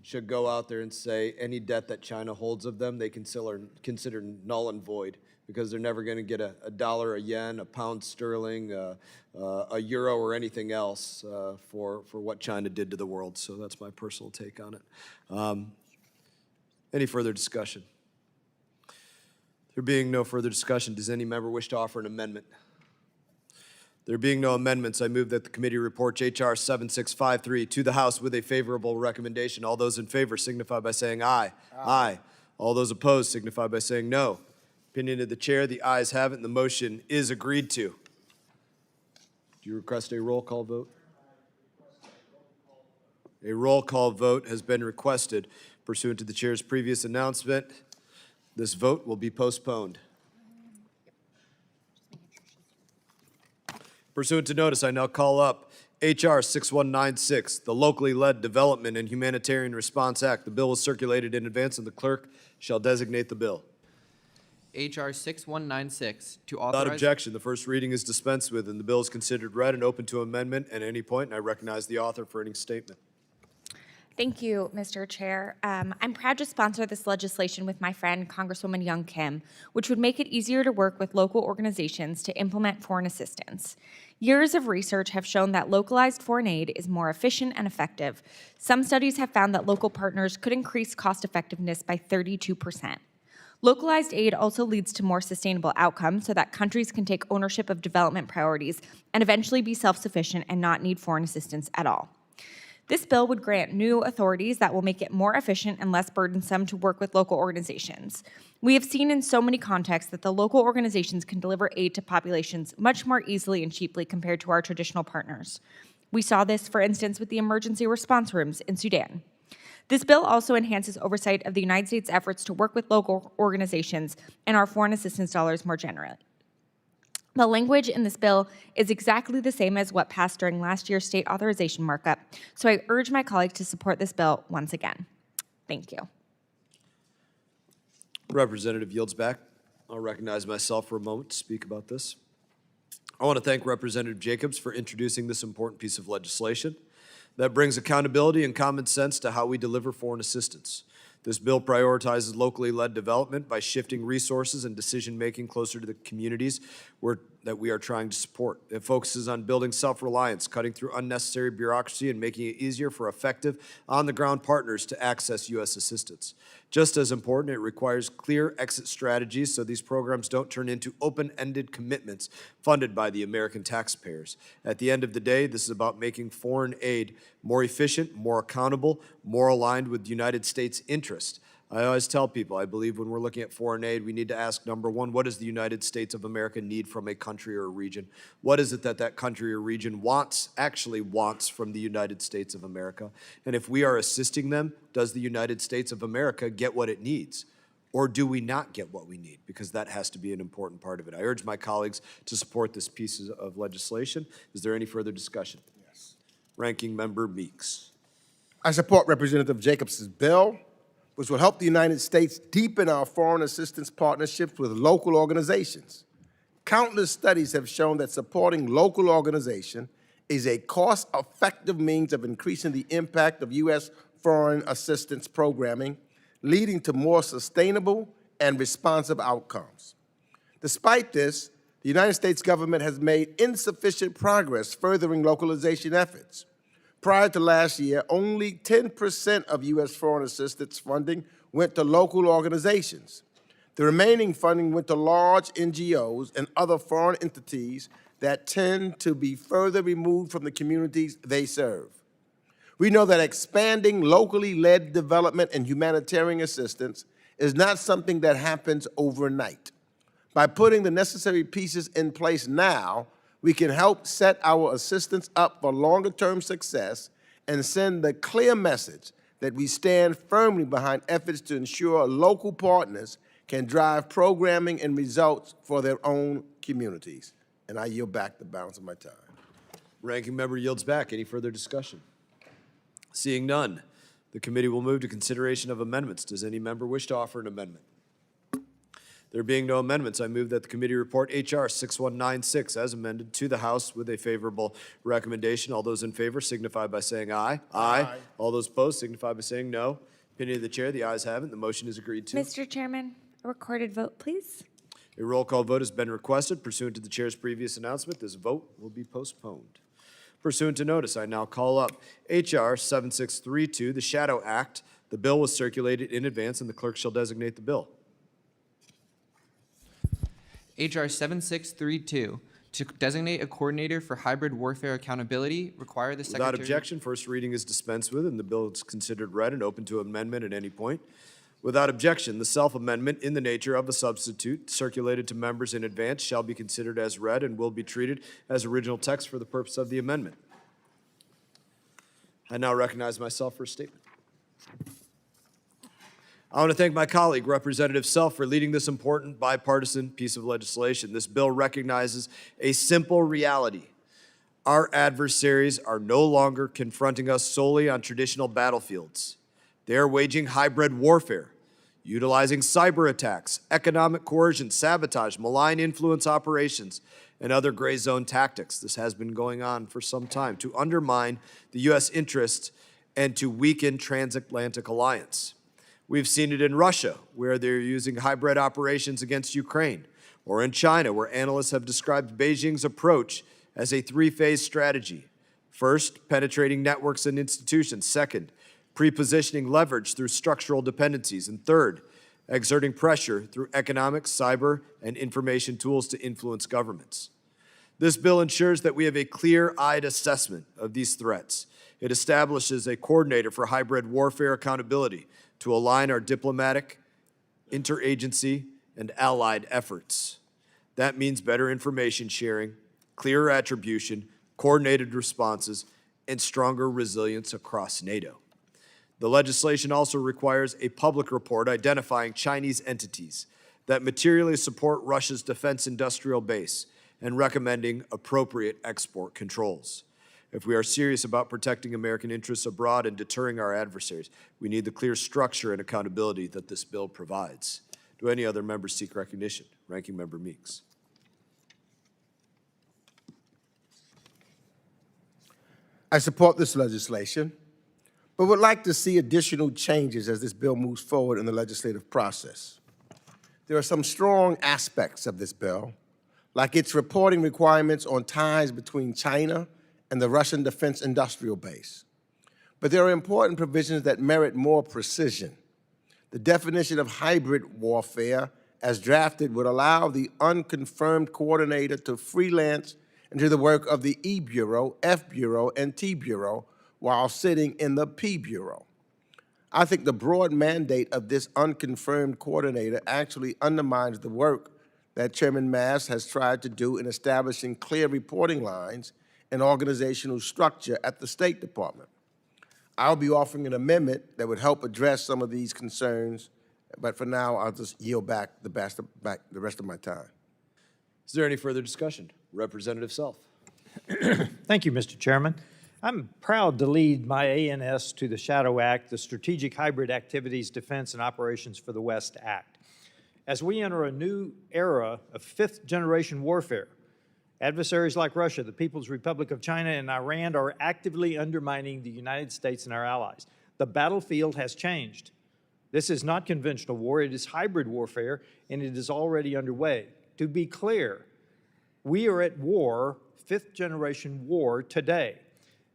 should go out there and say any debt that China holds of them, they consider null and void, because they're never going to get a dollar, a yen, a pound sterling, a euro, or anything else for what China did to the world. So that's my personal take on it. Any further discussion? There being no further discussion, does any member wish to offer an amendment? There being no amendments, I move that the committee report H.R. 7653 to the House with a favorable recommendation. All those in favor signify by saying aye. Aye. All those opposed signify by saying no. Opinion of the chair, the ayes have it, and the motion is agreed to. Do you request a roll call vote? A roll call vote has been requested pursuant to the chair's previous announcement. This vote will be postponed. Pursuant to notice, I now call up H.R. 6196, the Locally Led Development and Humanitarian Response Act. The bill was circulated in advance, and the clerk shall designate the bill. H.R. 6196 to authorize. Without objection, the first reading is dispensed with, and the bill is considered read and open to amendment at any point, and I recognize the author for any statement. Thank you, Mr. Chair. I'm proud to sponsor this legislation with my friend, Congresswoman Young Kim, which would make it easier to work with local organizations to implement foreign assistance. Years of research have shown that localized foreign aid is more efficient and effective. Some studies have found that local partners could increase cost effectiveness by 32%. Localized aid also leads to more sustainable outcomes so that countries can take ownership of development priorities and eventually be self-sufficient and not need foreign assistance at all. This bill would grant new authorities that will make it more efficient and less burdensome to work with local organizations. We have seen in so many contexts that the local organizations can deliver aid to populations much more easily and cheaply compared to our traditional partners. We saw this, for instance, with the emergency response rooms in Sudan. This bill also enhances oversight of the United States' efforts to work with local organizations and our foreign assistance dollars more generally. The language in this bill is exactly the same as what passed during last year's state authorization markup, so I urge my colleagues to support this bill once again. Thank you. Representative yields back. I'll recognize myself for a moment to speak about this. I want to thank Representative Jacobs for introducing this important piece of legislation that brings accountability and common sense to how we deliver foreign assistance. This bill prioritizes locally led development by shifting resources and decision-making closer to the communities that we are trying to support. It focuses on building self-reliance, cutting through unnecessary bureaucracy, and making it easier for effective, on-the-ground partners to access U.S. assistance. Just as important, it requires clear exit strategies so these programs don't turn into open-ended commitments funded by the American taxpayers. At the end of the day, this is about making foreign aid more efficient, more accountable, more aligned with the United States' interest. I always tell people, I believe when we're looking at foreign aid, we need to ask, number one, what does the United States of America need from a country or a region? What is it that that country or region actually wants from the United States of America? And if we are assisting them, does the United States of America get what it needs? Or do we not get what we need? Because that has to be an important part of it. I urge my colleagues to support this piece of legislation. Is there any further discussion? Yes. Ranking Member Meeks. I support Representative Jacobs' bill, which will help the United States deepen our foreign assistance partnerships with local organizations. Countless studies have shown that supporting local organization is a cost-effective means of increasing the impact of U.S. foreign assistance programming, leading to more sustainable and responsive outcomes. Despite this, the United States government has made insufficient progress furthering localization efforts. Prior to last year, only 10% of U.S. foreign assistance funding went to local organizations. The remaining funding went to large NGOs and other foreign entities that tend to be further removed from the communities they serve. We know that expanding locally led development and humanitarian assistance is not something that happens overnight. By putting the necessary pieces in place now, we can help set our assistance up for longer-term success and send the clear message that we stand firmly behind efforts to ensure local partners can drive programming and results for their own communities. And I yield back the balance of my time. Ranking Member yields back. Any further discussion? Seeing none, the committee will move to consideration of amendments. Does any member wish to offer an amendment? There being no amendments, I move that the committee report H.R. 6196 as amended to the House with a favorable recommendation. All those in favor signify by saying aye. Aye. All those opposed signify by saying no. Opinion of the chair, the ayes have it. The motion is agreed to. Mr. Chairman, a recorded vote, please. A roll call vote has been requested. Pursuant to the chair's previous announcement, this vote will be postponed. Pursuant to notice, I now call up H.R. 7632, the Shadow Act. The bill was circulated in advance, and the clerk shall designate the bill. H.R. 7632, to designate a coordinator for hybrid warfare accountability, require the Secretary... Without objection, first reading is dispensed with, and the bill is considered read and open to amendment at any point. Without objection, the self-amendment in the nature of a substitute circulated to members in advance shall be considered as read and will be treated as original text for the purpose of the amendment. I now recognize myself for a statement. I want to thank my colleague, Representative Self, for leading this important bipartisan piece of legislation. This bill recognizes a simple reality. Our adversaries are no longer confronting us solely on traditional battlefields. They are waging hybrid warfare, utilizing cyber attacks, economic coercion, sabotage, malign influence operations, and other gray zone tactics. This has been going on for some time to undermine the U.S. interests and to weaken transatlantic alliance. We've seen it in Russia, where they're using hybrid operations against Ukraine, or in China, where analysts have described Beijing's approach as a three-phase strategy. First, penetrating networks and institutions. Second, pre-positioning leverage through structural dependencies. And third, exerting pressure through economic, cyber, and information tools to influence governments. This bill ensures that we have a clear-eyed assessment of these threats. It establishes a coordinator for hybrid warfare accountability to align our diplomatic, interagency, and allied efforts. That means better information sharing, clearer attribution, coordinated responses, and stronger resilience across NATO. The legislation also requires a public report identifying Chinese entities that materially support Russia's defense industrial base and recommending appropriate export controls. If we are serious about protecting American interests abroad and deterring our adversaries, we need the clear structure and accountability that this bill provides. Do any other members seek recognition? Ranking Member Meeks. I support this legislation, but would like to see additional changes as this bill moves forward in the legislative process. There are some strong aspects of this bill, like its reporting requirements on ties between China and the Russian defense industrial base. But there are important provisions that merit more precision. The definition of hybrid warfare, as drafted, would allow the unconfirmed coordinator to freelance into the work of the E Bureau, F Bureau, and T Bureau while sitting in the P Bureau. I think the broad mandate of this unconfirmed coordinator actually undermines the work that Chairman Mast has tried to do in establishing clear reporting lines and organizational structure at the State Department. I'll be offering an amendment that would help address some of these concerns, but for now, I'll just yield back the rest of my time. Is there any further discussion? Representative Self. Thank you, Mr. Chairman. I'm proud to lead my ANS to the Shadow Act, the Strategic Hybrid Activities, Defense, and Operations for the West Act. As we enter a new era of fifth-generation warfare, adversaries like Russia, the People's Republic of China, and Iran are actively undermining the United States and our allies. The battlefield has changed. This is not conventional war, it is hybrid warfare, and it is already underway. To be clear, we are at war, fifth-generation war, today.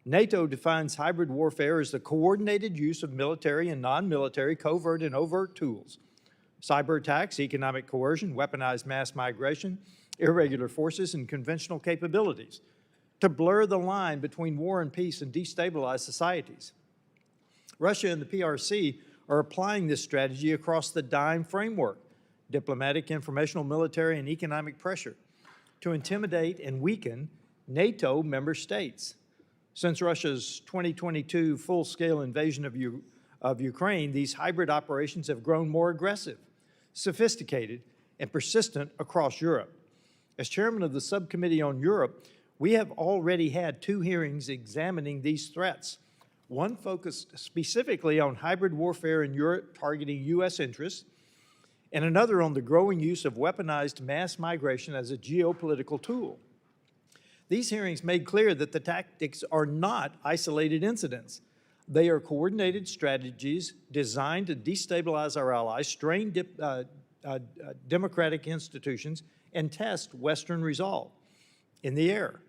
NATO defines hybrid warfare as the coordinated use of military and non-military covert and overt tools. Cyber attacks, economic coercion, weaponized mass migration, irregular forces, and conventional capabilities to blur the line between war and peace and destabilize societies. Russia and the PRC are applying this strategy across the DIME framework, diplomatic, informational, military, and economic pressure, to intimidate and weaken NATO member states. Since Russia's 2022 full-scale invasion of Ukraine, these hybrid operations have grown more aggressive, sophisticated, and persistent across Europe. As chairman of the Subcommittee on Europe, we have already had 2 hearings examining these threats. One focused specifically on hybrid warfare in Europe targeting U.S. interests, and another on the growing use of weaponized mass migration as a geopolitical tool. These hearings made clear that the tactics are not isolated incidents. They are coordinated strategies designed to destabilize our allies, strain democratic institutions, and test Western resolve. In the air,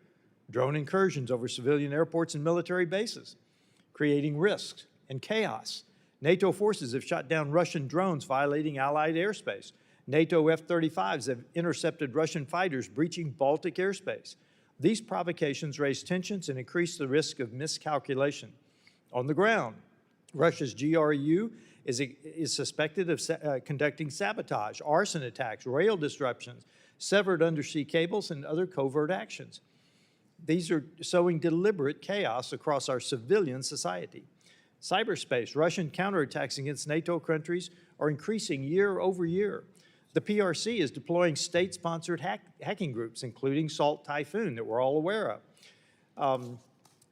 drone incursions over civilian airports and military bases, creating risks and chaos. NATO forces have shot down Russian drones violating Allied airspace. NATO F-35s have intercepted Russian fighters breaching Baltic airspace. These provocations raise tensions and increase the risk of miscalculation. On the ground, Russia's GRU is suspected of conducting sabotage, arson attacks, rail disruptions, severed undersea cables, and other covert actions. These are sowing deliberate chaos across our civilian society. Cyberspace, Russian counterattacks against NATO countries are increasing year over year. The PRC is deploying state-sponsored hacking groups, including Salt Typhoon, that we're all aware of.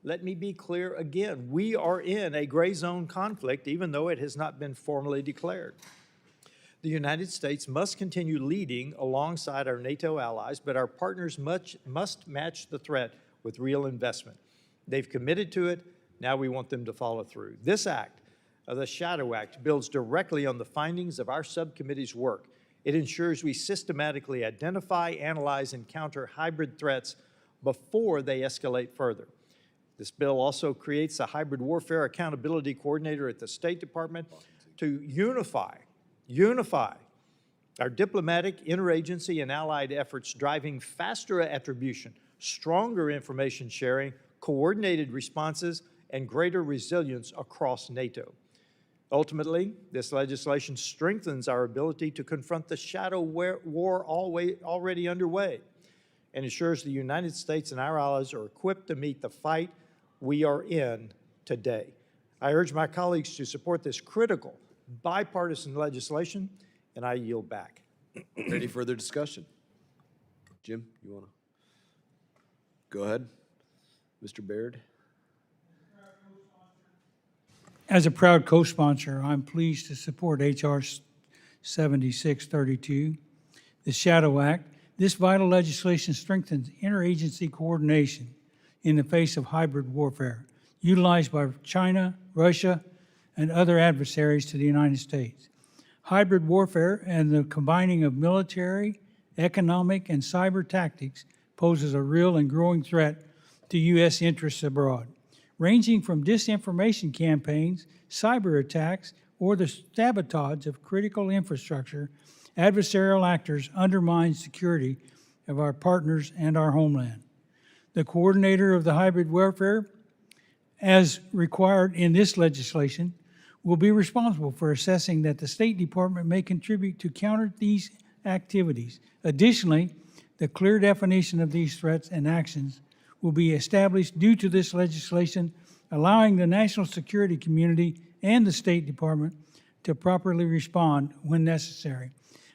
Let me be clear again, we are in a gray zone conflict, even though it has not been formally declared. The United States must continue leading alongside our NATO allies, but our partners must match the threat with real investment. They've committed to it, now we want them to follow through. This act, the Shadow Act, builds directly on the findings of our subcommittee's work. It ensures we systematically identify, analyze, and counter hybrid threats before they escalate further. This bill also creates a hybrid warfare accountability coordinator at the State Department to unify our diplomatic, interagency, and allied efforts, driving faster attribution, stronger information sharing, coordinated responses, and greater resilience across NATO. Ultimately, this legislation strengthens our ability to confront the shadow war already underway and ensures the United States and our allies are equipped to meet the fight we are in today. I urge my colleagues to support this critical bipartisan legislation, and I yield back. Any further discussion? Jim, you want to go ahead? Mr. Baird? As a proud co-sponsor, I'm pleased to support H.R. 7632, the Shadow Act. This vital legislation strengthens interagency coordination in the face of hybrid warfare utilized by China, Russia, and other adversaries to the United States. Hybrid warfare and the combining of military, economic, and cyber tactics poses a real and growing threat to U.S. interests abroad, ranging from disinformation campaigns, cyber attacks, or the sabotage of critical infrastructure. Adversarial actors undermine security of our partners and our homeland. The coordinator of the hybrid warfare, as required in this legislation, will be responsible for assessing that the State Department may contribute to counter these activities. Additionally, the clear definition of these threats and actions will be established due to this legislation, allowing the national security community and the State Department to properly respond when necessary.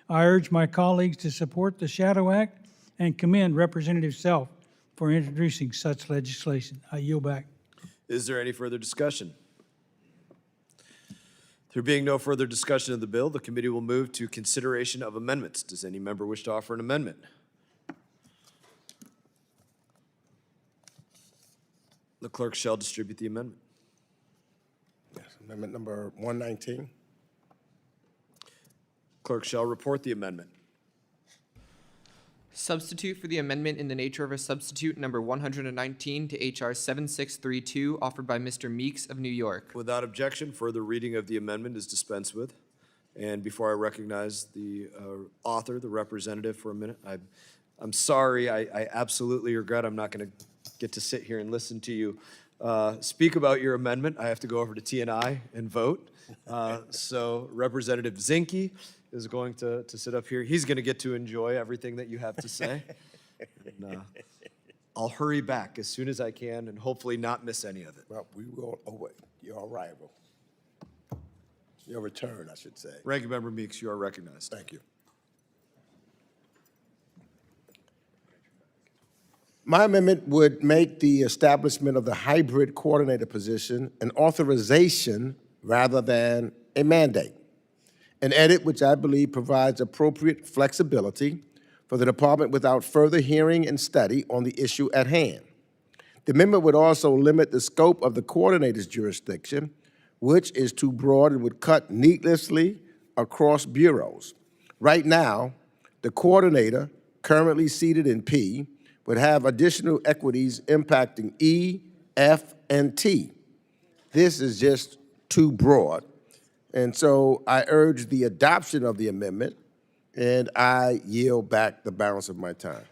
I urge my colleagues to support the Shadow Act and commend Representative Self for introducing such legislation. I yield back. Is there any further discussion? There being no further discussion of the bill, the committee will move to consideration of amendments. Does any member wish to offer an amendment? The clerk shall distribute the amendment. Yes, amendment number 119. Clerk shall report the amendment. Substitute for the amendment in the nature of a substitute number 119 to H.R. 7632, offered by Mr. Meeks of New York. Without objection, further reading of the amendment is dispensed with. And before I recognize the author, the representative, for a minute, I'm sorry, I absolutely regret I'm not going to get to sit here and listen to you speak about your amendment. I have to go over to T&I and vote. So Representative Zinke is going to sit up here. He's going to get to enjoy everything that you have to say. And, I'll hurry back as soon as I can and hopefully not miss any of it. Well, we will await your arrival. Your return, I should say. Ranking Member Meeks, you are recognized. Thank you. My amendment would make the establishment of the hybrid coordinator position an authorization rather than a mandate. An edit which I believe provides appropriate flexibility for the department without further hearing and study on the issue at hand. The amendment would also limit the scope of the coordinator's jurisdiction, which is too broad and would cut needlessly across bureaus. Right now, the coordinator, currently seated in P, would have additional equities impacting E, F, and T. This is just too broad. And so I urge the adoption of the amendment, and I yield back the balance of my time.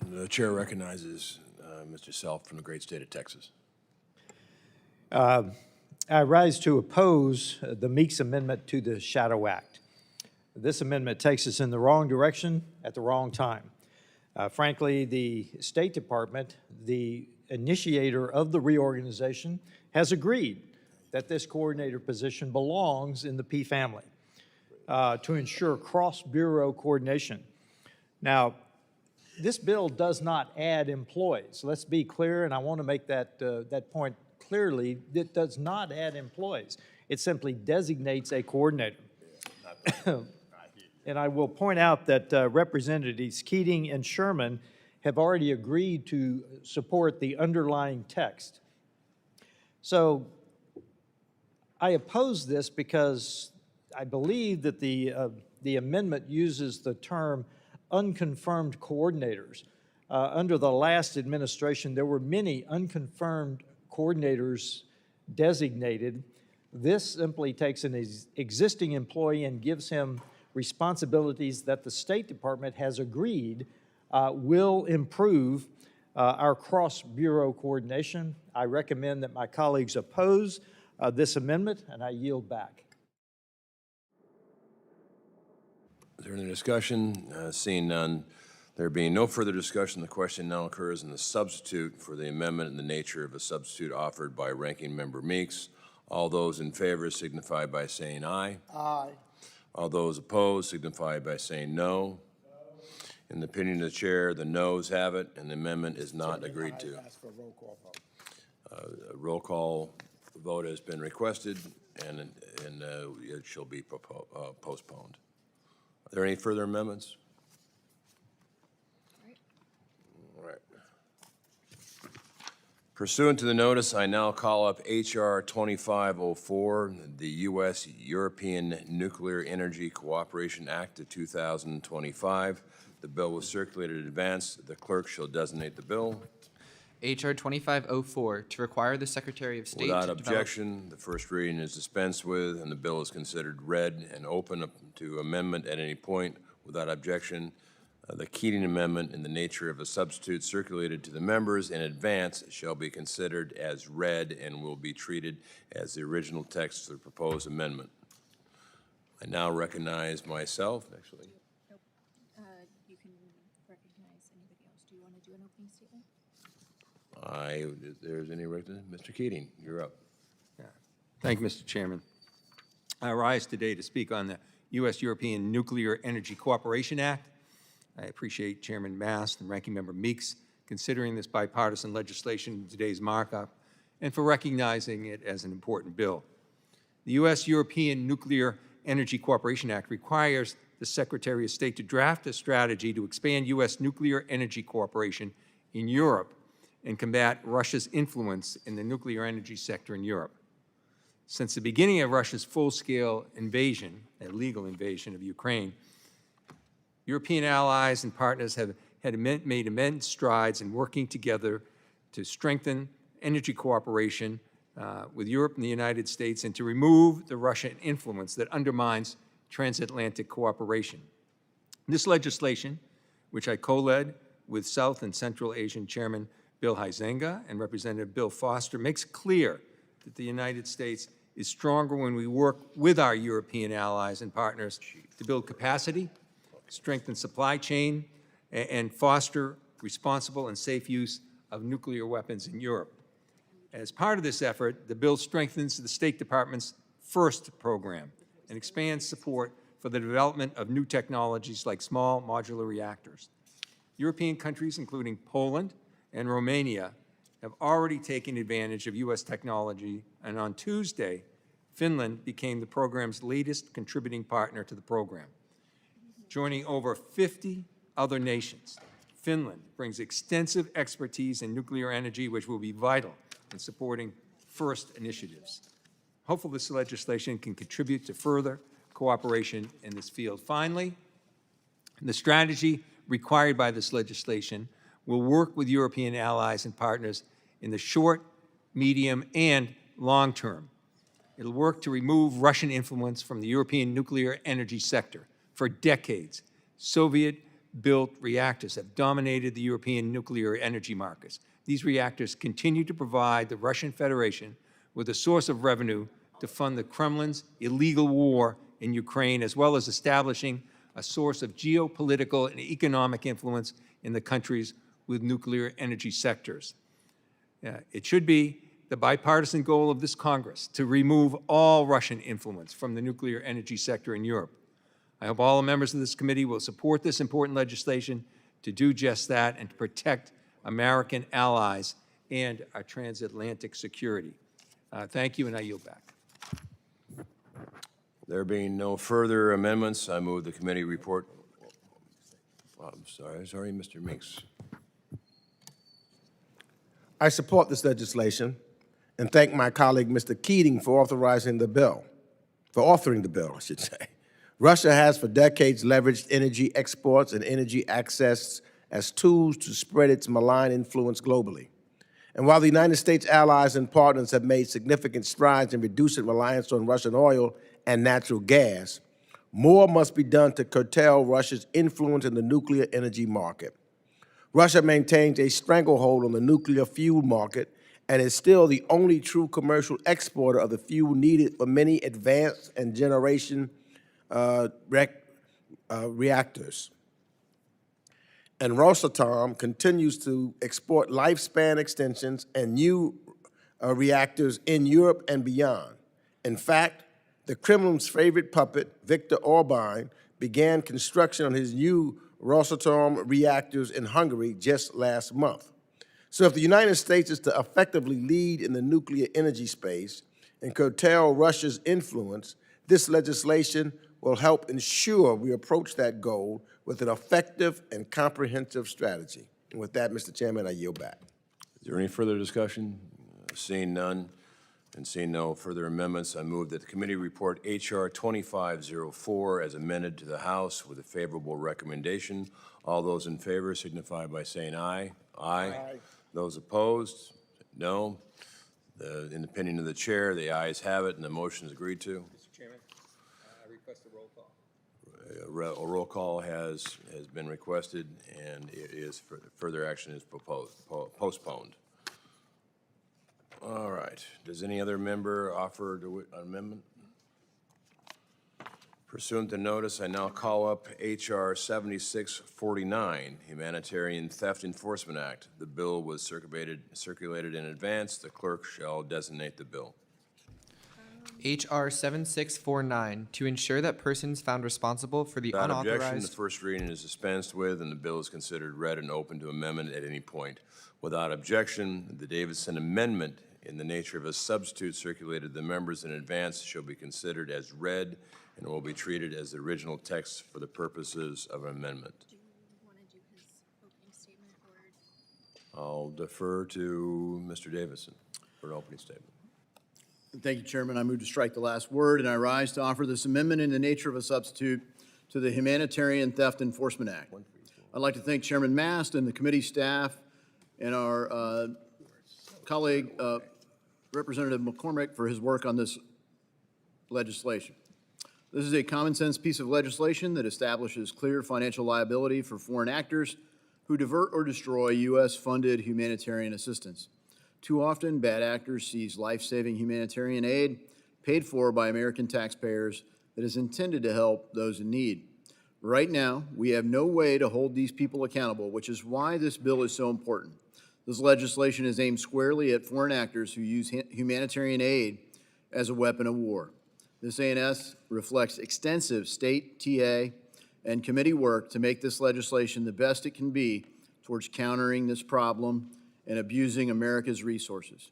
The chair recognizes Mr. Self from the great state of Texas. I rise to oppose the Meeks Amendment to the Shadow Act. This amendment takes us in the wrong direction at the wrong time. Frankly, the State Department, the initiator of the reorganization, has agreed that this coordinator position belongs in the P family to ensure cross-bureau coordination. Now, this bill does not add employees. Let's be clear, and I want to make that, that point clearly. It does not add employees. It simply designates a coordinator. And I will point out that Representatives Keating and Sherman have already agreed to support the underlying text. So I oppose this because I believe that the amendment uses the term unconfirmed coordinators. Under the last administration, there were many unconfirmed coordinators designated. This simply takes an existing employee and gives him responsibilities that the State Department has agreed will improve our cross-bureau coordination. I recommend that my colleagues oppose this amendment, and I yield back. Is there any discussion? Seeing none, there being no further discussion, the question now occurs in the substitute for the amendment in the nature of a substitute offered by Ranking Member Meeks. All those in favor signify by saying aye. Aye. All those opposed signify by saying no. In the opinion of the chair, the noes have it, and the amendment is not agreed to. Ask for a roll call vote. A roll call vote has been requested, and it shall be postponed. Are there any further amendments? All right. Pursuant to the notice, I now call up H.R. 2504, the U.S.-European Nuclear Energy Cooperation Act of 2025. The bill was circulated in advance. The clerk shall designate the bill. H.R. 2504, to require the Secretary of State Without to objection, the first reading is dispensed with, and the bill is considered read and open to amendment at any point. Without objection, The Keating Amendment in the nature of a substitute circulated to the members in advance shall be considered as read and will be treated as the original text of the proposed amendment. I now recognize myself, actually. You can recognize anybody else. Do you want to do an opening statement? If there's any recognition, Mr. Keating, you're up. Thank you, Mr. Chairman. I rise today to speak on the U.S.-European Nuclear Energy Cooperation Act. I appreciate Chairman Mast and Ranking Member Meeks considering this bipartisan legislation in today's markup and for recognizing it as an important bill. The U.S.-European Nuclear Energy Cooperation Act requires the Secretary of State to draft a strategy to expand U.S. nuclear energy cooperation in Europe and combat Russia's influence in the nuclear energy sector in Europe. Since the beginning of Russia's full-scale invasion, illegal invasion of Ukraine, European allies and partners have made immense strides in working together to strengthen energy cooperation with Europe and the United States and to remove the Russian influence that undermines transatlantic cooperation. This legislation, which I co-led with South and Central Asian Chairman Bill Huizenga and Representative Bill Foster, makes clear that the United States is stronger when we work with our European allies and partners to build capacity, strengthen supply chain, and foster responsible and safe use of nuclear weapons in Europe. As part of this effort, the bill strengthens the State Department's FIRST program and expands support for the development of new technologies like small modular reactors. European countries, including Poland and Romania, have already taken advantage of U.S. technology, and on Tuesday, Finland became the program's latest contributing partner to the program. Joining over 50 other nations, Finland brings extensive expertise in nuclear energy, which will be vital in supporting FIRST initiatives. Hopefully, this legislation can contribute to further cooperation in this field. Finally, the strategy required by this legislation will work with European allies and partners in the short, medium, and long term. It'll work to remove Russian influence from the European nuclear energy sector. For decades, Soviet-built reactors have dominated the European nuclear energy markets. These reactors continue to provide the Russian Federation with a source of revenue to fund the Kremlin's illegal war in Ukraine, as well as establishing a source of geopolitical and economic influence in the countries with nuclear energy sectors. It should be the bipartisan goal of this Congress to remove all Russian influence from the nuclear energy sector in Europe. I hope all the members of this committee will support this important legislation to do just that and to protect American allies and our transatlantic security. Thank you, and I yield back. There being no further amendments, I move the committee report. I'm sorry, Mr. Meeks. I support this legislation and thank my colleague, Mr. Keating, for authoring the bill, I should say. Russia has for decades leveraged energy exports and energy access as tools to spread its malign influence globally. And while the United States allies and partners have made significant strides in reducing reliance on Russian oil and natural gas, more must be done to curtail Russia's influence in the nuclear energy market. Russia maintains a stranglehold on the nuclear fuel market and is still the only true commercial exporter of the fuel needed for many advanced and generation reactors. And Rosatom continues to export lifespan extensions and new reactors in Europe and beyond. In fact, the Kremlin's favorite puppet, Viktor Orban, began construction on his new Rosatom reactors in Hungary just last month. So if the United States is to effectively lead in the nuclear energy space and curtail Russia's influence, this legislation will help ensure we approach that goal with an effective and comprehensive strategy. And with that, Mr. Chairman, I yield back. Is there any further discussion? Seeing none and seeing no further amendments, I move that the committee report H.R. 2504 as amended to the House with a favorable recommendation. All those in favor signify by saying aye. Aye. Those opposed, no. In the opinion of the chair, the ayes have it and the motion is agreed to. Mr. Chairman, I request a roll call. A roll call has been requested, and it is, further action is postponed. All right. Does any other member offer an amendment? Pursuant to notice, I now call up H.R. 7649, Humanitarian Theft Enforcement Act. The bill was circulated in advance. The clerk shall designate the bill. H.R. 7649, to ensure that persons found responsible for the Without objection, the unauthorized... first reading is dispensed with, and the bill is considered read and open to amendment at any point. Without objection, the Davidson Amendment, in the nature of a substitute circulated to the members in advance, shall be considered as read and will be treated as the original text for the purposes of amendment. Do you want to do his opening statement or? I'll defer to Mr. Davidson for an opening statement. Thank you, Chairman. I move to strike the last word, and I rise to offer this amendment in the nature of a substitute to the Humanitarian Theft Enforcement Act. I'd like to thank Chairman Mast and the committee staff and our colleague, Representative McCormick, for his work on this legislation. This is a common-sense piece of legislation that establishes clear financial liability for foreign actors who divert or destroy U.S.-funded humanitarian assistance. Too often, bad actors seize life-saving humanitarian aid paid for by American taxpayers that is intended to help those in need. Right now, we have no way to hold these people accountable, which is why this bill is so important. This legislation is aimed squarely at foreign actors who use humanitarian aid as a weapon of war. This A&S reflects extensive state, TA, and committee work to make this legislation the best it can be towards countering this problem and abusing America's resources.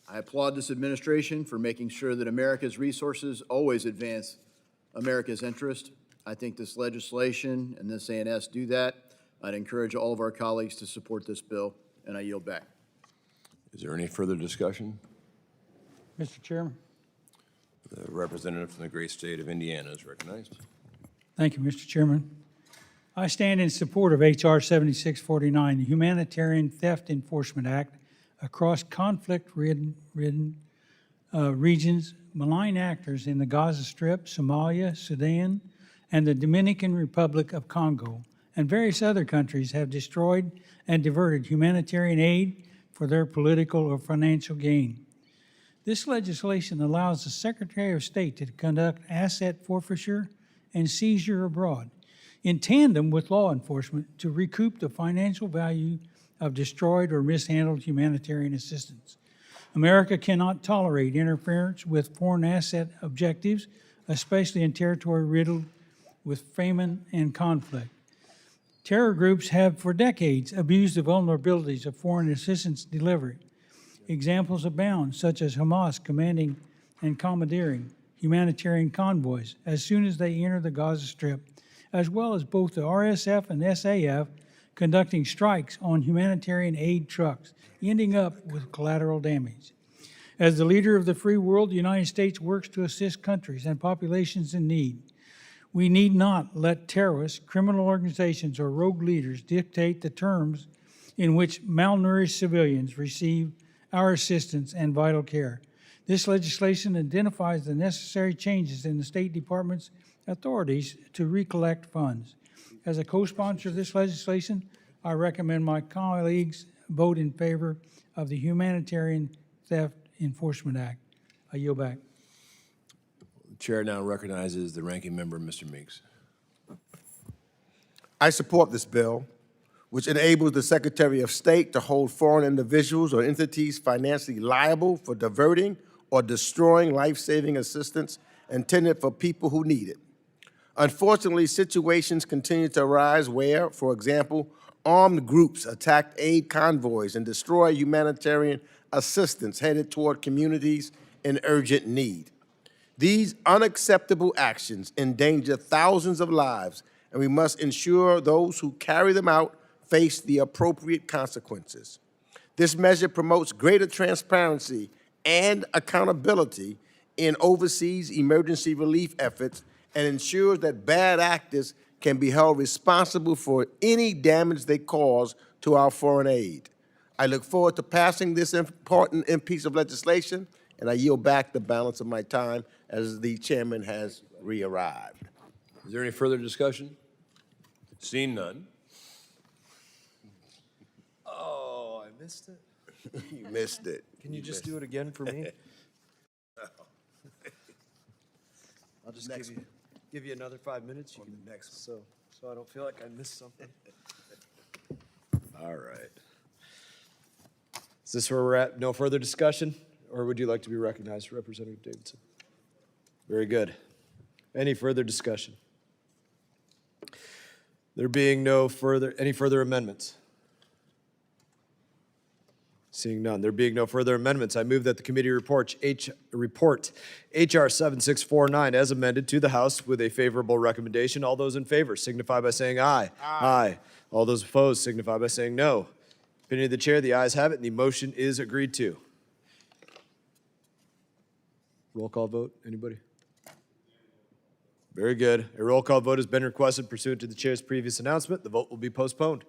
I applaud this administration for making sure that America's resources always advance America's interest. I think this legislation and this A&S do that. I'd encourage all of our colleagues to support this bill, and I yield back. Is there any further discussion? Mr. Chairman. The representative from the great state of Indiana is recognized. Thank you, Mr. Chairman. I stand in support of H.R. 7649, the Humanitarian Theft Enforcement Act. Across conflict-ridden regions, malign actors in the Gaza Strip, Somalia, Sudan, and the Dominican Republic of Congo, and various other countries have destroyed and diverted humanitarian aid for their political or financial gain. This legislation allows the Secretary of State to conduct asset forfeiture and seizure abroad, in tandem with law enforcement, to recoup the financial value of destroyed or mishandled humanitarian assistance. America cannot tolerate interference with foreign asset objectives, especially in territory riddled with famine and conflict. Terror groups have for decades abused the vulnerabilities of foreign assistance delivery. Examples abound, such as Hamas commanding and commandeering humanitarian convoys as soon as they enter the Gaza Strip, as well as both the RSF and SAF conducting strikes on humanitarian aid trucks, ending up with collateral damage. As the leader of the free world, the United States works to assist countries and populations in need. We need not let terrorists, criminal organizations, or rogue leaders dictate the terms in which malnourished civilians receive our assistance and vital care. This legislation identifies the necessary changes in the State Department's authorities to recollect funds. As a co-sponsor of this legislation, I recommend my colleagues vote in favor of the Humanitarian Theft Enforcement Act. I yield back. The chair now recognizes the ranking member, Mr. Meeks. I support this bill, which enables the Secretary of State to hold foreign individuals or entities financially liable for diverting or destroying life-saving assistance intended for people who need it. Unfortunately, situations continue to arise where, for example, armed groups attack aid convoys and destroy humanitarian assistance headed toward communities in urgent need. These unacceptable actions endanger thousands of lives, and we must ensure those who carry them out face the appropriate consequences. This measure promotes greater transparency and accountability in overseas emergency relief efforts and ensures that bad actors can be held responsible for any damage they cause to our foreign aid. I look forward to passing this important piece of legislation, and I yield back the balance of my time as the chairman has re-arrived. Is there any further discussion? Seeing none. Oh, I missed it. You missed it. Can you just do it again for me? I'll just give you another 5 minutes. You can next, so I don't feel like I missed something. All right. Is this where we're at? No further discussion? Or would you like to be recognized, Representative Davidson? Very good. Any further discussion? There being any further amendments? Seeing none. There being no further amendments, I move that the committee report H.R. 7649 as amended to the House with a favorable recommendation. All those in favor signify by saying aye. Aye. All those opposed signify by saying no. Opinion of the chair, the ayes have it, and the motion is agreed to. Roll call vote, anybody? Very good. A roll call vote has been requested pursuant to the chair's previous announcement. The vote will be postponed.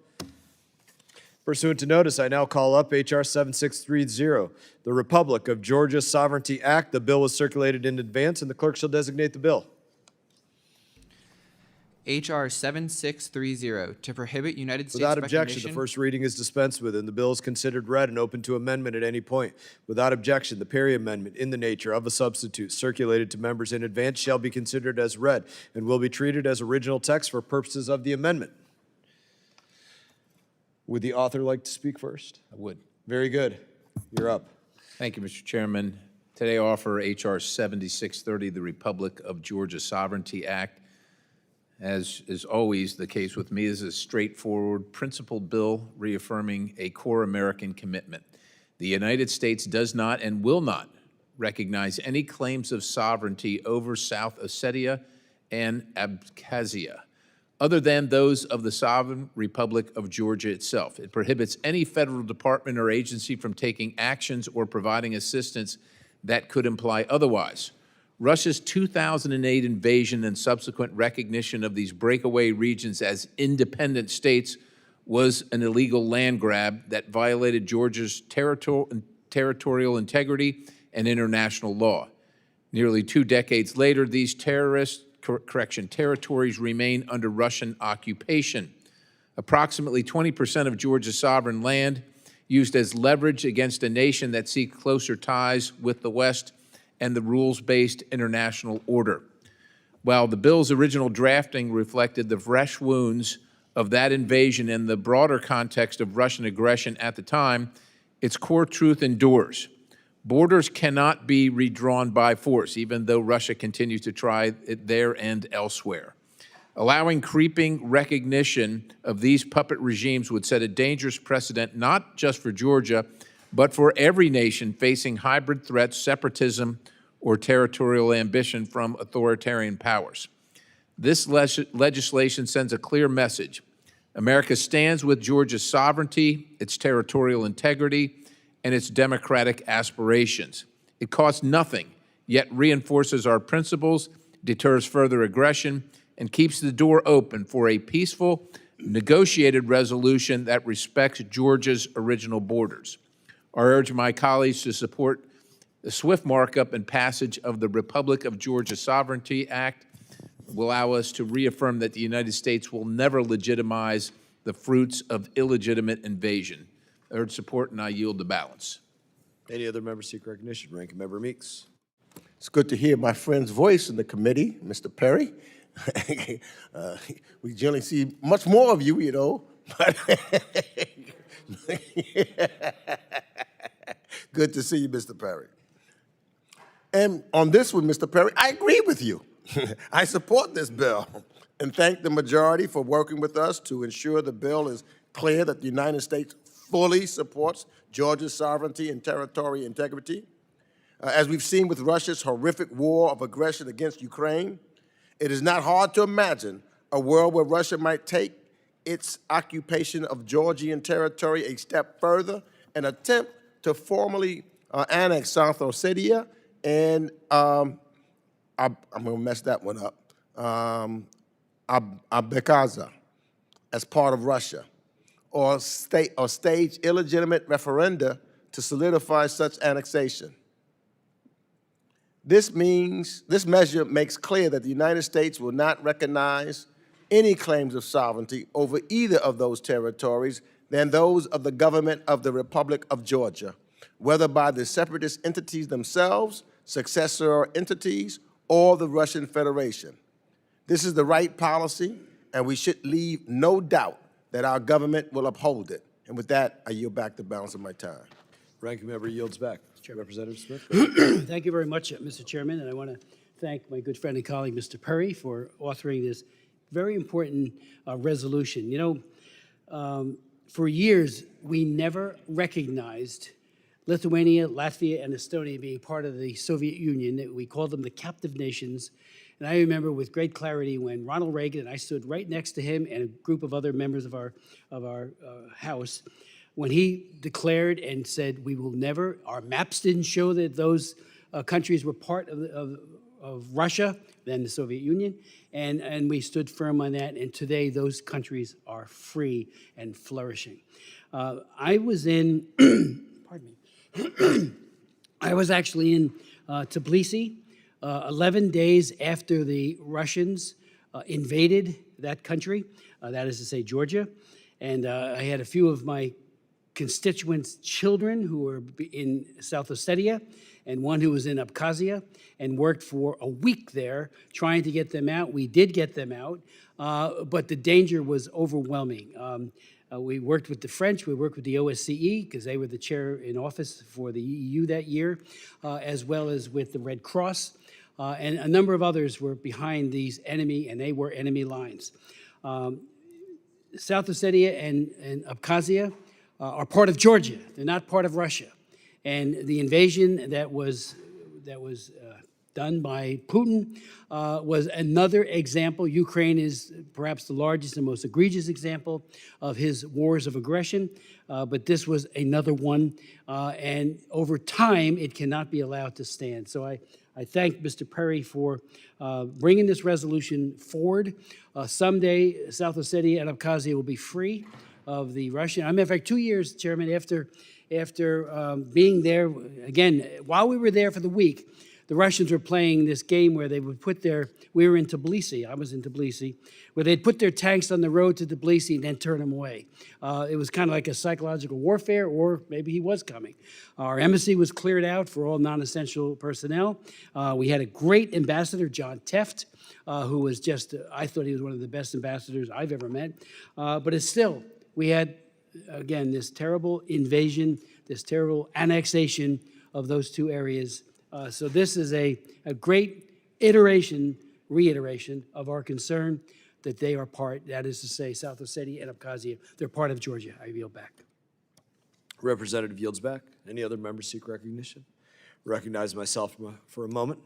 Pursuant to notice, I now call up H.R. 7630, the Republic of Georgia Sovereignty Act. The bill was circulated in advance, and the clerk shall designate the bill. H.R. 7630, to prohibit United States Without objection, recognition. the first reading is dispensed with, and the bill is considered read and open to amendment at any point. Without objection, the Perry Amendment, in the nature of a substitute, circulated to members in advance, shall be considered as read and will be treated as original text for purposes of the amendment. Would the author like to speak first? I would. Very good. You're up. Thank you, Mr. Chairman. Today I offer H.R. 7630, the Republic of Georgia Sovereignty Act. As is always the case with me, this is a straightforward, principled bill reaffirming a core American commitment. The United States does not and will not recognize any claims of sovereignty over South Ossetia and Abkhazia, other than those of the Sovereign Republic of Georgia itself. It prohibits any federal department or agency from taking actions or providing assistance that could imply otherwise. Russia's 2008 invasion and subsequent recognition of these breakaway regions as independent states was an illegal land grab that violated Georgia's territorial integrity and international law. Nearly 2 decades later, these territories remain under Russian occupation. Approximately 20% of Georgia's sovereign land used as leverage against a nation that seeks closer ties with the West and the rules-based international order. While the bill's original drafting reflected the fresh wounds of that invasion and the broader context of Russian aggression at the time, its core truth endures. Borders cannot be redrawn by force, even though Russia continues to try it there and elsewhere. Allowing creeping recognition of these puppet regimes would set a dangerous precedent not just for Georgia, but for every nation facing hybrid threats, separatism, or territorial ambition from authoritarian powers. This legislation sends a clear message. America stands with Georgia's sovereignty, its territorial integrity, and its democratic aspirations. It costs nothing, yet reinforces our principles, deters further aggression, and keeps the door open for a peaceful, negotiated resolution that respects Georgia's original borders. I urge my colleagues to support the swift markup and passage of the Republic of Georgia Sovereignty Act. Will allow us to reaffirm that the United States will never legitimize the fruits of illegitimate invasion. I urge support, and I yield the balance. Any other members seek recognition? Ranking Member Meeks. It's good to hear my friend's voice in the committee, Mr. Perry. We generally see much more of you, you know. But good to see you, Mr. Perry. And on this one, Mr. Perry, I agree with you. I support this bill and thank the majority for working with us to ensure the bill is clear that the United States fully supports Georgia's sovereignty and territorial integrity. As we've seen with Russia's horrific war of aggression against Ukraine, it is not hard to imagine a world where Russia might take its occupation of Georgian territory a step further and attempt to formally annex South Ossetia and I'm going to mess that one up, Abkhazia as part of Russia, or stage illegitimate referenda to solidify such annexation. This measure makes clear that the United States will not recognize any claims of sovereignty over either of those territories than those of the government of the Republic of Georgia, whether by the separatist entities themselves, successor entities, or the Russian Federation. This is the right policy, and we should leave no doubt that our government will uphold it. And with that, I yield back the balance of my time. Ranking member yields back. Representative Smith. Thank you very much, Mr. Chairman, and I want to thank my good friend and colleague, Mr. Perry, for authoring this very important resolution. You know, for years, we never recognized Lithuania, Latvia, and Estonia being part of the Soviet Union. We called them the captive nations. And I remember with great clarity when Ronald Reagan, and I stood right next to him and a group of other members of our House, when he declared and said, we will never, our maps didn't show that those countries were part of Russia, then the Soviet Union, and we stood firm on that, and today those countries are free and flourishing. I was in, pardon me, I was actually in Tbilisi 11 days after the Russians invaded that country, that is to say Georgia, and I had a few of my constituents' children who were in South Ossetia and one who was in Abkhazia, and worked for a week there trying to get them out. We did get them out, but the danger was overwhelming. We worked with the French, we worked with the OSCE, because they were the chair in office for the EU that year, as well as with the Red Cross, and a number of others were behind these enemy, and they were enemy lines. South Ossetia and Abkhazia are part of Georgia. They're not part of Russia. And the invasion that was done by Putin was another example. Ukraine is perhaps the largest and most egregious example of his wars of aggression, but this was another one. And over time, it cannot be allowed to stand. So I thank Mr. Perry for bringing this resolution forward. Someday, South Ossetia and Abkhazia will be free of the Russian. I mean, in fact, 2 years, Chairman, after being there, again, while we were there for the week, the Russians were playing this game where they would put we were in Tbilisi, I was in Tbilisi, where they'd put their tanks on the road to Tbilisi and then turn them away. It was kind of like a psychological warfare, or maybe he was coming. Our embassy was cleared out for all non-essential personnel. We had a great ambassador, John Teft, who was just, I thought he was one of the best ambassadors I've ever met. But it's still, we had, again, this terrible invasion, this terrible annexation of those two areas. So this is a great reiteration of our concern that they are part, that is to say, South Ossetia and Abkhazia, they're part of Georgia. I yield back. Representative yields back. Any other members seek recognition? Recognize myself for a moment.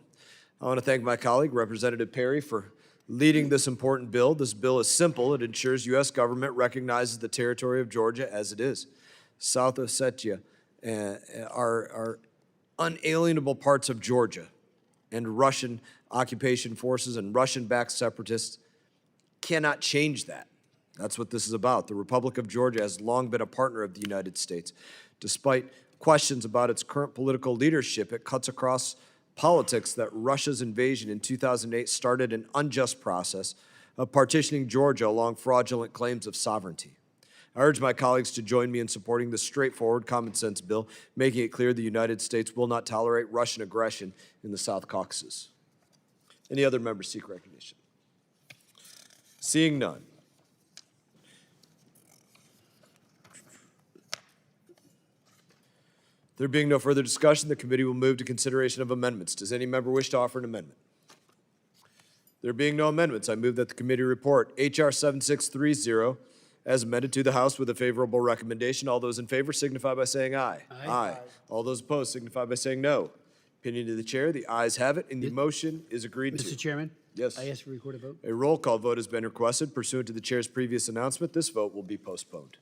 I want to thank my colleague, Representative Perry, for leading this important bill. This bill is simple. It ensures U.S. government recognizes the territory of Georgia as it is. South Ossetia are unalienable parts of Georgia, and Russian occupation forces and Russian-backed separatists cannot change that. That's what this is about. The Republic of Georgia has long been a partner of the United States. Despite questions about its current political leadership, it cuts across politics that Russia's invasion in 2008 started an unjust process of partitioning Georgia along fraudulent claims of sovereignty. I urge my colleagues to join me in supporting this straightforward, common-sense bill, making it clear the United States will not tolerate Russian aggression in the South Caucasus. Any other members seek recognition? Seeing none. There being no further discussion, the committee will move to consideration of amendments. Does any member wish to offer an amendment? There being no amendments, I move that the committee report H.R. 7630 as amended to the House with a favorable recommendation. All those in favor signify by saying aye. Aye. All those opposed signify by saying no. Opinion of the chair, the ayes have it, and the motion is agreed to. Mr. Chairman? Yes. I ask for a recorded vote. A roll call vote has been requested. Pursuant to the chair's previous announcement, this vote will be postponed.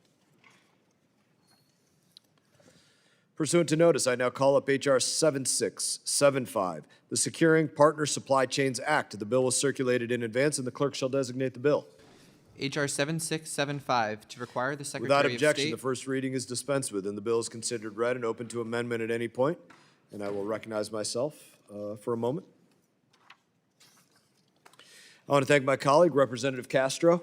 Pursuant to notice, I now call up H.R. 7675, the Securing Partner Supply Chains Act. The bill was circulated in advance, and the clerk shall designate the bill. H.R. 7675, to require the Secretary Without of objection, State. the first reading is dispensed with, and the bill is considered read and open to amendment at any point. And I will recognize myself for a moment. I want to thank my colleague, Representative Castro,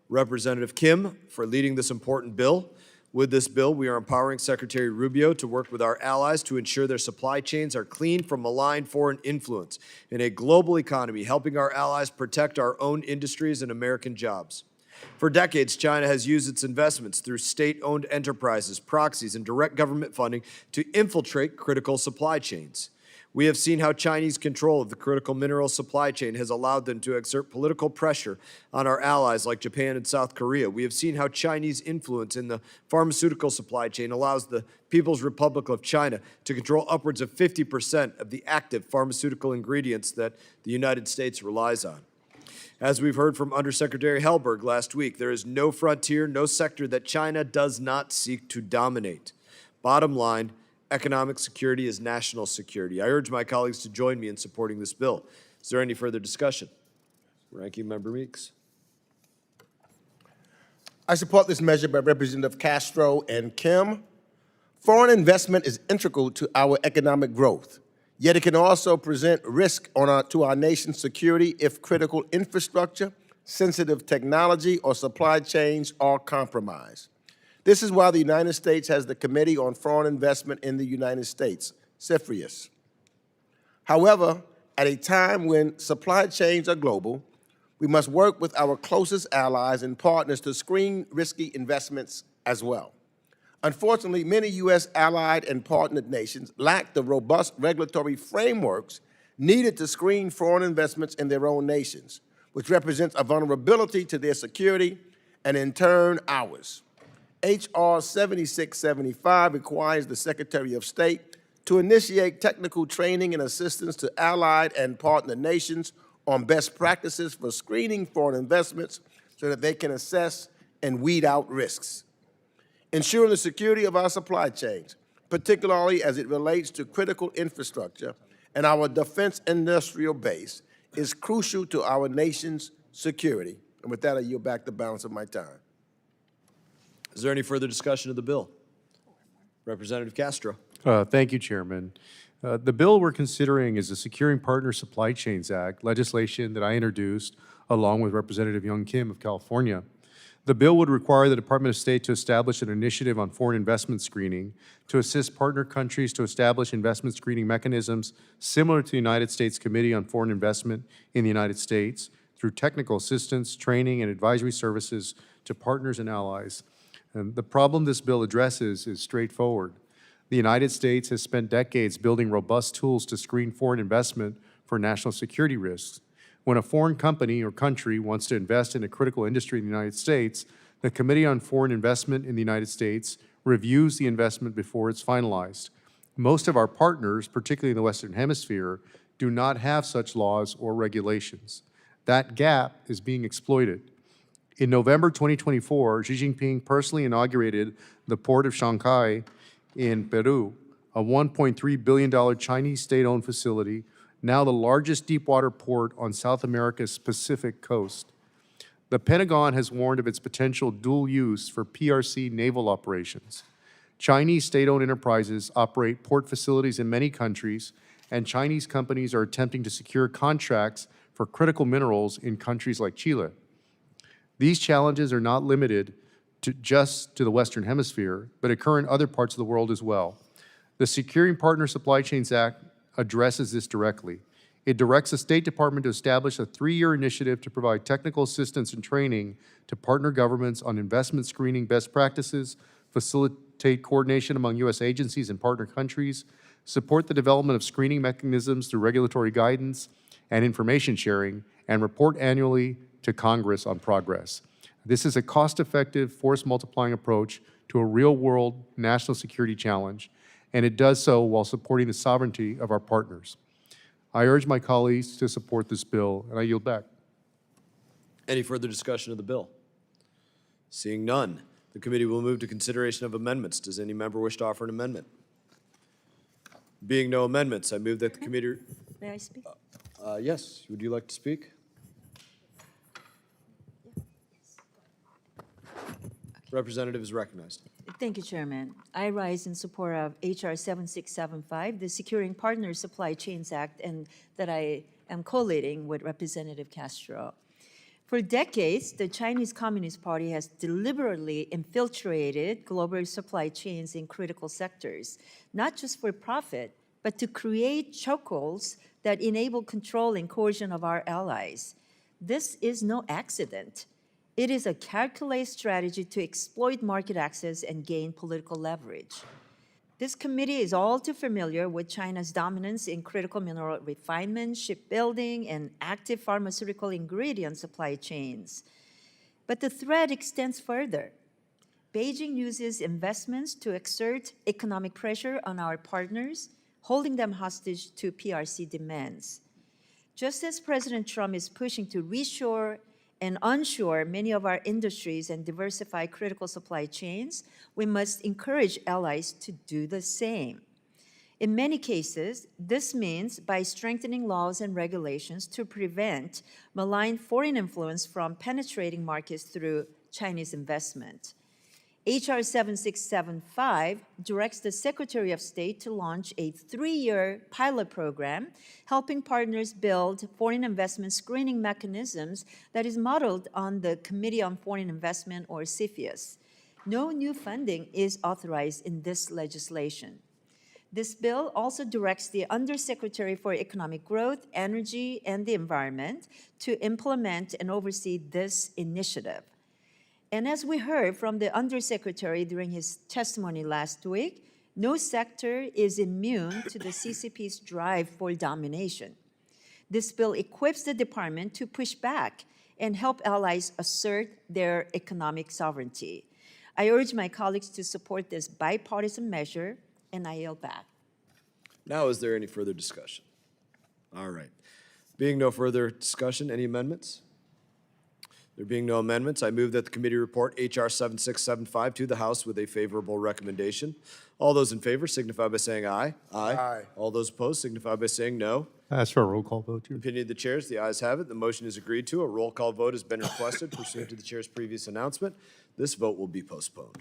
Representative Kim, for leading this important bill. With this bill, we are empowering Secretary Rubio to work with our allies to ensure their supply chains are clean from malign foreign influence in a global economy, helping our allies protect our own industries and American jobs. For decades, China has used its investments through state-owned enterprises, proxies, and direct government funding to infiltrate critical supply chains. We have seen how Chinese control of the critical mineral supply chain has allowed them to exert political pressure on our allies like Japan and South Korea. We have seen how Chinese influence in the pharmaceutical supply chain allows the People's Republic of China to control upwards of 50% of the active pharmaceutical ingredients that the United States relies on. As we've heard from Undersecretary Hellberg last week, there is no frontier, no sector that China does not seek to dominate. Bottom line, economic security is national security. I urge my colleagues to join me in supporting this bill. Is there any further discussion? Ranking Member Meeks. I support this measure by Representative Castro and Kim. Foreign investment is integral to our economic growth, yet it can also present risk to our nation's security if critical infrastructure, sensitive technology, or supply chains are compromised. This is why the United States has the Committee on Foreign Investment in the United States, CFIUS. However, at a time when supply chains are global, we must work with our closest allies and partners to screen risky investments as well. Unfortunately, many U.S. allied and partnered nations lack the robust regulatory frameworks needed to screen foreign investments in their own nations, which represents a vulnerability to their security and, in turn, ours. H.R. 7675 requires the Secretary of State to initiate technical training and assistance to allied and partner nations on best practices for screening foreign investments so that they can assess and weed out risks. Ensuring the security of our supply chains, particularly as it relates to critical infrastructure and our defense industrial base, is crucial to our nation's security. And with that, I yield back the balance of my time. Is there any further discussion of the bill? Representative Castro. Thank you, Chairman. The bill we're considering is the Securing Partner Supply Chains Act, legislation that I introduced along with Representative Young Kim of California. The bill would require the Department of State to establish an initiative on foreign investment screening to assist partner countries to establish investment screening mechanisms similar to the United States Committee on Foreign Investment in the United States through technical assistance, training, and advisory services to partners and allies. And the problem this bill addresses is straightforward. The United States has spent decades building robust tools to screen foreign investment for national security risks. When a foreign company or country wants to invest in a critical industry in the United States, the Committee on Foreign Investment in the United States reviews the investment before it's finalized. Most of our partners, particularly in the Western Hemisphere, do not have such laws or regulations. That gap is being exploited. In November 2024, Xi Jinping personally inaugurated the Port of Shanghai in Peru, a $1.3 billion Chinese state-owned facility, now the largest deepwater port on South America's Pacific coast. The Pentagon has warned of its potential dual use for PRC naval operations. Chinese state-owned enterprises operate port facilities in many countries, and Chinese companies are attempting to secure contracts for critical minerals in countries like Chile. These challenges are not limited just to the Western Hemisphere, but occur in other parts of the world as well. The Securing Partner Supply Chains Act addresses this directly. It directs the State Department to establish a 3-year initiative to provide technical assistance and training to partner governments on investment screening best practices, facilitate coordination among U.S. agencies and partner countries, support the development of screening mechanisms through regulatory guidance and information sharing, and report annually to Congress on progress. This is a cost-effective, force-multiplying approach to a real-world national security challenge, and it does so while supporting the sovereignty of our partners. I urge my colleagues to support this bill, and I yield back. Any further discussion of the bill? Seeing none, the committee will move to consideration of amendments. Does any member wish to offer an amendment? Being no amendments, I move that the committee... May I speak? Yes, would you like to speak? Representative is recognized. Thank you, Chairman. I rise in support of H.R. 7675, the Securing Partner Supply Chains Act, and that I am co-leading with Representative Castro. For decades, the Chinese Communist Party has deliberately infiltrated global supply chains in critical sectors, not just for profit, but to create chokeholds that enable control and coercion of our allies. This is no accident. It is a calculated strategy to exploit market access and gain political leverage. This committee is all too familiar with China's dominance in critical mineral refinement, shipbuilding, and active pharmaceutical ingredient supply chains. But the threat extends further. Beijing uses investments to exert economic pressure on our partners, holding them hostage to PRC demands. Just as President Trump is pushing to reshore and onshore many of our industries and diversify critical supply chains, we must encourage allies to do the same. In many cases, this means by strengthening laws and regulations to prevent malign foreign influence from penetrating markets through Chinese investment. H.R. 7675 directs the Secretary of State to launch a 3-year pilot program helping partners build foreign investment screening mechanisms that is modeled on the Committee on Foreign Investment, or CFIUS. No new funding is authorized in this legislation. This bill also directs the Undersecretary for Economic Growth, Energy, and the Environment to implement and oversee this initiative. And as we heard from the Undersecretary during his testimony last week, no sector is immune to the CCP's drive for domination. This bill equips the department to push back and help allies assert their economic sovereignty. I urge my colleagues to support this bipartisan measure, and I yield back. Now, is there any further discussion? All right. Being no further discussion, any amendments? There being no amendments, I move that the committee report H.R. 7675 to the House with a favorable recommendation. All those in favor signify by saying aye. Aye. All those opposed signify by saying no. Ask for a roll call vote, Your Opinion of the chairs, the ayes have it. The motion is agreed to. A roll call vote has been requested pursuant to the chair's previous announcement. This vote will be postponed.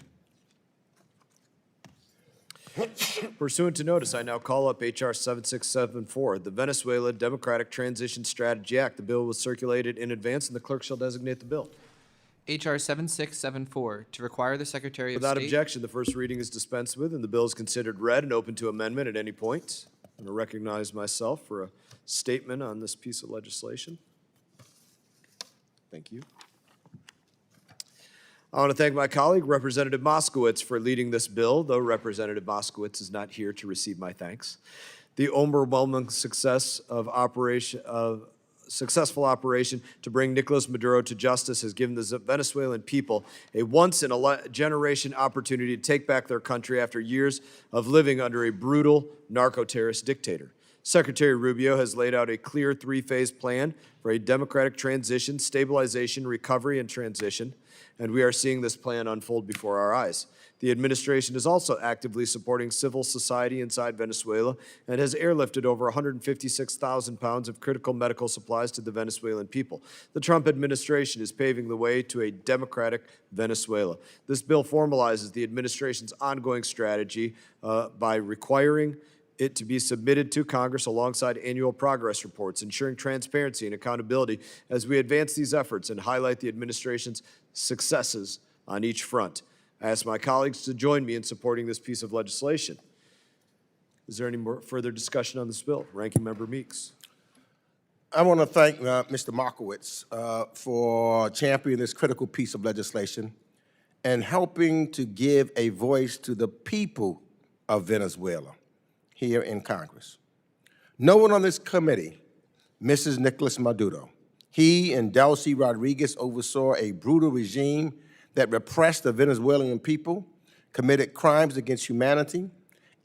Pursuant to notice, I now call up H.R. 7674, the Venezuela Democratic Transition Strategy Act. The bill was circulated in advance, and the clerk shall designate the bill. H.R. 7674, to require the Secretary of Without State... objection, the first reading is dispensed with, and the bill is considered read and open to amendment at any point. I'm going to recognize myself for a statement on this piece of legislation. Thank you. I want to thank my colleague, Representative Moskowitz, for leading this bill, though Representative Moskowitz is not here to receive my thanks. The overwhelming successful operation to bring Nicolas Maduro to justice has given the Venezuelan people a once-in-a-generation opportunity to take back their country after years of living under a brutal narco-terrorist dictator. Secretary Rubio has laid out a clear 3-phase plan for a democratic transition, stabilization, recovery, and transition, and we are seeing this plan unfold before our eyes. The administration is also actively supporting civil society inside Venezuela and has airlifted over 156,000 pounds of critical medical supplies to the Venezuelan people. The Trump administration is paving the way to a democratic Venezuela. This bill formalizes the administration's ongoing strategy by requiring it to be submitted to Congress alongside annual progress reports, ensuring transparency and accountability as we advance these efforts and highlight the administration's successes on each front. I ask my colleagues to join me in supporting this piece of legislation. Is there any more further discussion on this bill? Ranking Member Meeks. I want to thank Mr. Markowitz for championing this critical piece of legislation and helping to give a voice to the people of Venezuela here in Congress. No one on this committee misses Nicolas Maduro. He and Delcy Rodriguez oversaw a brutal regime that repressed the Venezuelan people, committed crimes against humanity,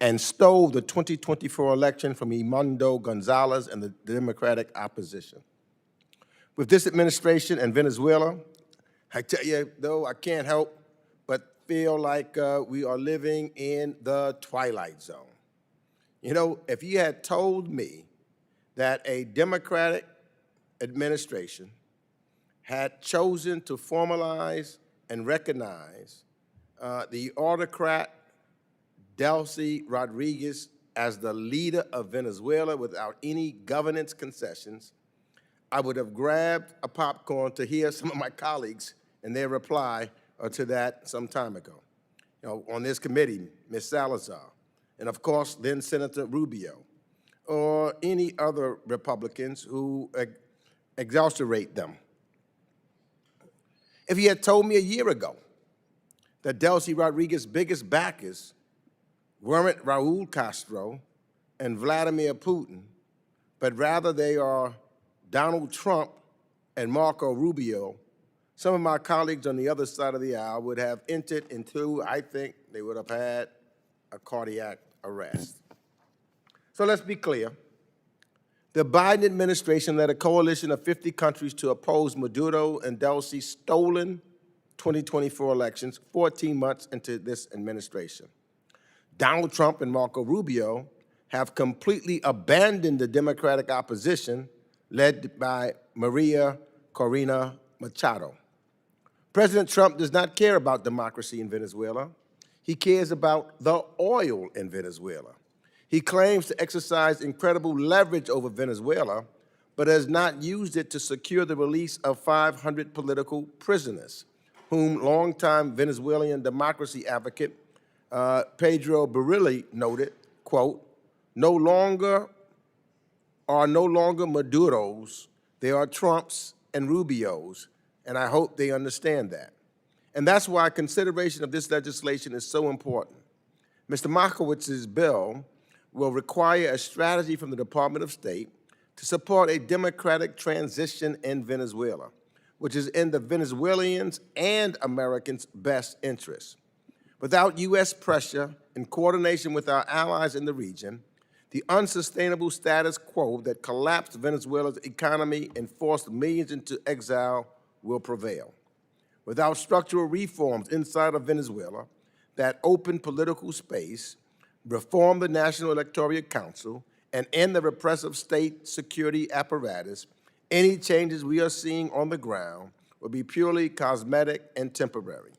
and stole the 2024 election from Edmundo Gonzalez and the Democratic opposition. With this administration and Venezuela, I tell you, though, I can't help but feel like we are living in the twilight zone. You know, if you had told me that a Democratic administration had chosen to formalize and recognize the autocrat Delcy Rodriguez as the leader of Venezuela without any governance concessions, I would have grabbed a popcorn to hear some of my colleagues and their reply to that some time ago. On this committee, Ms. Salazar, and of course, then Senator Rubio, or any other Republicans who exasperate them. If he had told me a year ago that Delcy Rodriguez's biggest backers weren't Raul Castro and Vladimir Putin, but rather they are Donald Trump and Marco Rubio, some of my colleagues on the other side of the aisle would have entered into, I think they would have had a cardiac arrest. So let's be clear. The Biden administration led a coalition of 50 countries to oppose Maduro and Delcy's stolen 2024 elections 14 months into this administration. Donald Trump and Marco Rubio have completely abandoned the Democratic opposition led by Maria Corina Machado. President Trump does not care about democracy in Venezuela. He cares about the oil in Venezuela. He claims to exercise incredible leverage over Venezuela, but has not used it to secure the release of 500 political prisoners, whom longtime Venezuelan democracy advocate Pedro Barilli noted, quote, no longer Maduros, they are Trumps and Rubios, and I hope they understand that. And that's why consideration of this legislation is so important. Mr. Markowitz's bill will require a strategy from the Department of State to support a democratic transition in Venezuela, which is in the Venezuelans and Americans' best interests. Without U.S. pressure in coordination with our allies in the region, the unsustainable status quo that collapsed Venezuela's economy and forced millions into exile will prevail. Without structural reforms inside of Venezuela that open political space, reform the National Electoral Council, and end the repressive state security apparatus, any changes we are seeing on the ground will be purely cosmetic and temporary.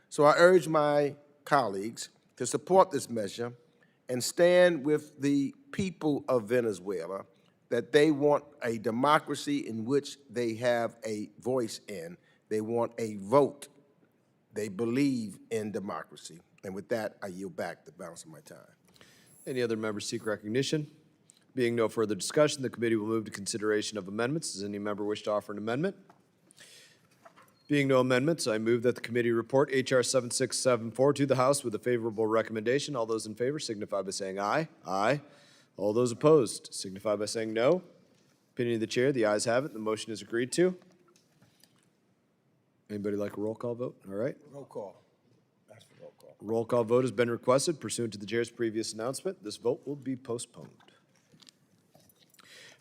So I urge my colleagues to support this measure and stand with the people of Venezuela that they want a democracy in which they have a voice in. They want a vote. They believe in democracy. And with that, I yield back the balance of my time. Any other members seek recognition? Being no further discussion, the committee will move to consideration of amendments. Does any member wish to offer an amendment? Being no amendments, I move that the committee report H.R. 7674 to the House with a favorable recommendation. All those in favor signify by saying aye. Aye. All those opposed signify by saying no. Opinion of the chair, the ayes have it. The motion is agreed to. Anybody like a roll call vote? All right. Roll call. Ask for roll call. Roll call vote has been requested pursuant to the chair's previous announcement. This vote will be postponed.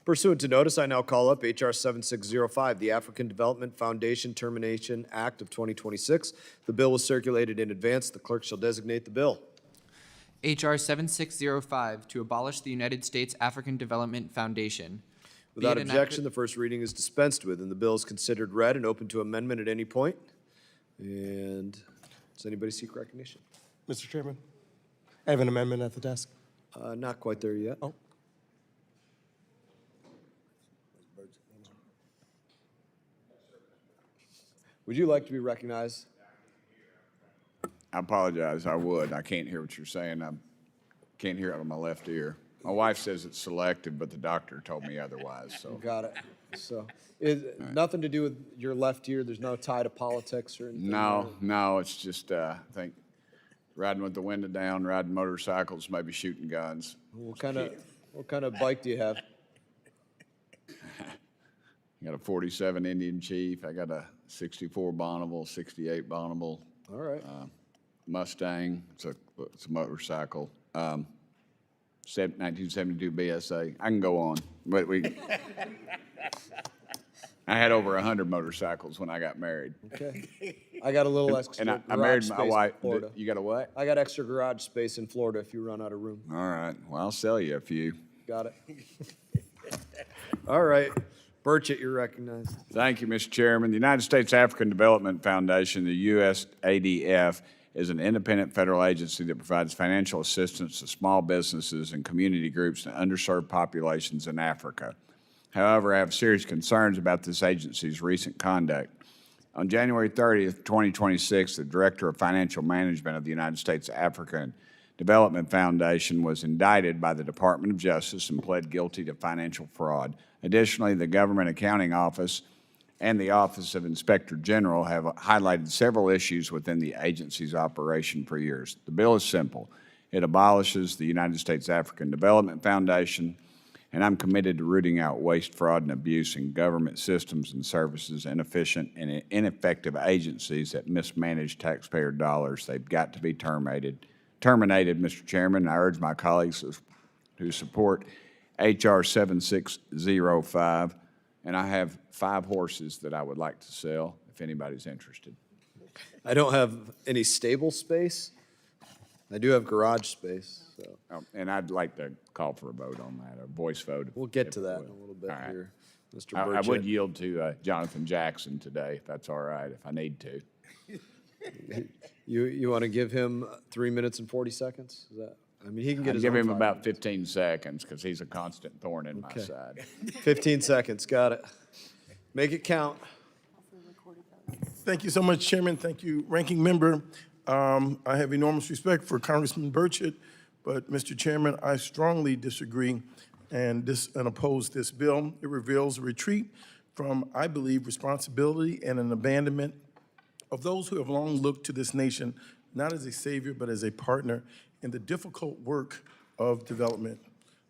Pursuant to notice, I now call up H.R. 7605, the African Development Foundation Termination Act of 2026. The bill was circulated in advance. The clerk shall designate the bill. H.R. 7605 to abolish the United States African Development Foundation. Without Be it objection, the first reading is dispensed with, and the bill is considered read and open to amendment at any point. And does anybody seek recognition? Mr. Chairman, I have an amendment at the desk. Not quite there yet. Oh. Would you like to be recognized? I apologize, I would. I can't hear what you're saying. I can't hear out of my left ear. My wife says it's selective, but the doctor told me otherwise, so. Got it. So, nothing to do with your left ear? There's no tie to politics or anything? No, it's just, I think, riding with the window down, riding motorcycles, maybe shooting guns. What kind of bike do you have? I got a 47 Indian Chief. I got a 64 Bonneville, 68 Bonneville. All right. Mustang. It's a motorcycle. 1972 BSA. I can go on, but I had over 100 motorcycles when I got married. Okay. I got a little extra and I garage married my space wife. in Florida. You got a what? I got extra garage space in Florida if you run out of room. All right. Well, I'll sell you a few. Got it. All right. Burchett, you're recognized. Thank you, Mr. Chairman. The United States African Development Foundation, the USADF, is an independent federal agency that provides financial assistance to small businesses and community groups in underserved populations in Africa. However, I have serious concerns about this agency's recent conduct. On January 30th, 2026, the Director of Financial Management of the United States African Development Foundation was indicted by the Department of Justice and pled guilty to financial fraud. Additionally, the Government Accounting Office and the Office of Inspector General have highlighted several issues within the agency's operation for years. The bill is simple. It abolishes the United States African Development Foundation, and I'm committed to rooting out waste, fraud, and abuse in government systems and services, inefficient and ineffective agencies that mismanage taxpayer dollars. They've got to be terminated. Mr. Chairman, I urge my colleagues to support H.R. 7605, and I have 5 horses that I would like to sell if anybody's interested. I don't have any stable space. I do have garage space, so. And I'd like to call for a vote on that, a voice vote. We'll get to that in a little bit here, Mr. I Burchett. would yield to Jonathan Jackson today, if that's all right, if I need to. You want to give him 3 minutes and 40 seconds? Is that, I mean, he can get his Give own him 5 about minutes. 15 seconds, because he's a constant thorn in my Okay. side. 15 seconds, got it. Make it count. Thank you so much, Chairman. Thank you, Ranking Member. I have enormous respect for Congressman Burchett, but Mr. Chairman, I strongly disagree and oppose this bill. It reveals a retreat from, I believe, responsibility and an abandonment of those who have long looked to this nation not as a savior, but as a partner in the difficult work of development.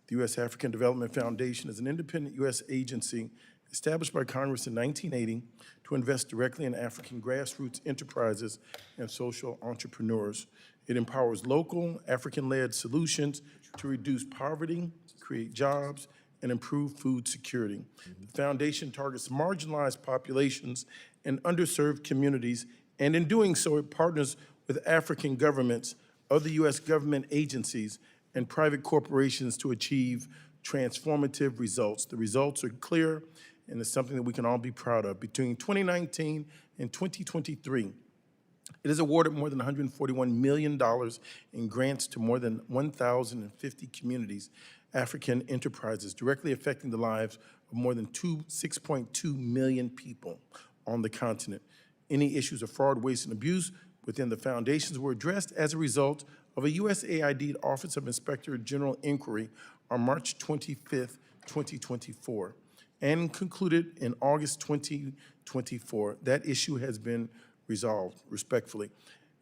The U.S. African Development Foundation is an independent U.S. agency established by Congress in 1980 to invest directly in African grassroots enterprises and social entrepreneurs. It empowers local, African-led solutions to reduce poverty, create jobs, and improve food security. The foundation targets marginalized populations and underserved communities, and in doing so, it partners with African governments, other U.S. government agencies, and private corporations to achieve transformative results. The results are clear, and it's something that we can all be proud of. Between 2019 and 2023, it has awarded more than $141 million in grants to more than 1,050 communities, African enterprises, directly affecting the lives of more than 6.2 million people on the continent. Any issues of fraud, waste, and abuse within the foundations were addressed as a result of a USAID Office of Inspector General inquiry on March 25th, 2024, and concluded in August 2024. That issue has been resolved respectfully.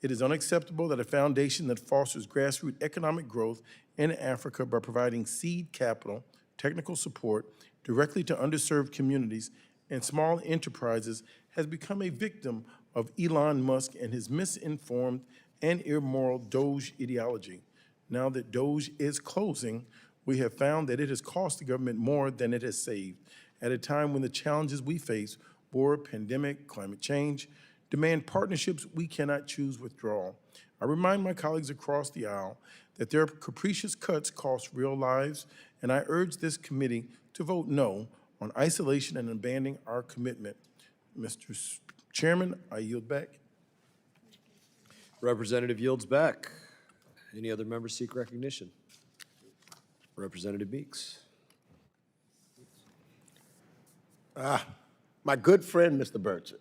It is unacceptable that a foundation that fosters grassroots economic growth in Africa by providing seed capital, technical support directly to underserved communities and small enterprises has become a victim of Elon Musk and his misinformed and immoral Doge ideology. Now that Doge is closing, we have found that it has cost the government more than it has saved. At a time when the challenges we face, war, pandemic, climate change, demand partnerships we cannot choose withdrawal. I remind my colleagues across the aisle that their capricious cuts cost real lives, and I urge this committee to vote no on isolation and abandoning our commitment. Mr. Chairman, I yield back. Representative yields back. Any other members seek recognition? Representative Meeks. My good friend, Mr. Burchett,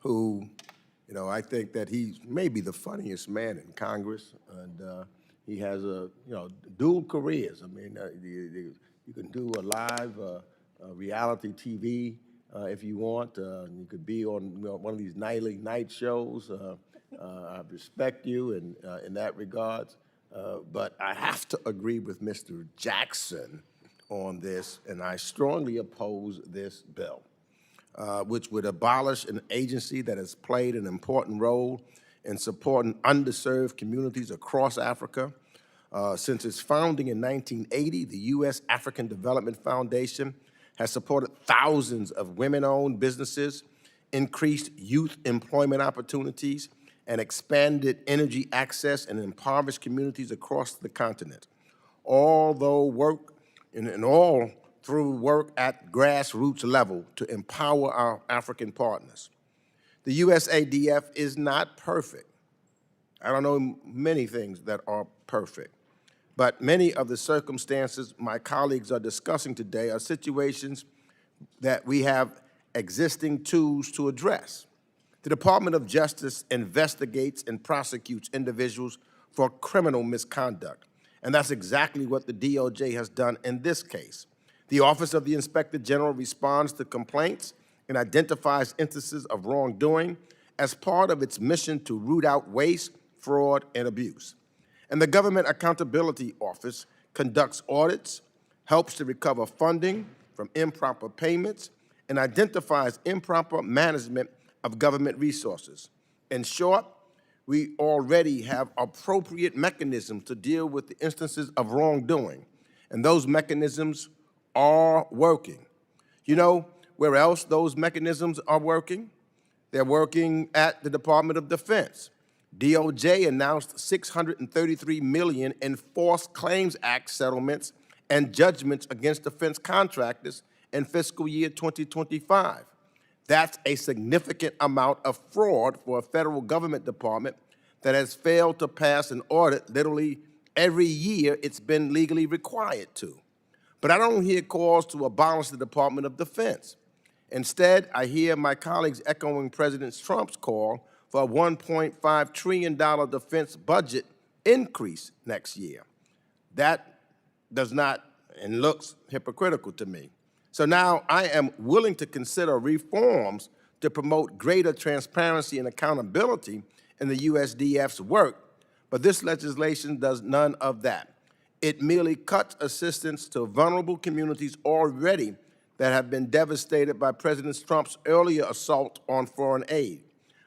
who, I think that he's maybe the funniest man in Congress, and he has dual careers. I mean, you can do a live reality TV if you want. You could be on one of these nightly night shows. I respect you in that regard, but I have to agree with Mr. Jackson on this, and I strongly oppose this bill, which would abolish an agency that has played an important role in supporting underserved communities across Africa. Since its founding in 1980, the U.S. African Development Foundation has supported thousands of women-owned businesses, increased youth employment opportunities, and expanded energy access in impoverished communities across the continent. Although work all through work at grassroots level to empower our African partners. The USADF is not perfect. I don't know many things that are perfect, but many of the circumstances my colleagues are discussing today are situations that we have existing tools to address. The Department of Justice investigates and prosecutes individuals for criminal misconduct, and that's exactly what the DOJ has done in this case. The Office of the Inspector General responds to complaints and identifies instances of wrongdoing as part of its mission to root out waste, fraud, and abuse. And the Government Accountability Office conducts audits, helps to recover funding from improper payments, and identifies improper management of government resources. In short, we already have appropriate mechanisms to deal with the instances of wrongdoing, and those mechanisms are working. You know where else those mechanisms are working? They're working at the Department of Defense. DOJ announced $633 million in False Claims Act settlements and judgments against defense contractors in fiscal year 2025. That's a significant amount of fraud for a federal government department that has failed to pass an audit literally every year it's been legally required to. But I don't hear calls to abolish the Department of Defense. Instead, I hear my colleagues echoing President Trump's call for a $1.5 trillion defense budget increase next year. That does not and looks hypocritical to me. So now I am willing to consider reforms to promote greater transparency and accountability in the USDF's work, but this legislation does none of that. It merely cuts assistance to vulnerable communities already that have been devastated by President Trump's earlier assault on foreign aid.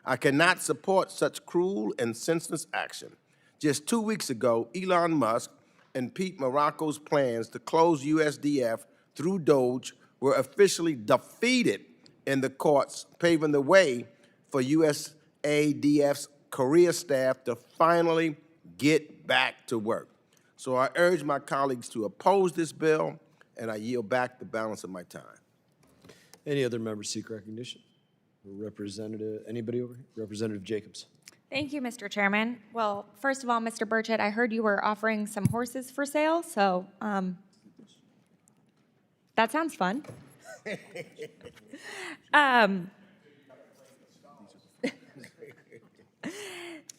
I cannot support such cruel and senseless action. Just 2 weeks ago, Elon Musk and Pete Morocco's plans to close USDF through DOGE were officially defeated in the courts, paving the way for USADF's career staff to finally get back to work. So I urge my colleagues to oppose this bill, and I yield back the balance of my time. Any other members seek recognition? Representative, anybody over here? Representative Jacobs. Thank you, Mr. Chairman. Well, first of all, Mr. Burchett, I heard you were offering some horses for sale, so that sounds fun.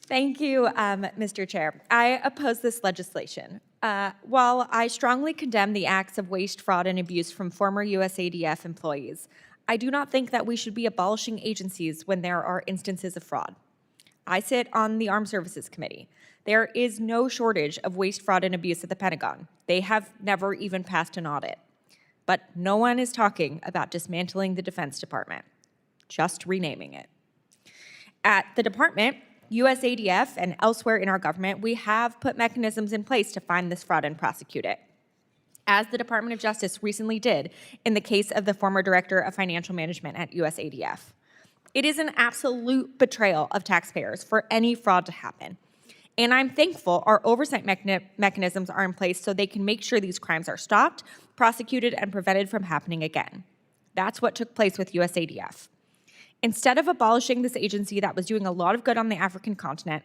Thank you, Mr. Chair. I oppose this legislation. While I strongly condemn the acts of waste, fraud, and abuse from former USADF employees, I do not think that we should be abolishing agencies when there are instances of fraud. I sit on the Armed Services Committee. There is no shortage of waste, fraud, and abuse at the Pentagon. They have never even passed an audit. But no one is talking about dismantling the Defense Department, just renaming it. At the department, USADF, and elsewhere in our government, we have put mechanisms in place to find this fraud and prosecute it, as the Department of Justice recently did in the case of the former Director of Financial Management at USADF. It is an absolute betrayal of taxpayers for any fraud to happen. And I'm thankful our oversight mechanisms are in place so they can make sure these crimes are stopped, prosecuted, and prevented from happening again. That's what took place with USADF. Instead of abolishing this agency that was doing a lot of good on the African continent,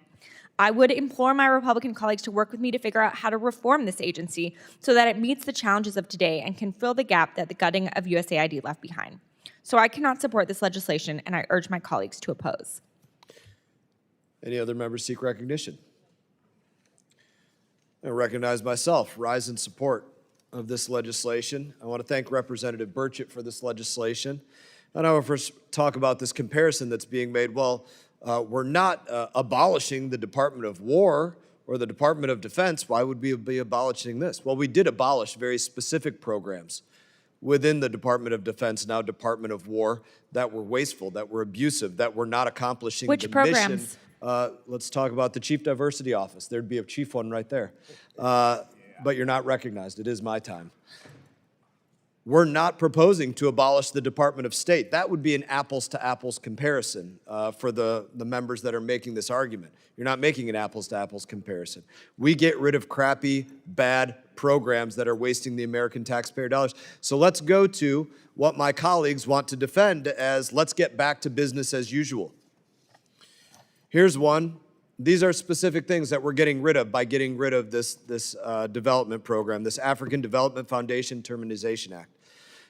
I would implore my Republican colleagues to work with me to figure out how to reform this agency so that it meets the challenges of today and can fill the gap that the gutting of USAID left behind. So I cannot support this legislation, and I urge my colleagues to oppose. Any other members seek recognition? I recognize myself, rise in support of this legislation. I want to thank Representative Burchett for this legislation. And I want to first talk about this comparison that's being made. Well, we're not abolishing the Department of War or the Department of Defense. Why would we be abolishing this? Well, we did abolish very specific programs within the Department of Defense, now Department of War, that were wasteful, that were abusive, that were not accomplishing Which the programs? mission. Let's talk about the Chief Diversity Office. There'd be a chief one right there. But you're not recognized. It is my time. We're not proposing to abolish the Department of State. That would be an apples-to-apples comparison for the members that are making this argument. You're not making an apples-to-apples comparison. We get rid of crappy, bad programs that are wasting the American taxpayer dollars. So let's go to what my colleagues want to defend as let's get back to business as usual. Here's one. These are specific things that we're getting rid of by getting rid of this development program, this African Development Foundation Termination Act.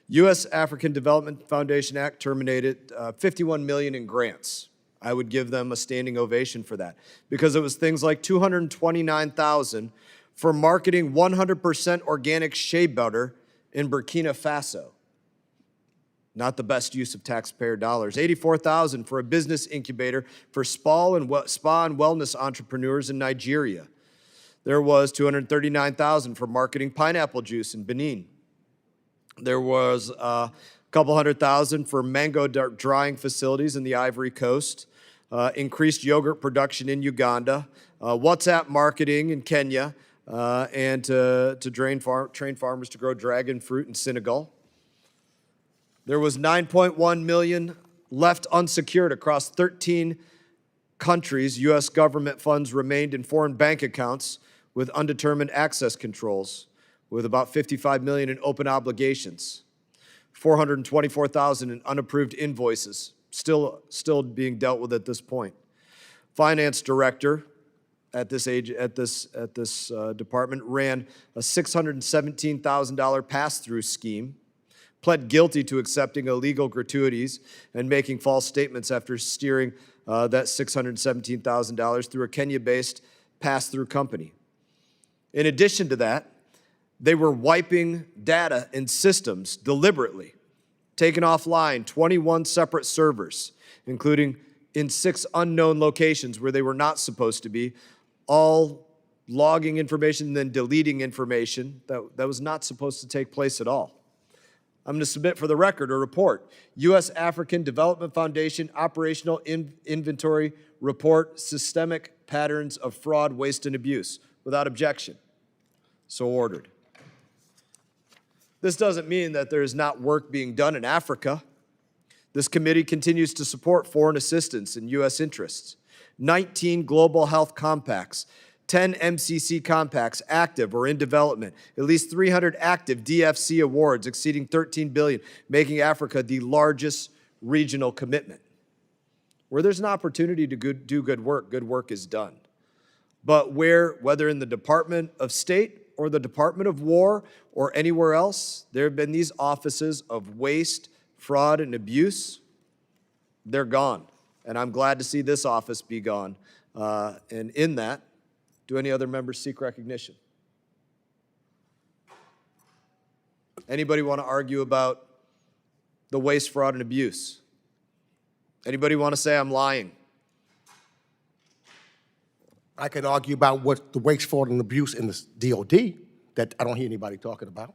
U.S. African Development Foundation Act terminated $51 million in grants. I would give them a standing ovation for that, because it was things like $229,000 for marketing 100% organic shea butter in Burkina Faso. Not the best use of taxpayer dollars. $84,000 for a business incubator for spa and wellness entrepreneurs in Nigeria. There was $239,000 for marketing pineapple juice in Benin. There was a couple $100,000 for mango drying facilities in the Ivory Coast. Increased yogurt production in Uganda. WhatsApp marketing in Kenya, and to train farmers to grow dragon fruit in Senegal. There was $9.1 million left unsecured across 13 countries. U.S. government funds remained in foreign bank accounts with undetermined access controls, with about $55 million in open obligations, $424,000 in unapproved invoices, still being dealt with at this point. Finance director at this department ran a $617,000 pass-through scheme, pled guilty to accepting illegal gratuities and making false statements after steering that $617,000 through a Kenya-based pass-through company. In addition to that, they were wiping data and systems deliberately, taken offline 21 separate servers, including in 6 unknown locations where they were not supposed to be, all logging information and then deleting information that was not supposed to take place at all. I'm going to submit for the record a report. U.S. African Development Foundation Operational Inventory Report, Systemic Patterns of Fraud, Waste, and Abuse, without objection. So ordered. This doesn't mean that there is not work being done in Africa. This committee continues to support foreign assistance in U.S. interests. 19 global health compacts, 10 MCC compacts active or in development, at least 300 active DFC awards exceeding $13 billion, making Africa the largest regional commitment. Where there's an opportunity to do good work is done. But whether in the Department of State or the Department of War or anywhere else, there have been these offices of waste, fraud, and abuse. They're gone. And I'm glad to see this office be gone. And in that, do any other members seek recognition? Anybody want to argue about the waste, fraud, and abuse? Anybody want to say I'm lying? I can argue about what the waste, fraud, and abuse in the DOD that I don't hear anybody talking about.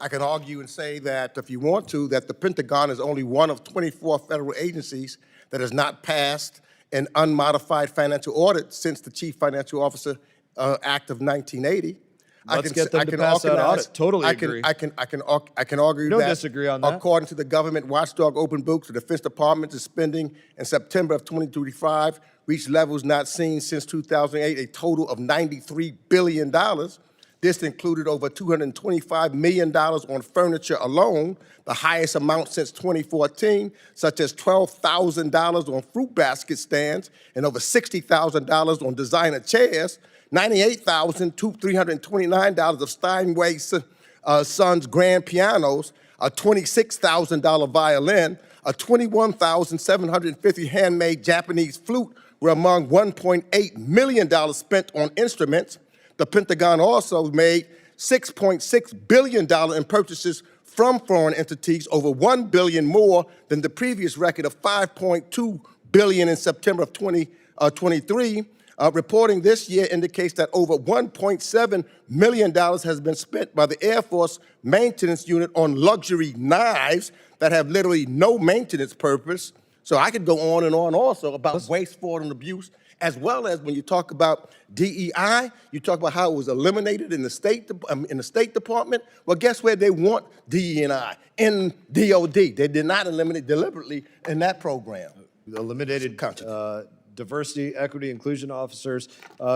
I can argue and say that, if you want to, that the Pentagon is only one of 24 federal agencies that has not passed an unmodified financial audit since the Chief Financial Officer Act of 1980. Let's get them to pass that audit. Totally agree. I can argue Don't that, disagree on that. according to the government watchdog open books, the Defense Department's spending in September of 2025 reached levels not seen since 2008, a total of $93 billion. This included over $225 million on furniture alone, the highest amount since 2014, such as $12,000 on fruit basket stands and over $60,000 on designer chairs, $98,329 of Steinway Sons grand pianos, a $26,000 violin, a $21,750 handmade Japanese flute were among $1.8 million spent on instruments. The Pentagon also made $6.6 billion in purchases from foreign entities, over $1 billion more than the previous record of $5.2 billion in September of 2023. Reporting this year indicates that over $1.7 million has been spent by the Air Force Maintenance Unit on luxury knives that have literally no maintenance purpose. So I could go on and on also about waste, fraud, and abuse, as well as when you talk about DEI, you talk about how it was eliminated in the State Department. Well, guess where they want DE&I? In DOD. They did not eliminate deliberately in that program. Eliminated diversity, equity, inclusion officers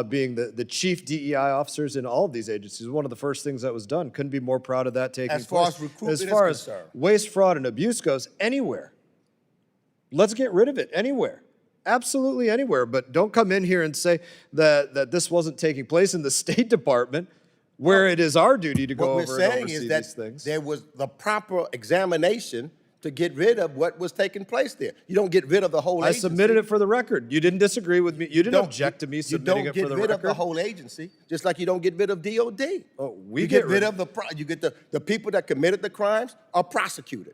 being the chief DEI officers in all of these agencies. One of the first things that was done. Couldn't be more proud of that taking place. As far as recruitment as far is as concerned. waste, fraud, and abuse goes, anywhere. Let's get rid of it anywhere. absolutely anywhere. But don't come in here and say that this wasn't taking place in the State Department, where it is our duty to go What over we're and saying oversee is these that things. there was the proper examination to get rid of what was taking place there. You don't get rid of the whole I agency. submitted it for the record. You didn't disagree with me. You didn't object to me submitting it for the You don't get rid of record. the whole agency, just like you don't get rid of DOD. Oh, You get rid of you get the people that committed the crimes are prosecuted.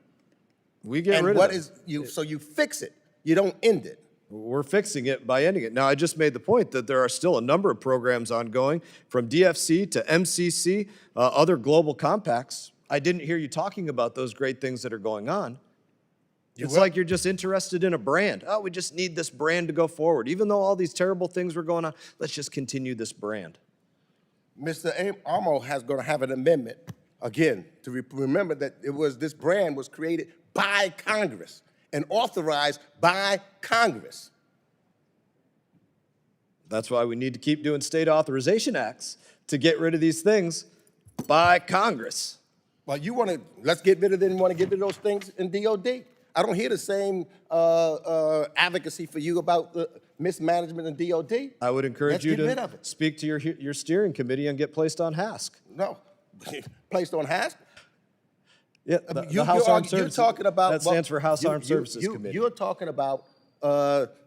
We get And rid what of is you? So you fix it. You don't end it. We're fixing it by ending it. Now, I just made the point that there are still a number of programs ongoing, from DFC to MCC, other global compacts. I didn't hear you talking about those great things that are going on. It's like you're just interested in a brand. Oh, we just need this brand to go forward. Even though all these terrible things were going on, let's just continue this brand. Mr. Amo has going to have an amendment, again, to remember that this brand was created by Congress and authorized by Congress. That's why we need to keep doing state authorization acts to get rid of these things by Congress. Well, let's get rid of them, want to get rid of those things in DOD. I don't hear the same advocacy for you about the mismanagement in DOD. I would encourage you Let's get rid to of it. speak to your steering committee and get placed on HASC. No, placed on HASC? Yeah, the House Armed Services. You're talking about that stands for House Armed Services Committee. You're talking about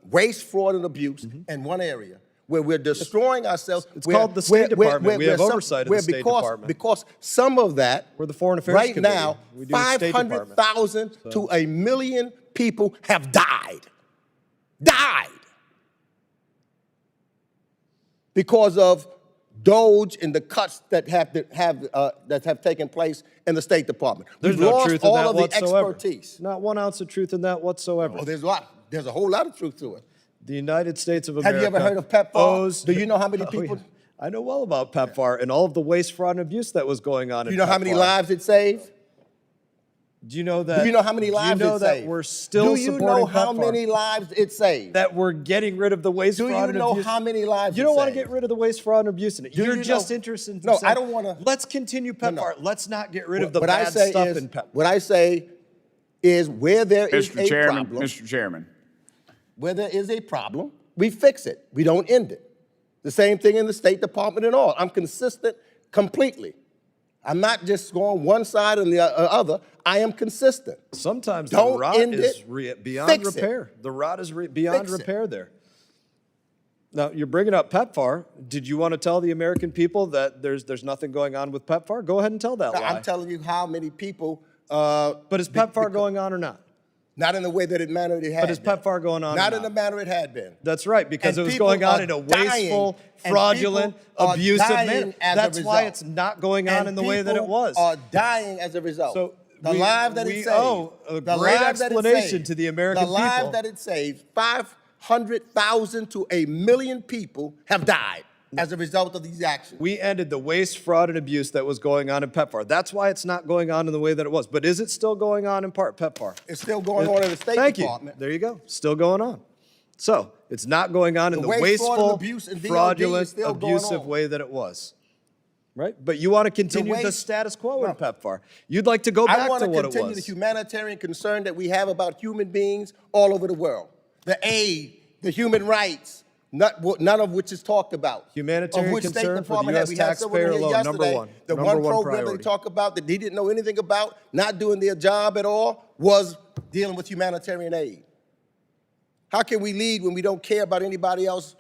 waste, fraud, and abuse in one area where we're destroying ourselves. It's called the State Department. We have oversight of the State Department. Because some of that, We're the Foreign Affairs right Committee. now, We do the State Department. 500,000 to 1 million people have died. Died. Because of Doge and the cuts that have taken place in the State Department. There's We've no lost truth in all that of the whatsoever. expertise. Not 1 ounce of truth in that whatsoever. Oh, there's a lot. There's a whole lot of truth to it. The United States of America. Have you ever heard of PEPFAR? Do you know how many people? I know well about PEPFAR and all of the waste, fraud, and abuse that was going on. Do you know how many lives it saved? Do you know that? Do you know how many lives Do you know it that saved? we're still Do you supporting know how PEPFAR? many lives it saved? That we're getting rid of the waste, Do fraud, you and know abuse. how many lives You it don't want to saved? get rid of the waste, fraud, and abuse in it. Do You're you just know- interested in No, saying, I don't want to. let's continue PEPFAR. Let's not get rid of the What I bad say stuff is, in PEPFAR. what I say is where there is Mr. a Chairman, problem, Mr. Chairman. where there is a problem, we fix it. We don't end it. The same thing in the State Department and all. I'm consistent completely. I'm not just going one side and the other. I am consistent. Sometimes Don't the rot end is it. beyond Fix it. repair. The rot is beyond Fix it. repair there. Now, you're bringing up PEPFAR. Did you want to tell the American people that there's nothing going on with PEPFAR? Go ahead and tell that lie. I'm telling you how many people. But is PEPFAR going on or not? Not in the way that it manner it had. But is been. PEPFAR going on or Not not? in the manner it had been. That's right, because And it was people going on are in a dying, wasteful, and fraudulent, people are abusive dying manner. as a That's why result. it's not going on And in the way that it people was. are dying as a result. So the we- lives that we it saved. owe a the great lives that it explanation saved, to the American The lives people. that it saved, 500,000 to 1 million people have died as a result of these actions. We ended the waste, fraud, and abuse that was going on in PEPFAR. That's why it's not going on in the way that it was. But is it still going on in part PEPFAR? It's still going on in the State Thank Department. you. There you go. Still going on. So it's not going on in The the waste, fraud, and wasteful, abuse in DOD is fraudulent, still going abusive on. way that it was. Right? But you want to continue the waste- status quo in No. PEPFAR. You'd like to go I back want to to what it continue the was. humanitarian concern that we have about human beings all over the world. The aid, the human rights, none of which is talked about. Humanitarian of which concern State for the Department US we had someone taxpayer here alone, number yesterday, one. The Number one one program priority. they talk about that he didn't know anything about, not doing their job at all, was dealing with humanitarian aid. How can we lead when we don't care about anybody else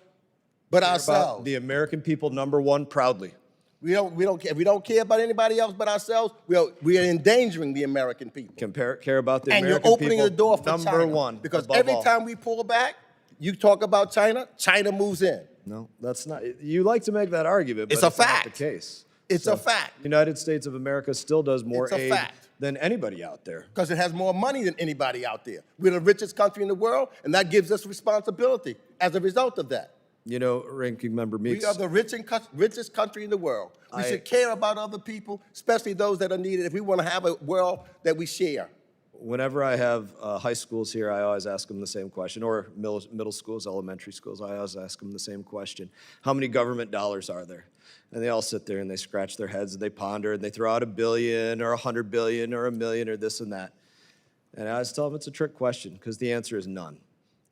but About ourselves? the American people, number one, proudly. We don't care. If we don't care about anybody else but ourselves, we are endangering the American people. Care about the And American you're opening people, the door for number China. one. Because above every all. time we pull back, you talk about China, China moves in. No, that's not. You like to make that argument, but It's a not fact. the case. It's a fact. United States of America still does more It's a aid fact. than anybody out there. Because it has more money than anybody out there. We're the richest country in the world, and that gives us responsibility as a result of that. You know, Ranking Member Meeks. We are the richest country in the world. We should care about other people, especially those that are needed, if we want to have a world that we share. Whenever I have high schools here, I always ask them the same question, or middle schools, elementary schools, I always ask them the same question. How many government dollars are there? And they all sit there and they scratch their heads and they ponder and they throw out $1 billion or $100 billion or $1 million or this and that. And I always tell them it's a trick question because the answer is none.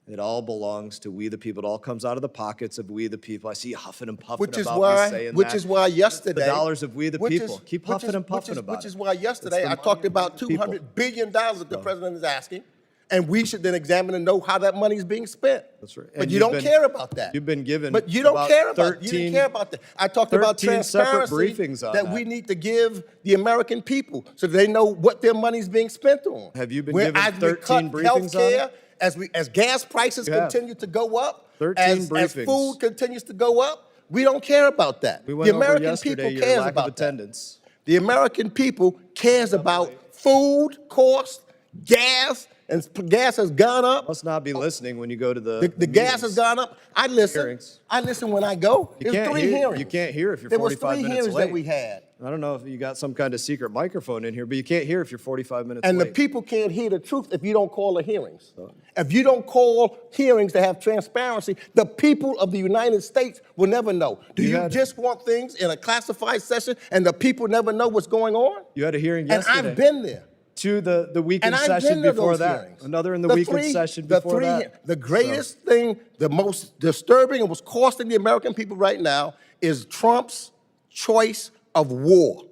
It all belongs to we the people. It all comes out of the pockets of we the people. I see you huffing and puffing Which is about me why, saying which that. is why yesterday. The dollars of we the which is- people. Keep which huffing is- and puffing about Which is it. why yesterday I the talked money of about the people. $200 billion that the president is asking, and we should then examine and know how that money is being spent. That's right. But And you you've don't been- care about that. You've been given But you don't about care about it. You 13 didn't care about that. I talked about 13 separate transparency briefings on that we need to give the American people so they know what their money is being spent on. Have you been Where given as we 13 cut briefings on healthcare, it? as gas prices You have. continue to go up, 13 as briefings. food continues to go up, we don't care about that. We went The over American yesterday people your cares lack of about that. attendance. The American people cares about food costs, gas, and gas has gone up. Must not be listening when you go to the The gas has gone up. I listen. Hearings. I listen when I go. You There's can't 3 hear, hearings. You can't hear if you're There was 45 3 minutes hearings late. that we had. I don't know if you got some kind of secret microphone in here, but you can't hear if you're 45 minutes And late. the people can't hear the truth if you don't call the hearings. If you don't call hearings to have transparency, the people of the United States will never know. Do you just want things in a classified session and the people never know what's going on? You had a hearing And yesterday. I've been there. To the weekend And I've session been to before those that. hearings. Another in the The weekend three- session the before three- that. The greatest thing, the most disturbing and what's costing the American people right now is Trump's choice of war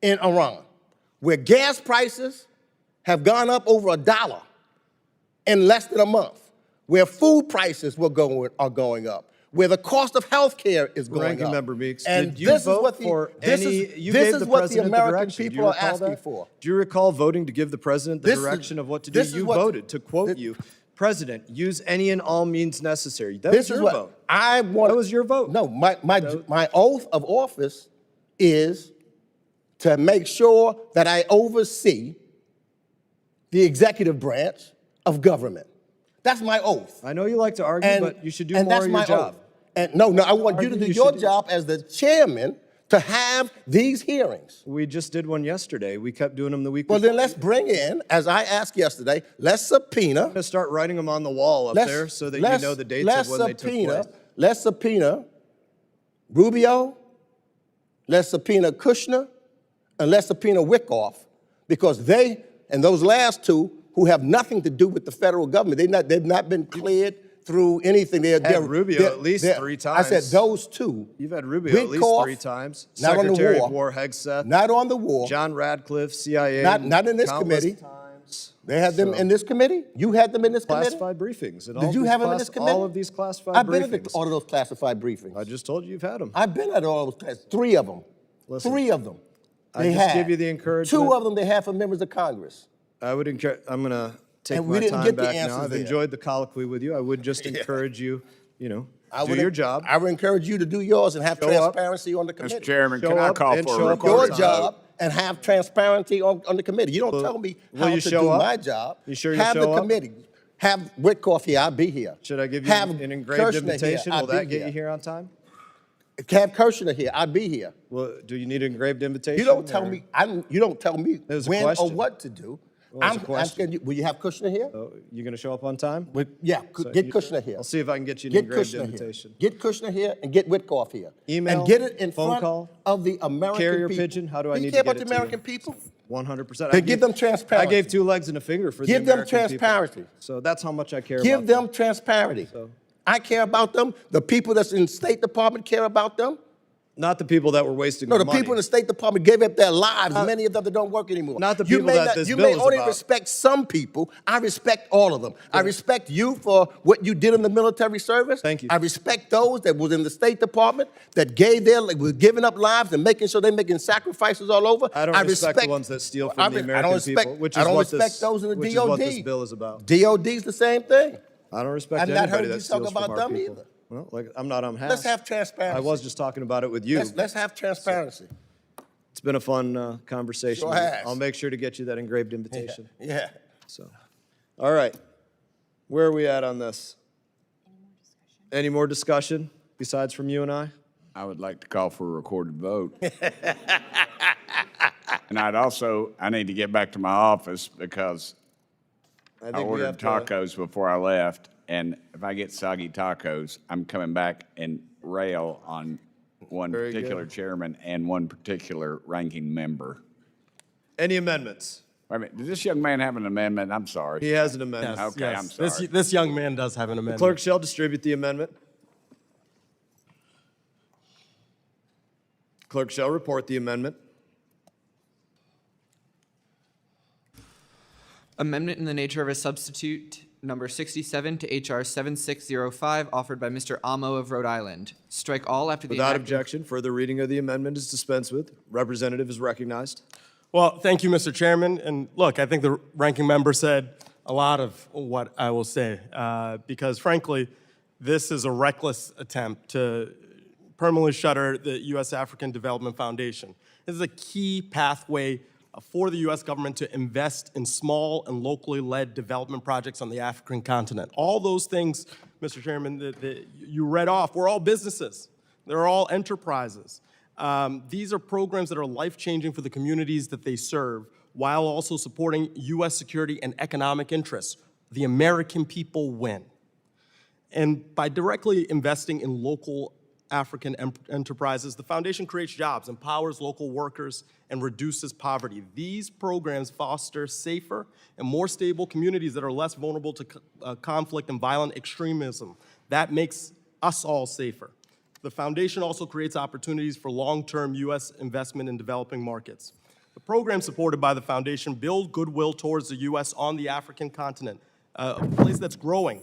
in Iran, where gas prices have gone up over $1 in less than a month, where food prices are going up, where the cost of health care is going Ranking up. Member Meeks, and did you this vote is what the, for this any? is, You this gave is the what the president American direction. Do you people are recall asking that? for. Do you recall voting to give the president the This is- direction of what to do? this is You what- voted to quote you, President, use any and all means necessary. That This was is your what vote. I want. That was your vote. No, my oath of office is to make sure that I oversee the executive branch of government. That's my oath. I know you like to argue, but you should do and more that's of your my job. oath. And no, I want you to Argue, do you your should do- job as the chairman to have these hearings. We just did one yesterday. We kept doing them the week Well, before. then let's bring in, as I asked yesterday, let's subpoena. I'm gonna start writing them on the wall up there so that you know the dates of when they took place. Let's subpoena Rubio, let's subpoena Kushner, and let's subpoena Wickoff, because they, and those last two, who have nothing to do with the federal government, they've not been cleared through anything. Had Rubio at least 3 times. I said those two. You've had Rubio at least Wickoff, 3 times. not on the Secretary war. of War Hegseth. Not on the war. John Radcliffe, CIA. Not in this countless committee. times. They had them in this committee? You had them in this committee? Classified briefings. And Did you have them in this committee? All of these classified I've briefings. been at all of those classified briefings. I just told you you've had them. I've been at all of those, 3 of them. Listen, 3 of them. I They just had. give you the encouragement. 2 of them they had for members of Congress. I would encourage, I'm going to take And we my didn't time get the back now. answers I've there. enjoyed the colloquy with you. I would just encourage you, do would- your job. I would encourage you to do yours and have Show up. transparency on the committee. Mr. Chairman, Show can I up call and for show a up Your recorded job vote? and have transparency on the committee. You don't tell me will how you to show do up? my job. You sure you'll have show the up? committee. Have Wickoff here, I'll be here. Should I give you Have an engraved Kirshner invitation? Here, Will I'll that be get here. you here on time? Have Kirshner here, I'll be here. Well, do you need an engraved invitation? You don't tell or- me. You don't tell me It was a when or question. what to do. Well, it was a I'm question. asking you. Will you have Kushner here? So you going to show up on time? Yeah, So get you- Kushner here. I'll see if I can get you an Get engraved Kushner invitation. here. Get Kushner here and get Wickoff here. Email, and get it in phone front call, of the American carrier people. pigeon, how do I you need care to get about it the to you? American people? 100%. Then give them transparency. I gave 2 legs and a finger for Give the them American people. transparency. So that's how much I care Give about them transparency. I care about them. The people that's in the State Department care about them. Not the people that were wasting No, our the money. people in the State Department gave up their lives. Many of them that don't work anymore. Not the You people may that this You bill may is only about. respect some people. I respect all of them. I respect you for what you did in the military service. Thank you. I respect those that was in the State Department that were giving up lives and making sure they're making sacrifices all over. I don't respect the ones that steal from the American people, which is I don't what respect this, those in the which DOD. is what this bill is about. DOD's the same thing. I don't respect I've not anybody heard that you steals talk about from our them people. either. Well, I'm not unhappy. Let's have transparency. I was just talking about it with you. Let's have transparency. It's been a fun conversation. Sure has. I'll make sure to get you that engraved invitation. Yeah. So, all right. Where are we at on this? Any more discussion besides from you and I? I would like to call for a recorded vote. And I need to get back to my office because I think we ordered have to- tacos before I left. And if I get soggy tacos, I'm coming back and rail on one Very particular good. chairman and one particular ranking member. Any amendments? Wait a minute, does this young man have an amendment? I'm sorry. He has an amendment. Okay, I'm sorry. This young man does have an The amendment. clerk shall distribute the amendment. Clerk shall report the amendment. Amendment in the nature of a substitute number 67 to H.R. 7605, offered by Mr. Amo of Rhode Island. Strike all after the Without enactment- objection, further reading of the amendment is dispensed with. Representative is recognized. Well, thank you, Mr. Chairman. And look, I think the ranking member said a lot of what I will say, because frankly, this is a reckless attempt to permanently shutter the U.S. African Development Foundation. This is a key pathway for the U.S. government to invest in small and locally led development projects on the African continent. All those things, Mr. Chairman, that you read off, were all businesses. They're all enterprises. These are programs that are life-changing for the communities that they serve, while also supporting U.S. security and economic interests. The American people win. And by directly investing in local African enterprises, the foundation creates jobs, empowers local workers, and reduces poverty. These programs foster safer and more stable communities that are less vulnerable to conflict and violent extremism. That makes us all safer. The foundation also creates opportunities for long-term U.S. investment in developing markets. The programs supported by the foundation build goodwill towards the U.S. on the African continent, a place that's growing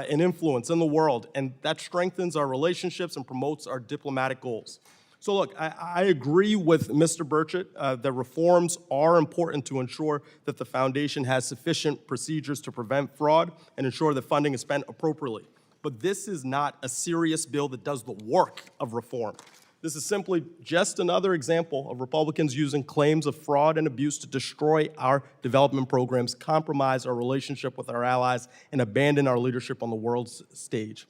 in influence in the world, and that strengthens our relationships and promotes our diplomatic goals. So look, I agree with Mr. Burchett that reforms are important to ensure that the foundation has sufficient procedures to prevent fraud and ensure that funding is spent appropriately. But this is not a serious bill that does the work of reform. This is simply just another example of Republicans using claims of fraud and abuse to destroy our development programs, compromise our relationship with our allies, and abandon our leadership on the world stage.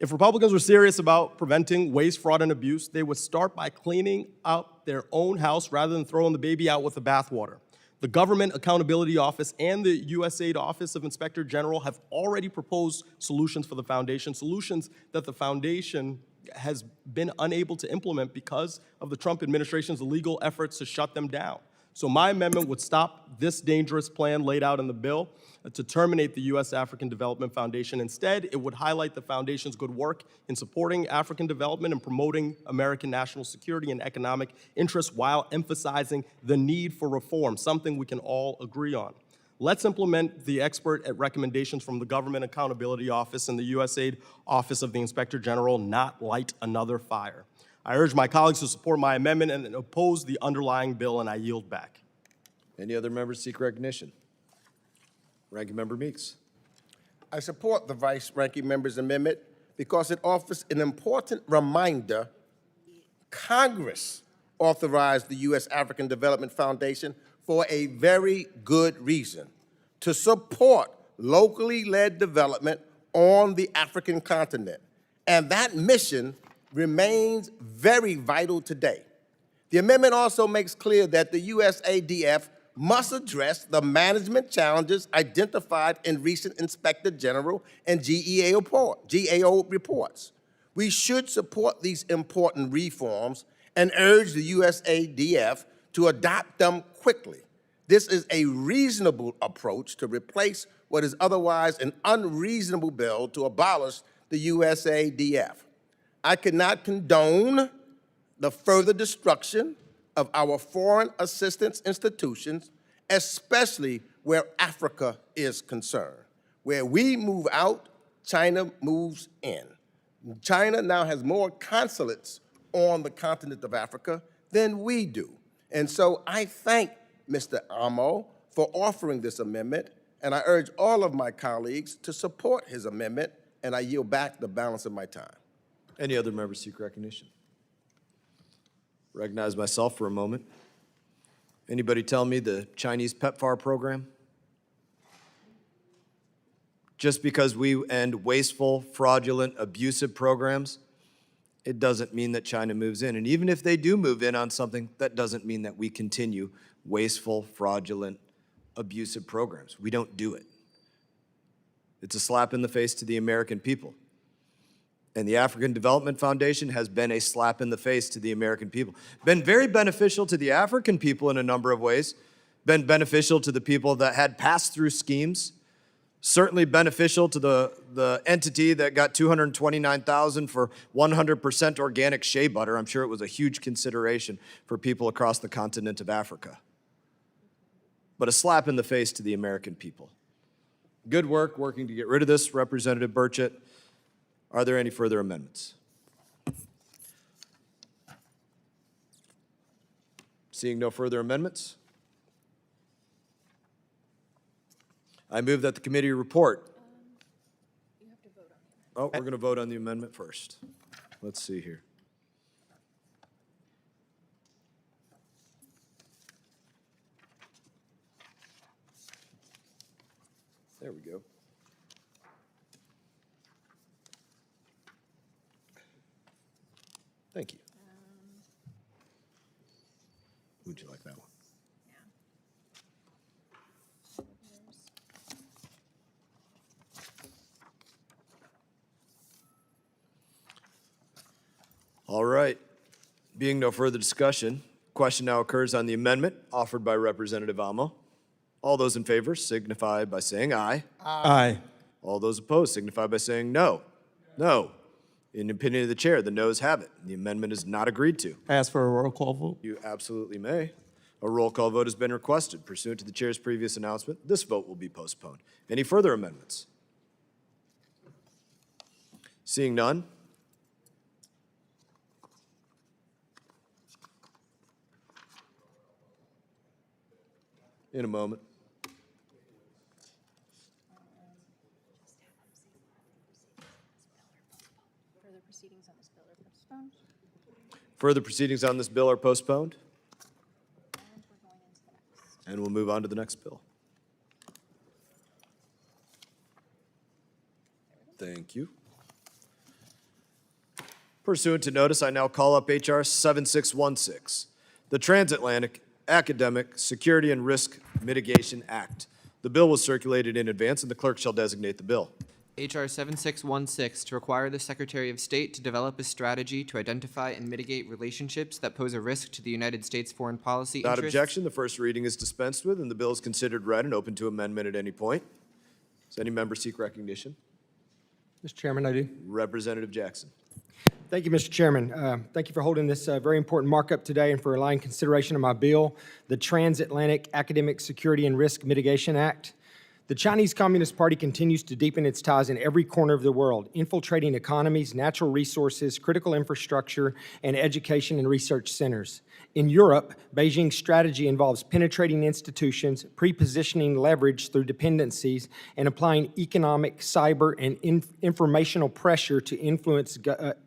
If Republicans were serious about preventing waste, fraud, and abuse, they would start by cleaning up their own house rather than throwing the baby out with the bathwater. The Government Accountability Office and the USAID Office of Inspector General have already proposed solutions for the foundation, solutions that the foundation has been unable to implement because of the Trump administration's illegal efforts to shut them down. So my amendment would stop this dangerous plan laid out in the bill to terminate the U.S. African Development Foundation. Instead, it would highlight the foundation's good work in supporting African development and promoting American national security and economic interests while emphasizing the need for reform, something we can all agree on. Let's implement the expert recommendations from the Government Accountability Office and the USAID Office of the Inspector General, not light another fire. I urge my colleagues to support my amendment and oppose the underlying bill, and I yield back. Any other members seek recognition? Ranking Member Meeks. I support the Vice Ranking Member's amendment because it offers an important reminder. Congress authorized the U.S. African Development Foundation for a very good reason: to support locally led development on the African continent. And that mission remains very vital today. The amendment also makes clear that the USADF must address the management challenges identified in recent Inspector General and GAO reports. We should support these important reforms and urge the USADF to adopt them quickly. This is a reasonable approach to replace what is otherwise an unreasonable bill to abolish the USADF. I cannot condone the further destruction of our foreign assistance institutions, especially where Africa is concerned. Where we move out, China moves in. China now has more consulates on the continent of Africa than we do. And so I thank Mr. Amo for offering this amendment, and I urge all of my colleagues to support his amendment, and I yield back the balance of my time. Any other members seek recognition? Recognize myself for a moment. Anybody tell me the Chinese PEPFAR program? Just because we end wasteful, fraudulent, abusive programs, it doesn't mean that China moves in. And even if they do move in on something, that doesn't mean that we continue wasteful, fraudulent, abusive programs. We don't do it. It's a slap in the face to the American people. And the African Development Foundation has been a slap in the face to the American people. Been very beneficial to the African people in a number of ways, been beneficial to the people that had pass-through schemes, certainly beneficial to the entity that got $229,000 for 100% organic shea butter. I'm sure it was a huge consideration for people across the continent of Africa. But a slap in the face to the American people. Good work working to get rid of this, Representative Burchett. Are there any further amendments? Seeing no further amendments, I move that the committee report. Oh, we're going to vote on the amendment first. Let's see here. There we go. Thank you. Would you like that one? All right. Being no further discussion, question now occurs on the amendment offered by Representative Amo. All those in favor signify by saying aye. Aye. All those opposed signify by saying no. No. In the opinion of the chair, the noes have it. The amendment is not agreed to. Ask for a roll call vote. You absolutely may. A roll call vote has been requested. Pursuant to the chair's previous announcement, this vote will be postponed. Any further amendments? Seeing none. In a moment. Further proceedings on this bill are postponed. Further proceedings on this bill are postponed. And we're going into the next. And we'll move on to the next bill. Thank you. Pursuant to notice, I now call up H.R. 7616, the Transatlantic Academic Security and Risk Mitigation Act. The bill was circulated in advance, and the clerk shall designate the bill. H.R. 7616 to require the Secretary of State to develop a strategy to identify and mitigate relationships that pose a risk to the United States foreign policy Without interests. objection, the first reading is dispensed with, and the bill is considered read and open to amendment at any point. Does any member seek recognition? Mr. Chairman, I do. Representative Jackson. Thank you, Mr. Chairman. Thank you for holding this very important markup today and for allowing consideration of my bill, the Transatlantic Academic Security and Risk Mitigation Act. The Chinese Communist Party continues to deepen its ties in every corner of the world, infiltrating economies, natural resources, critical infrastructure, and education and research centers. In Europe, Beijing's strategy involves penetrating institutions, pre-positioning leverage through dependencies, and applying economic, cyber, and informational pressure to influence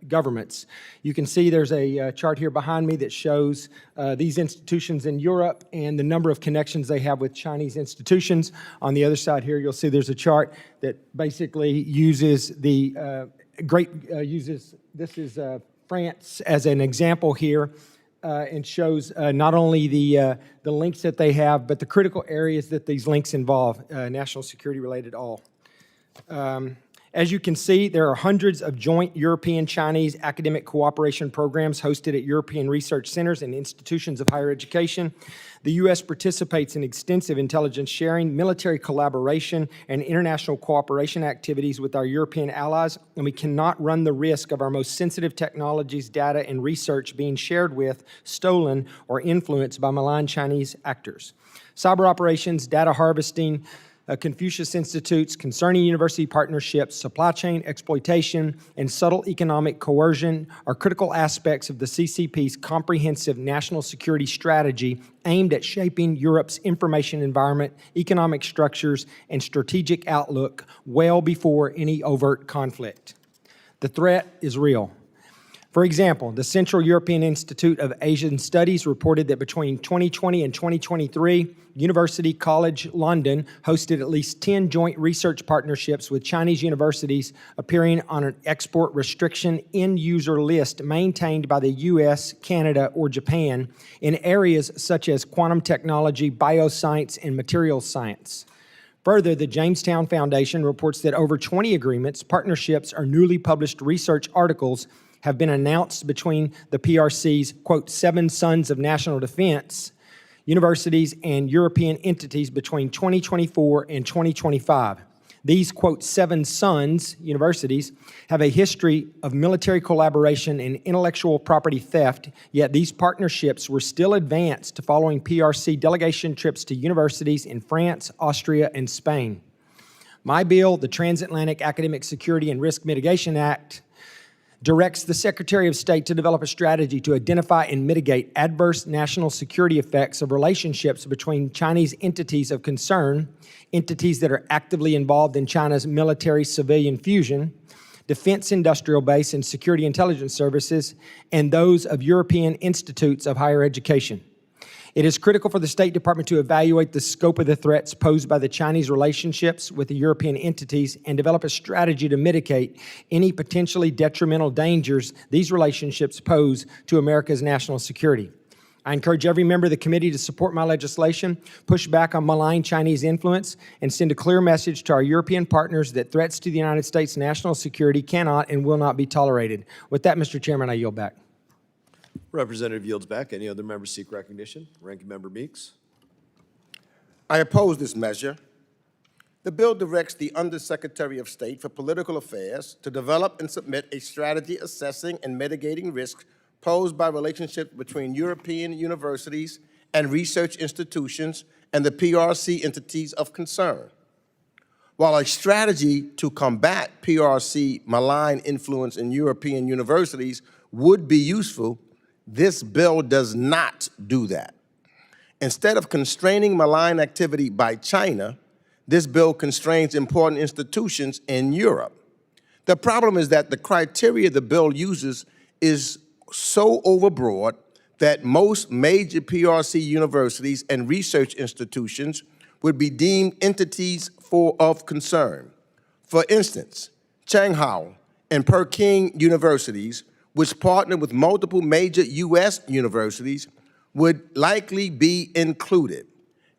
governments. You can see there's a chart here behind me that shows these institutions in Europe and the number of connections they have with Chinese institutions. On the other side here, you'll see there's a chart that basically uses the this is France as an example here. And shows not only the links that they have, but the critical areas that these links involve, national security related all. As you can see, there are hundreds of joint European-Chinese academic cooperation programs hosted at European research centers and institutions of higher education. The U.S. participates in extensive intelligence sharing, military collaboration, and international cooperation activities with our European allies, and we cannot run the risk of our most sensitive technologies, data, and research being shared with, stolen, or influenced by malign Chinese actors. Cyber operations, data harvesting, Confucius Institutes, concerning university partnerships, supply chain exploitation, and subtle economic coercion are critical aspects of the CCP's comprehensive national security strategy aimed at shaping Europe's information environment, economic structures, and strategic outlook well before any overt conflict. The threat is real. For example, the Central European Institute of Asian Studies reported that between 2020 and 2023, University College London hosted at least 10 joint research partnerships with Chinese universities appearing on an export restriction end-user list maintained by the U.S., Canada, or Japan in areas such as quantum technology, bioscience, and materials science. Further, the Jamestown Foundation reports that over 20 agreements, partnerships, or newly published research articles have been announced between the PRC's, quote, 7 sons of national defense, universities, and European entities between 2024 and 2025. These, quote, 7 sons universities have a history of military collaboration and intellectual property theft, yet these partnerships were still advanced following PRC delegation trips to universities in France, Austria, and Spain. My bill, the Transatlantic Academic Security and Risk Mitigation Act, directs the Secretary of State to develop a strategy to identify and mitigate adverse national security effects of relationships between Chinese entities of concern, entities that are actively involved in China's military-civilian fusion, defense industrial base and security intelligence services, and those of European institutes of higher education. It is critical for the State Department to evaluate the scope of the threats posed by the Chinese relationships with the European entities and develop a strategy to mitigate any potentially detrimental dangers these relationships pose to America's national security. I encourage every member of the committee to support my legislation, push back on malign Chinese influence, and send a clear message to our European partners that threats to the United States' national security cannot and will not be tolerated. With that, Mr. Chairman, I yield back. Representative yields back. Any other members seek recognition? Ranking Member Meeks. I oppose this measure. The bill directs the Undersecretary of State for Political Affairs to develop and submit a strategy assessing and mitigating risks posed by relationships between European universities and research institutions and the PRC entities of concern. While a strategy to combat PRC malign influence in European universities would be useful, this bill does not do that. Instead of constraining malign activity by China, this bill constrains important institutions in Europe. The problem is that the criteria the bill uses is so overbroad that most major PRC universities and research institutions would be deemed entities of concern. For instance, Tsinghua and Peking universities, which partner with multiple major U.S. universities, would likely be included.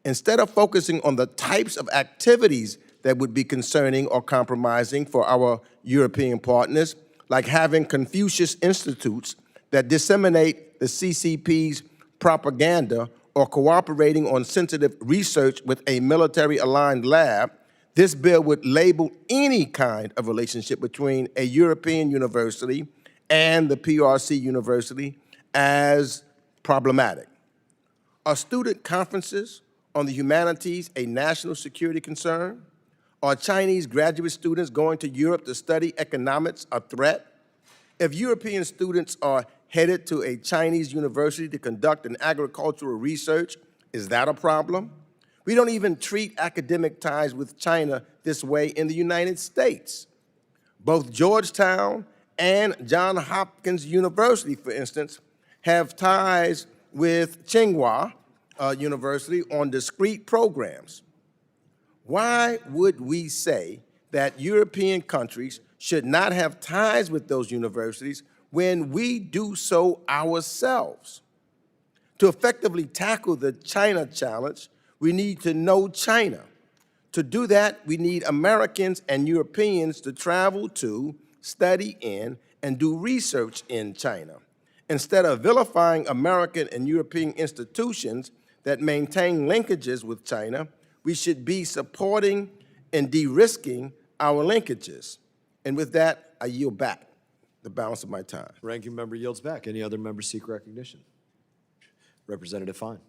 Instead of focusing on the types of activities that would be concerning or compromising for our European partners, like having Confucius institutes that disseminate the CCP's propaganda or cooperating on sensitive research with a military-aligned lab, this bill would label any kind of relationship between a European university and the PRC university as problematic. Are student conferences on the humanities a national security concern? Are Chinese graduate students going to Europe to study economics a threat? If European students are headed to a Chinese university to conduct an agricultural research, is that a problem? We don't even treat academic ties with China this way in the United States. Both Georgetown and Johns Hopkins University, for instance, have ties with Tsinghua University on discrete programs. Why would we say that European countries should not have ties with those universities when we do so ourselves? To effectively tackle the China challenge, we need to know China. To do that, we need Americans and Europeans to travel to, study in, and do research in China. Instead of vilifying American and European institutions that maintain linkages with China, we should be supporting and de-risking our linkages. And with that, I yield back the balance of my time. Ranking Member yields back. Any other members seek recognition? Representative Fine.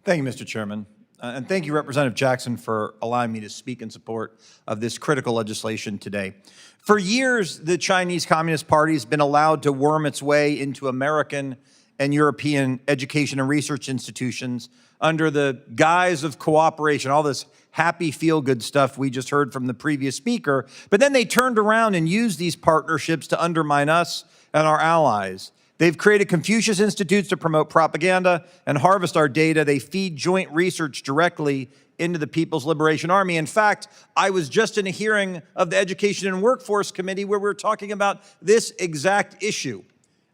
Thank you, Mr. Chairman. And thank you, Representative Jackson, for allowing me to speak in support of this critical legislation today. For years, the Chinese Communist Party has been allowed to worm its way into American and European education and research institutions under the guise of cooperation, all this happy, feel-good stuff we just heard from the previous speaker. But then they turned around and used these partnerships to undermine us and our allies. They've created Confucius Institutes to promote propaganda and harvest our data. They feed joint research directly into the People's Liberation Army. In fact, I was just in a hearing of the Education and Workforce Committee where we were talking about this exact issue.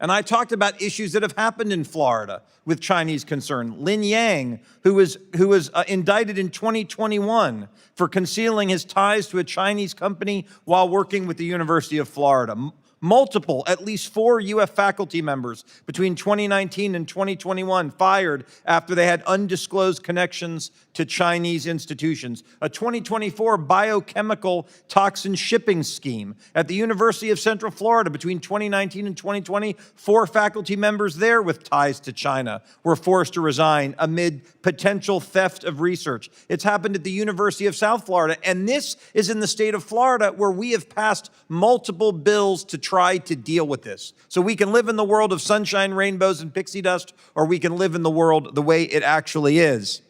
And I talked about issues that have happened in Florida with Chinese concern. Lin Yang, who was indicted in 2021 for concealing his ties to a Chinese company while working with the University of Florida. at least 4 UF faculty members between 2019 and 2021 fired after they had undisclosed connections to Chinese institutions. A 2024 biochemical toxin shipping scheme at the University of Central Florida between 2019 and 2020, 4 faculty members there with ties to China were forced to resign amid potential theft of research. It's happened at the University of South Florida, and this is in the state of Florida, where we have passed multiple bills to try to deal with this. So we can live in the world of sunshine, rainbows, and pixie dust, or we can live in the world the way it actually is.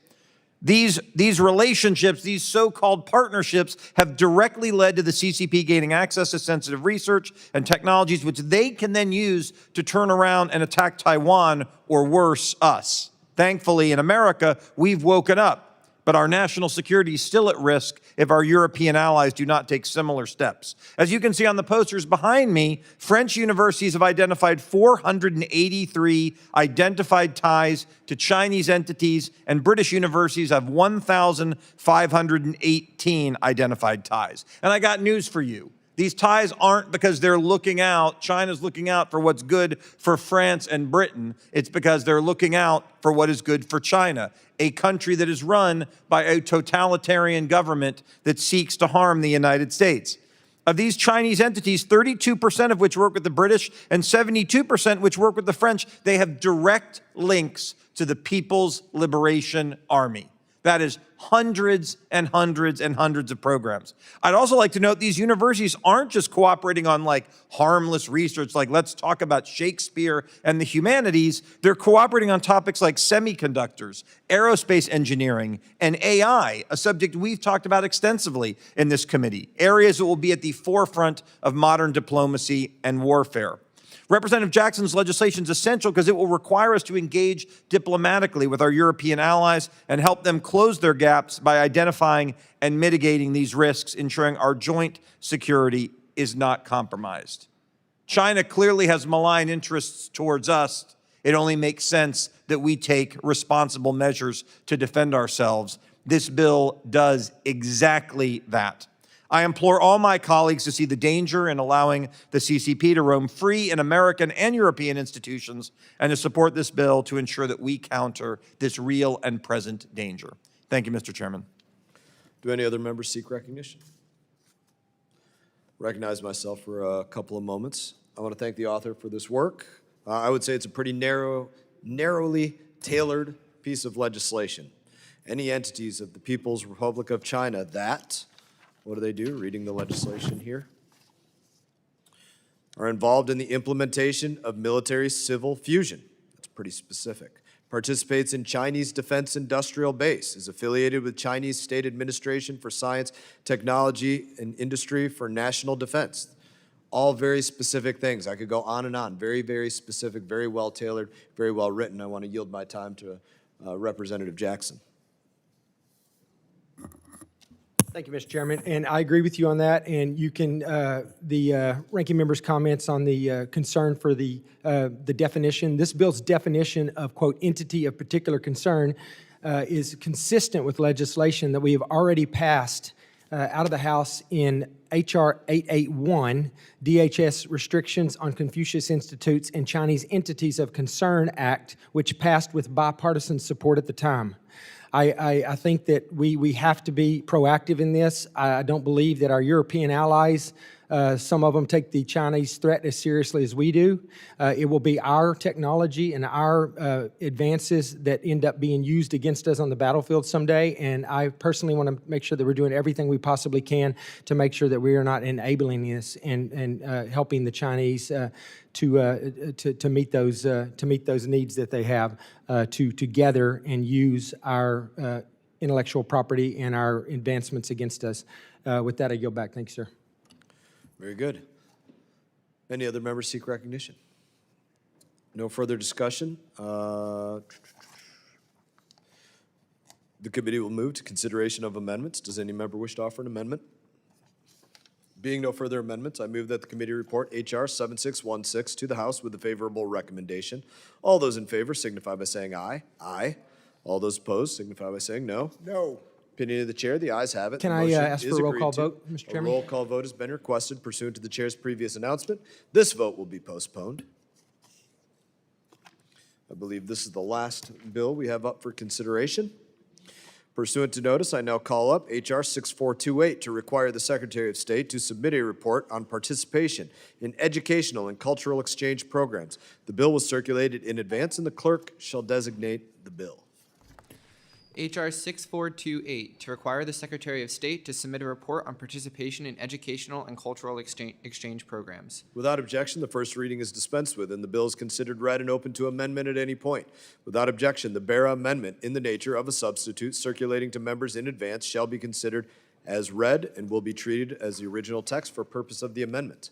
These relationships, these so-called partnerships, have directly led to the CCP gaining access to sensitive research and technologies, which they can then use to turn around and attack Taiwan, or worse, us. Thankfully, in America, we've woken up, but our national security is still at risk if our European allies do not take similar steps. As you can see on the posters behind me, French universities have identified 483 identified ties to Chinese entities, and British universities have 1,518 identified ties. And I got news for you. These ties aren't because they're looking out, China's looking out for what's good for France and Britain. It's because they're looking out for what is good for China, a country that is run by a totalitarian government that seeks to harm the United States. Of these Chinese entities, 32% of which work with the British and 72% which work with the French, they have direct links to the People's Liberation Army. That is hundreds and hundreds and hundreds of programs. I'd also like to note these universities aren't just cooperating on like harmless research, like let's talk about Shakespeare and the humanities. They're cooperating on topics like semiconductors, aerospace engineering, and AI, a subject we've talked about extensively in this committee, areas that will be at the forefront of modern diplomacy and warfare. Representative Jackson's legislation is essential because it will require us to engage diplomatically with our European allies and help them close their gaps by identifying and mitigating these risks, ensuring our joint security is not compromised. China clearly has malign interests towards us. It only makes sense that we take responsible measures to defend ourselves. This bill does exactly that. I implore all my colleagues to see the danger in allowing the CCP to roam free in American and European institutions, and to support this bill to ensure that we counter this real and present danger. Thank you, Mr. Chairman. Do any other members seek recognition? Recognize myself for a couple of moments. I want to thank the author for this work. I would say it's a pretty narrowly tailored piece of legislation. Any entities of the People's Republic of China that, what do? Reading the legislation here, are involved in the implementation of military-civil fusion. That's pretty specific. Participates in Chinese Defense Industrial Base, is affiliated with Chinese State Administration for Science, Technology, and Industry for National Defense. All very specific things. I could go on and on. Very, very specific, very well tailored, very well written. I want to yield my time to Representative Jackson. Thank you, Mr. Chairman, and I agree with you on that. And you can, the ranking member's comments on the concern for the definition. This bill's definition of, quote, entity of particular concern is consistent with legislation that we have already passed out of the House in H.R. 881, DHS Restrictions on Confucius Institutes and Chinese Entities of Concern Act, which passed with bipartisan support at the time. I think that we have to be proactive in this. I don't believe that our European allies, some of them take the Chinese threat as seriously as we do. It will be our technology and our advances that end up being used against us on the battlefield someday. And I personally want to make sure that we're doing everything we possibly can to make sure that we are not enabling this and helping the Chinese to meet those needs that they have to gather and use our intellectual property and our advancements against us. With that, I yield back. Thank you, sir. Very good. Any other members seek recognition? No further discussion. The committee will move to consideration of amendments. Does any member wish to offer an amendment? Being no further amendments, I move that the committee report H.R. 7616 to the House with a favorable recommendation. All those in favor signify by saying aye. Aye. All those opposed signify by saying no. No. Opinion of the chair, the ayes have it. Can The I motion ask is for a roll agreed call to. vote, Mr. Chairman? A roll call vote has been requested pursuant to the chair's previous announcement. This vote will be postponed. I believe this is the last bill we have up for consideration. Pursuant to notice, I now call up H.R. 6428 to require the Secretary of State to submit a report on participation in educational and cultural exchange programs. The bill was circulated in advance, and the clerk shall designate the bill. H.R. 6428, to require the Secretary of State to submit a report on participation in educational and cultural exchange programs. Without objection, the first reading is dispensed with, and the bill is considered read and open to amendment at any point. Without objection, the bare amendment in the nature of a substitute circulating to members in advance shall be considered as read and will be treated as the original text for purpose of the amendment.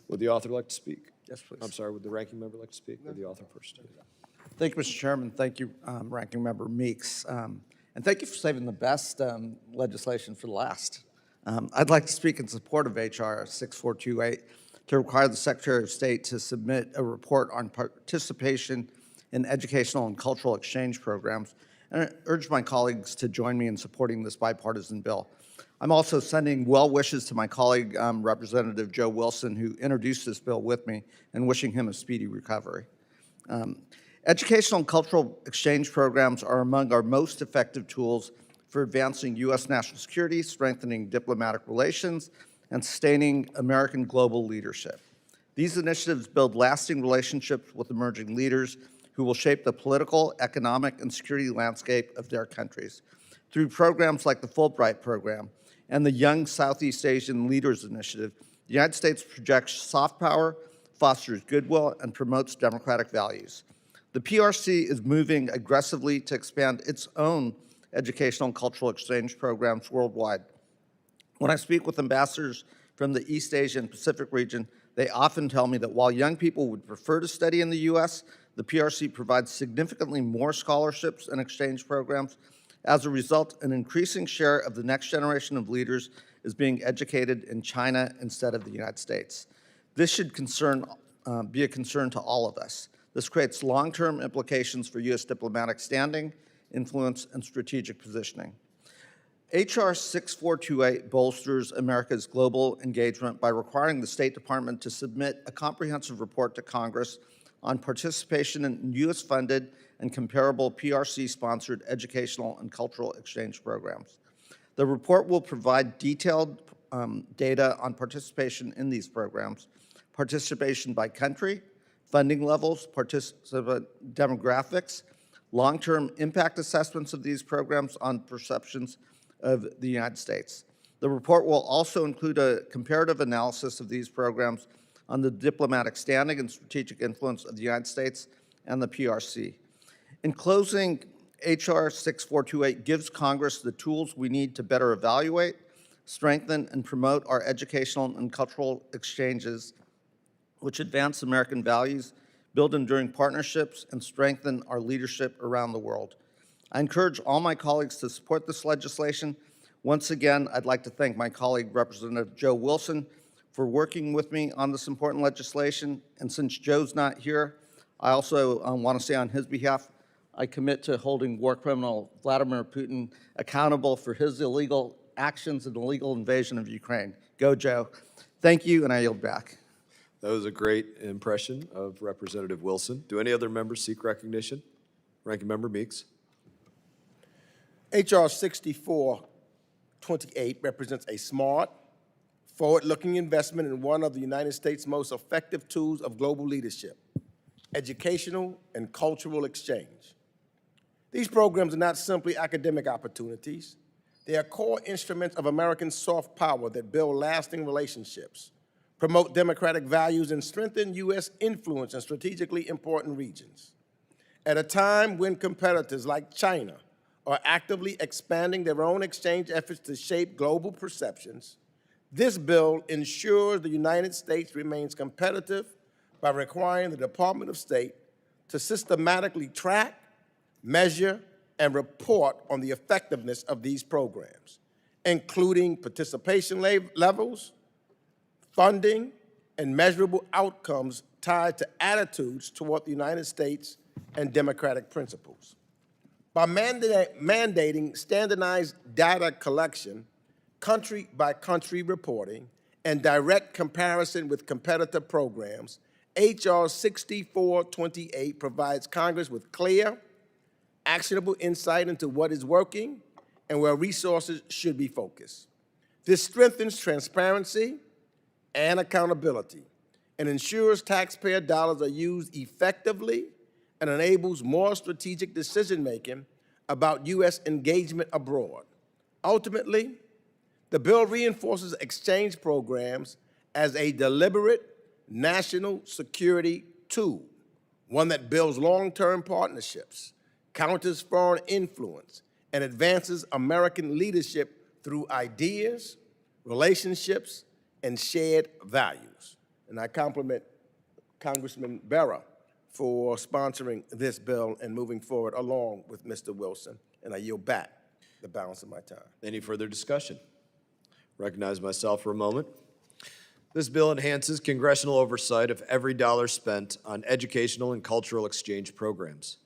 Would the author like to speak? Yes, please. I'm sorry, would the ranking member like to speak? Or the author first? Thank you, Mr. Chairman. Thank you, Ranking Member Meeks. And thank you for saving the best legislation for last. I'd like to speak in support of H.R. 6428 to require the Secretary of State to submit a report on participation in educational and cultural exchange programs, and I urge my colleagues to join me in supporting this bipartisan bill. I'm also sending well wishes to my colleague, Representative Joe Wilson, who introduced this bill with me, and wishing him a speedy recovery. Educational and cultural exchange programs are among our most effective tools for advancing U.S. national security, strengthening diplomatic relations, and sustaining American global leadership. These initiatives build lasting relationships with emerging leaders who will shape the political, economic, and security landscape of their countries. Through programs like the Fulbright Program and the Young Southeast Asian Leaders Initiative, the United States projects soft power, fosters goodwill, and promotes democratic values. The PRC is moving aggressively to expand its own educational and cultural exchange programs worldwide. When I speak with ambassadors from the East Asia and Pacific region, they often tell me that while young people would prefer to study in the U.S., the PRC provides significantly more scholarships and exchange programs. As a result, an increasing share of the next generation of leaders is being educated in China instead of the United States. This should be a concern to all of us. This creates long-term implications for U.S. diplomatic standing, influence, and strategic positioning. H.R. 6428 bolsters America's global engagement by requiring the State Department to submit a comprehensive report to Congress on participation in U.S.-funded and comparable PRC-sponsored educational and cultural exchange programs. The report will provide detailed data on participation in these programs, participation by country, funding levels, participant demographics, long-term impact assessments of these programs on perceptions of the United States. The report will also include a comparative analysis of these programs on the diplomatic standing and strategic influence of the United States and the PRC. In closing, H.R. 6428 gives Congress the tools we need to better evaluate, strengthen, and promote our educational and cultural exchanges, which advance American values, build enduring partnerships, and strengthen our leadership around the world. I encourage all my colleagues to support this legislation. Once again, I'd like to thank my colleague, Representative Joe Wilson, for working with me on this important legislation. And since Joe's not here, I also want to say on his behalf, I commit to holding war criminal Vladimir Putin accountable for his illegal actions and illegal invasion of Ukraine. Go, Joe. Thank you, and I yield back. That was a great impression of Representative Wilson. Do any other members seek recognition? Ranking Member Meeks. H.R. 6428 represents a smart, forward-looking investment in one of the United States' most effective tools of global leadership, educational and cultural exchange. These programs are not simply academic opportunities. They are core instruments of American soft power that build lasting relationships, promote democratic values, and strengthen U.S. influence in strategically important regions. At a time when competitors like China are actively expanding their own exchange efforts to shape global perceptions, this bill ensures the United States remains competitive by requiring the Department of State to systematically track, measure, and report on the effectiveness of these programs, including participation levels, funding, and measurable outcomes tied to attitudes toward the United States and democratic principles. By mandating standardized data collection, country-by-country reporting, and direct comparison with competitor programs, H.R. 6428 provides Congress with clear, actionable insight into what is working and where resources should be focused. This strengthens transparency and accountability and ensures taxpayer dollars are used effectively and enables more strategic decision-making about U.S. engagement abroad. Ultimately, the bill reinforces exchange programs as a deliberate national security tool, one that builds long-term partnerships, counters foreign influence, and advances American leadership through ideas, relationships, and shared values. And I compliment Congressman Barra for sponsoring this bill and moving forward along with Mr. Wilson. And I yield back the balance of my time. Any further discussion? Recognize myself for a moment. This bill enhances congressional oversight of every dollar spent on educational and cultural exchange programs,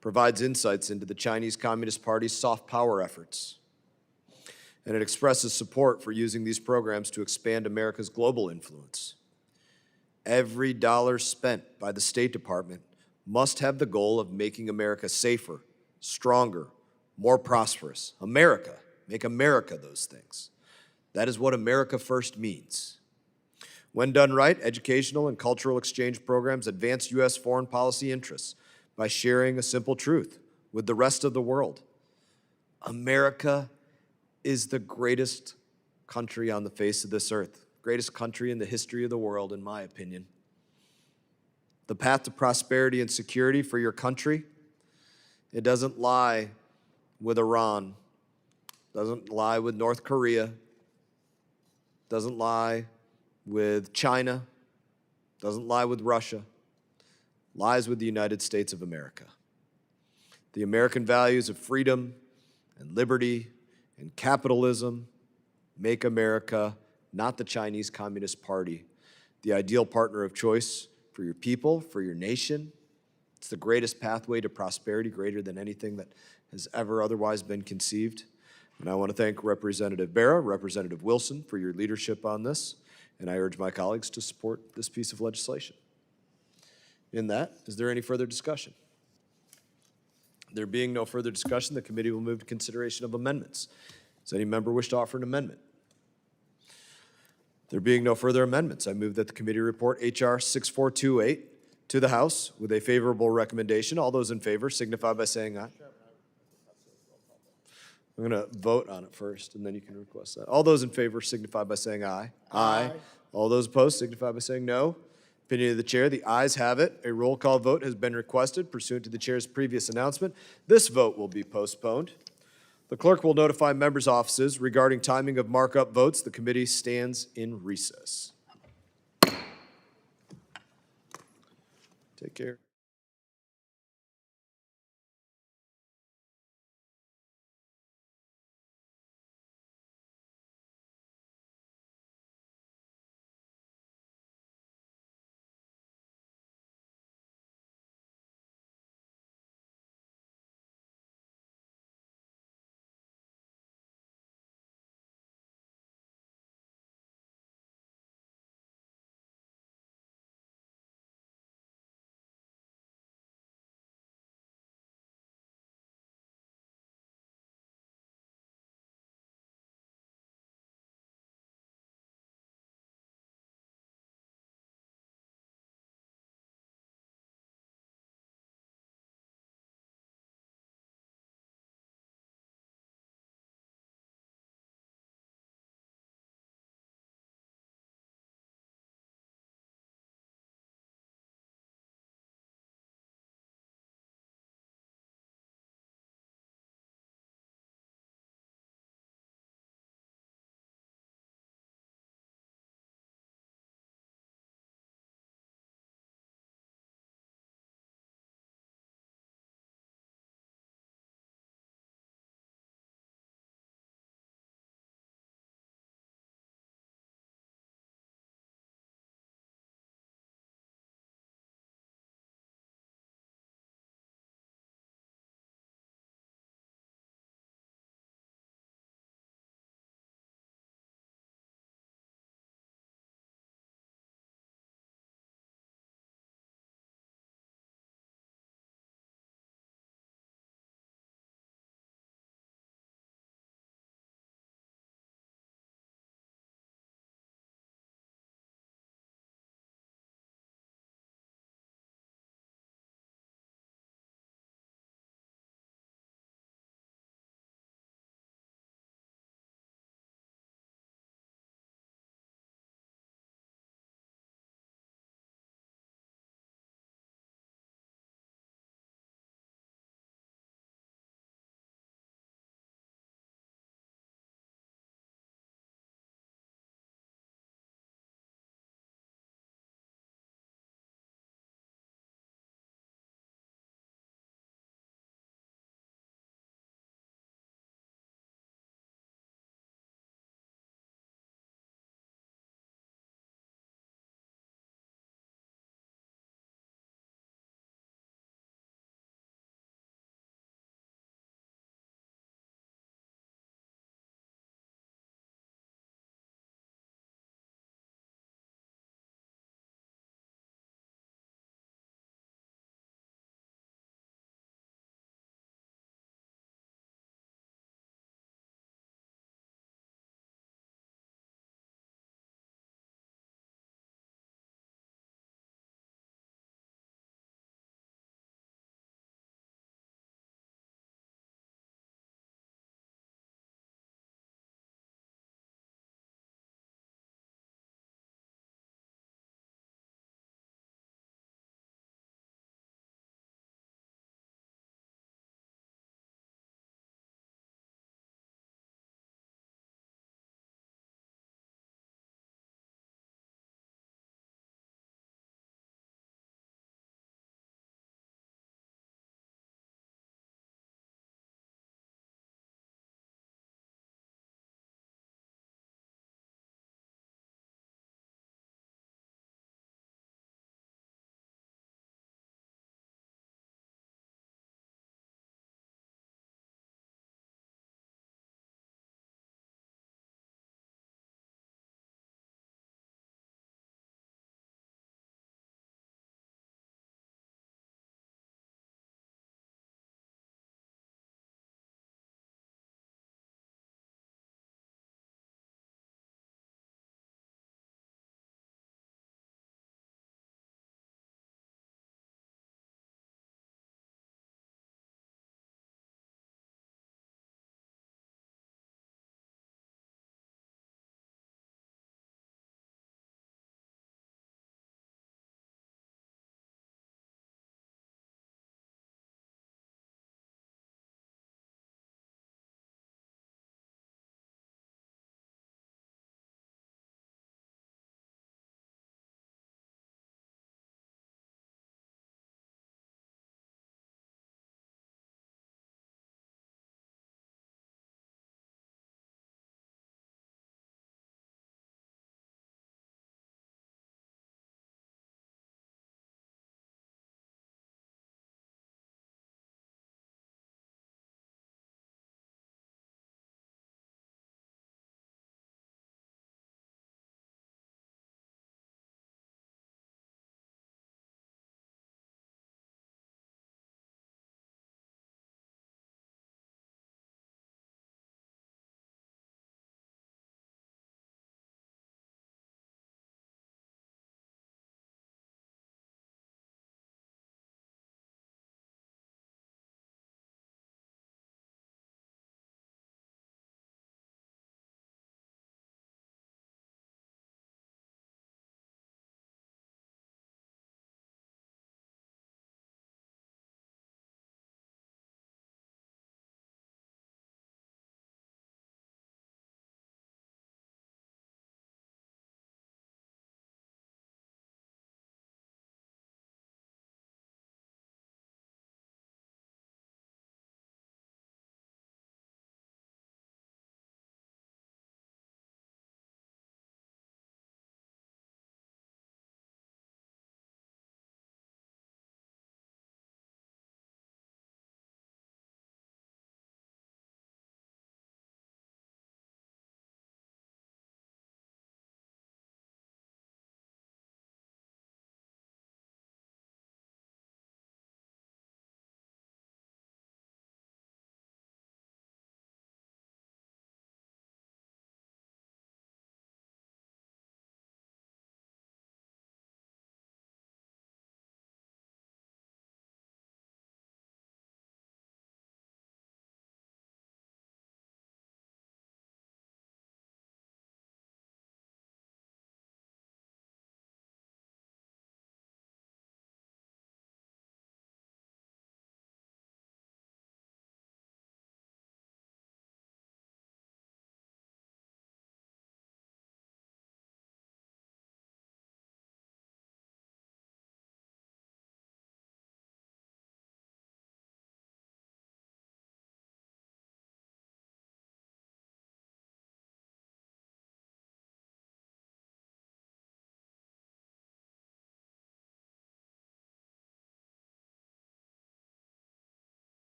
provides insights into the Chinese Communist Party's soft power efforts, and it expresses support for using these programs to expand America's global influence. Every dollar spent by the State Department must have the goal of making America safer, stronger, more prosperous. America, make America those things. That is what America First means. When done right, educational and cultural exchange programs advance U.S. foreign policy interests by sharing a simple truth with the rest of the world. America is the greatest country on the face of this earth, greatest country in the history of the world, in my opinion. The path to prosperity and security for your country, it doesn't lie with Iran, doesn't lie with North Korea, doesn't lie with China, doesn't lie with Russia, lies with the United States of America. The American values of freedom and liberty and capitalism make America, not the Chinese Communist Party, the ideal partner of choice for your people, for your nation. It's the greatest pathway to prosperity, greater than anything that has ever otherwise been conceived. And I want to thank Representative Barra, Representative Wilson for your leadership on this, and I urge my colleagues to support this piece of legislation. In that, is there any further discussion? There being no further discussion, the committee will move to consideration of amendments. Does any member wish to offer an amendment? There being no further amendments, I move that the committee report H.R. 6428 to the House with a favorable recommendation. All those in favor signify by saying aye. I'm going to vote on it first, and then you can request that. All those in favor signify by saying aye. Aye. All those opposed signify by saying no. Opinion of the chair, the ayes have it. A roll call vote has been requested pursuant to the chair's previous announcement. This vote will be postponed. The clerk will notify members' offices regarding timing of markup votes. The committee stands in recess. Take care.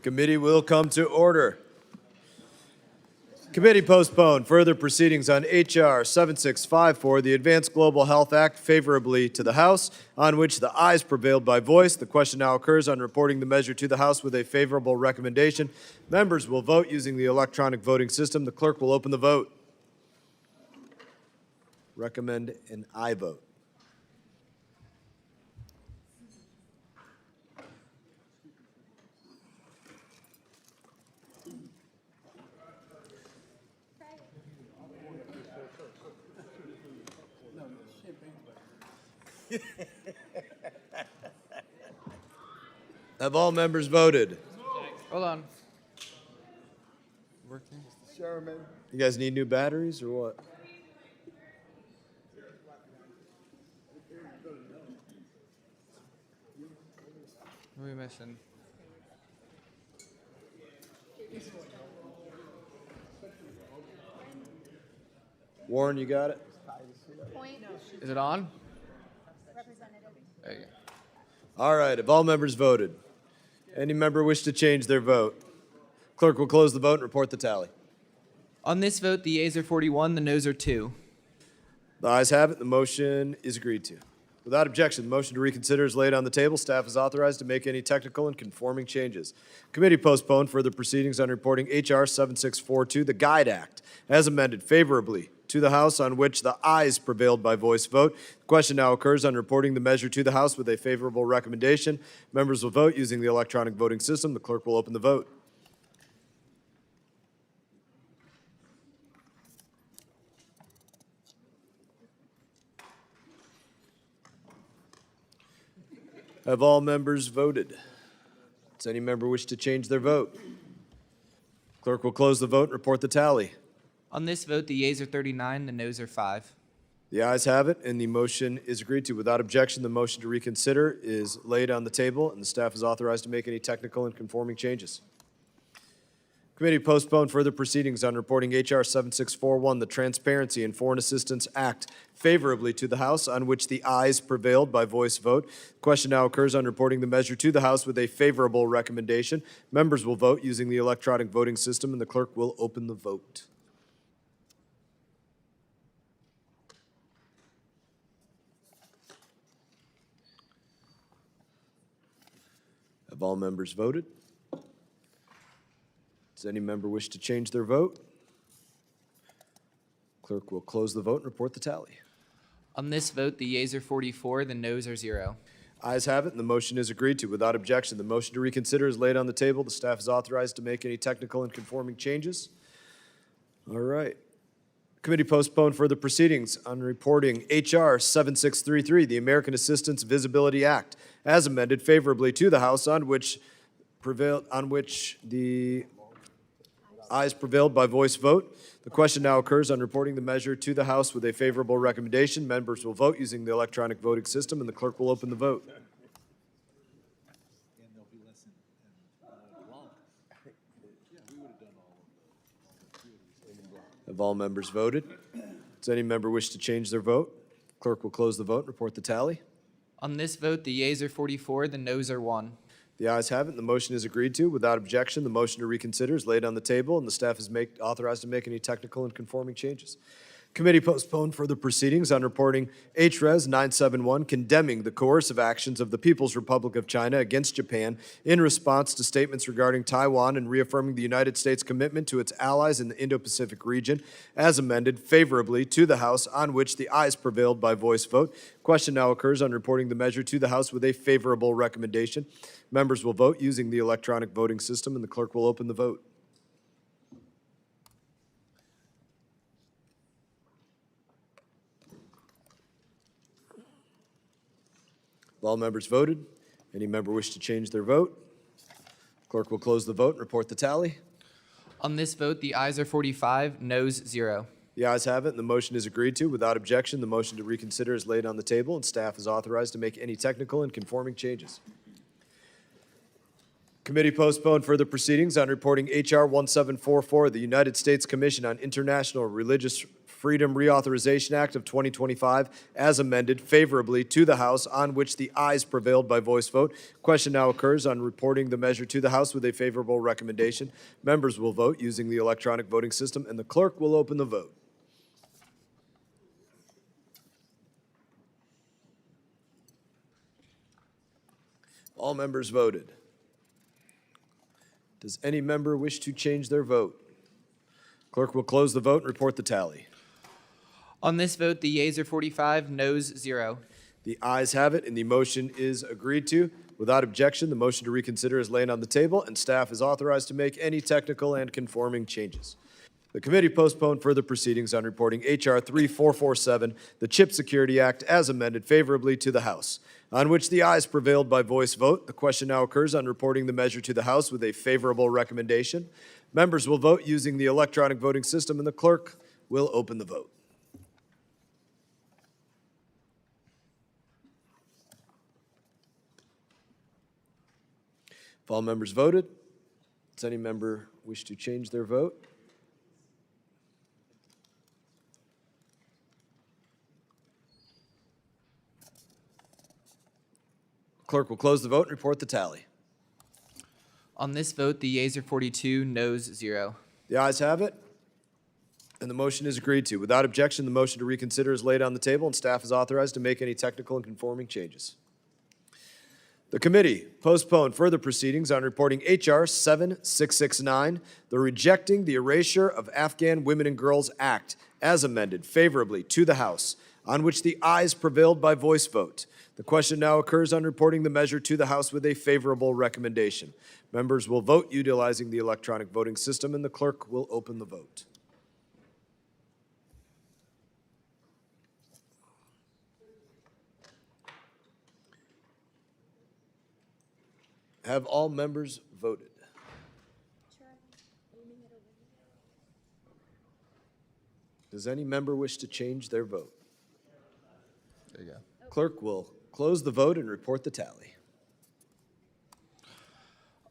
Committee will come to order. Committee postponed further proceedings on H.R. 7654, the Advanced Global Health Act, favorably to the House, on which the ayes prevailed by voice. The question now occurs on reporting the measure to the House with a favorable recommendation. Members will vote using the electronic voting system. The clerk will open the vote. Recommend an aye vote. Have all members voted? Hold on. Working? You guys need new batteries or what? What are we missing? Warren, you got it? Is it on? There you go. All right, have all members voted? Any member wish to change their vote? Clerk will close the vote and report the tally. On this vote, the yeas are 41, the noes are 2. The ayes have it, the motion is agreed to. Without objection, the motion to reconsider is laid on the table. Staff is authorized to make any technical and conforming changes. Committee postponed further proceedings on reporting H.R. 7642, the Guide Act, as amended favorably to the House, on which the ayes prevailed by voice vote. The question now occurs on reporting the measure to the House with a favorable recommendation. Members will vote using the electronic voting system. The clerk will open the vote. Have all members voted? Does any member wish to change their vote? Clerk will close the vote and report the tally. On this vote, the yeas are 39, the noes are 5. The ayes have it, and the motion is agreed to. Without objection, the motion to reconsider is laid on the table, and the staff is authorized to make any technical and conforming changes. Committee postponed further proceedings on reporting H.R. 7641, the Transparency in Foreign Assistance Act, favorably to the House, on which the ayes prevailed by voice vote. The question now occurs on reporting the measure to the House with a favorable recommendation. Members will vote using the electronic voting system, and the clerk will open the vote. Have all members voted? Does any member wish to change their vote? Clerk will close the vote and report the tally. On this vote, the yeas are 44, the noes are 0. Ayes have it, and the motion is agreed to. Without objection, the motion to reconsider is laid on the table. The staff is authorized to make any technical and conforming changes. All right. Committee postponed further proceedings on reporting H.R. 7633, the American Assistance Visibility Act, as amended favorably to the House, on which the ayes prevailed by voice vote. The question now occurs on reporting the measure to the House with a favorable recommendation. Members will vote using the electronic voting system, and the clerk will open the vote. Have all members voted? Does any member wish to change their vote? Clerk will close the vote and report the tally. On this vote, the yeas are 44, the noes are 1. The ayes have it, and the motion is agreed to. Without objection, the motion to reconsider is laid on the table, and the staff is authorized to make any technical and conforming changes. Committee postponed further proceedings on reporting H.Res. 971, condemning the coercive actions of the People's Republic of China against Japan in response to statements regarding Taiwan and reaffirming the United States' commitment to its allies in the Indo-Pacific region, as amended favorably to the House, on which the ayes prevailed by voice vote. Question now occurs on reporting the measure to the House with a favorable recommendation. Members will vote using the electronic voting system, and the clerk will open the vote. Have all members voted? Any member wish to change their vote? Clerk will close the vote and report the tally. On this vote, the ayes are 45, noes 0. The ayes have it, and the motion is agreed to. Without objection, the motion to reconsider is laid on the table, and staff is authorized to make any technical and conforming changes. Committee postponed further proceedings on reporting H.R. 1744, the United States Commission on International Religious Freedom Reauthorization Act of 2025 as amended favorably to the House, on which the ayes prevailed by voice vote. Question now occurs on reporting the measure to the House with a favorable recommendation. Members will vote using the electronic voting system, and the clerk will open the vote. All members voted. Does any member wish to change their vote? Clerk will close the vote and report the tally. On this vote, the yeas are 45, noes 0. The ayes have it, and the motion is agreed to. Without objection, the motion to reconsider is laid on the table, and staff is authorized to make any technical and conforming changes. The committee postponed further proceedings on reporting H.R. 3447, the Chip Security Act, as amended favorably to the House, on which the ayes prevailed by voice vote. The question now occurs on reporting the measure to the House with a favorable recommendation. Members will vote using the electronic voting system, and the clerk will open the vote. If all members voted, does any member wish to change their vote? Clerk will close the vote and report the tally. On this vote, the yeas are 42, noes 0. The ayes have it, and the motion is agreed to. Without objection, the motion to reconsider is laid on the table, and staff is authorized to make any technical and conforming changes. The committee postponed further proceedings on reporting H.R. 7669, the Rejecting the Erasure of Afghan Women and Girls Act, as amended favorably to the House, on which the ayes prevailed by voice vote. The question now occurs on reporting the measure to the House with a favorable recommendation. Members will vote utilizing the electronic voting system, and the clerk will open the vote. Have all members voted? Does any member wish to change their vote? There you go. Clerk will close the vote and report the tally.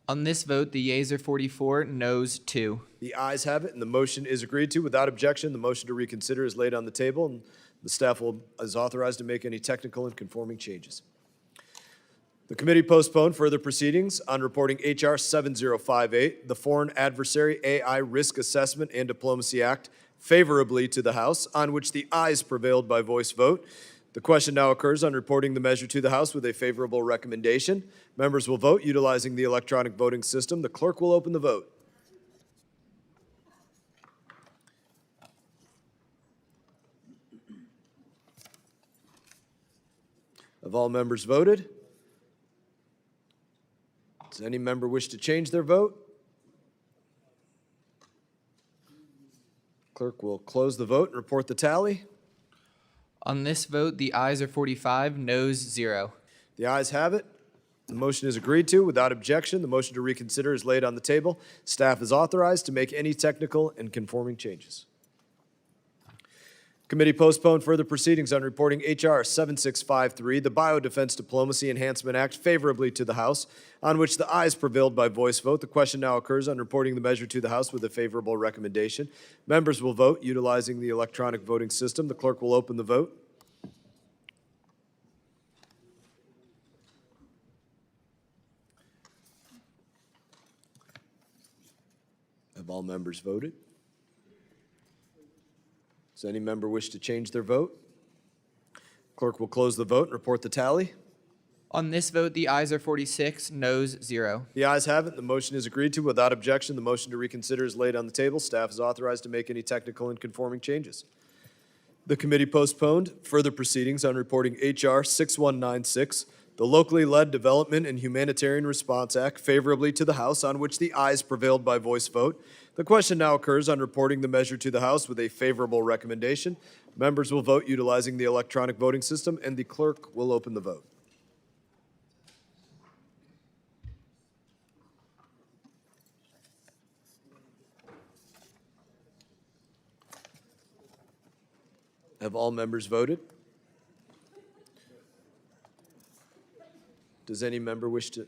On this vote, the yeas are 44, noes 2. The ayes have it, and the motion is agreed to. Without objection, the motion to reconsider is laid on the table, and the staff is authorized to make any technical and conforming changes. The committee postponed further proceedings on reporting H.R. 7058, the Foreign Adversary AI Risk Assessment and Diplomacy Act, favorably to the House, on which the ayes prevailed by voice vote. The question now occurs on reporting the measure to the House with a favorable recommendation. Members will vote utilizing the electronic voting system. The clerk will open the vote. Have all members voted? Does any member wish to change their vote? Clerk will close the vote and report the tally. On this vote, the ayes are 45, noes 0. The ayes have it. The motion is agreed to. Without objection, the motion to reconsider is laid on the table. Staff is authorized to make any technical and conforming changes. Committee postponed further proceedings on reporting H.R. 7653, the Biodefense Diplomacy Enhancement Act, favorably to the House, on which the ayes prevailed by voice vote. The question now occurs on reporting the measure to the House with a favorable recommendation. Members will vote utilizing the electronic voting system. The clerk will open the vote. Have all members voted? Does any member wish to change their vote? Clerk will close the vote and report the tally. On this vote, the ayes are 46, noes 0. The ayes have it. The motion is agreed to. Without objection, the motion to reconsider is laid on the table. Staff is authorized to make any technical and conforming changes. The committee postponed further proceedings on reporting H.R. 6196, the Locally Led Development and Humanitarian Response Act, favorably to the House, on which the ayes prevailed by voice vote. The question now occurs on reporting the measure to the House with a favorable recommendation. Members will vote utilizing the electronic voting system, and the clerk will open the vote. Have all members voted? Does any member wish to?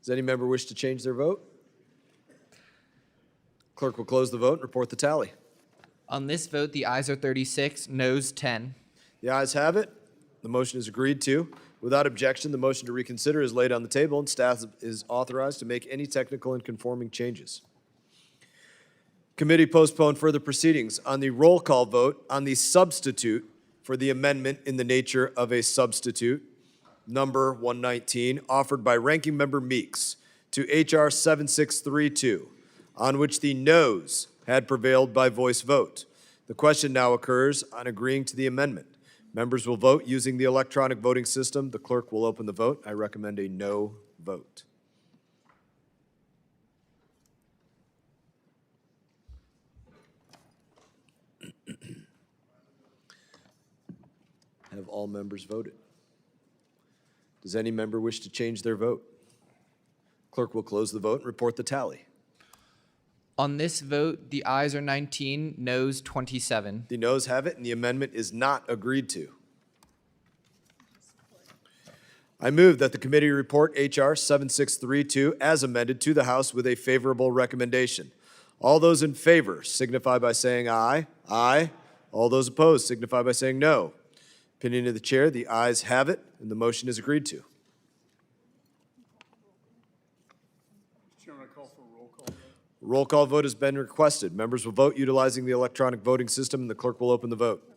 Does any member wish to change their vote? Clerk will close the vote and report the tally. On this vote, the ayes are 36, noes 10. The ayes have it. The motion is agreed to. Without objection, the motion to reconsider is laid on the table, and staff is authorized to make any technical and conforming changes. Committee postponed further proceedings on the roll call vote on the substitute for the amendment in the nature of a substitute, number 119, offered by Ranking Member Meeks to H.R. 7632, on which the noes had prevailed by voice vote. The question now occurs on agreeing to the amendment. Members will vote using the electronic voting system. The clerk will open the vote. I recommend a no vote. Have all members voted? Does any member wish to change their vote? Clerk will close the vote and report the tally. On this vote, the ayes are 19, noes 27. The noes have it, and the amendment is not agreed to. I move that the committee report H.R. 7632 as amended to the House with a favorable recommendation. All those in favor signify by saying aye. Aye. All those opposed signify by saying no. Opinion of the chair, the ayes have it, and the motion is agreed to. Roll call vote has been requested. Members will vote utilizing the electronic voting system, and the clerk will open the vote.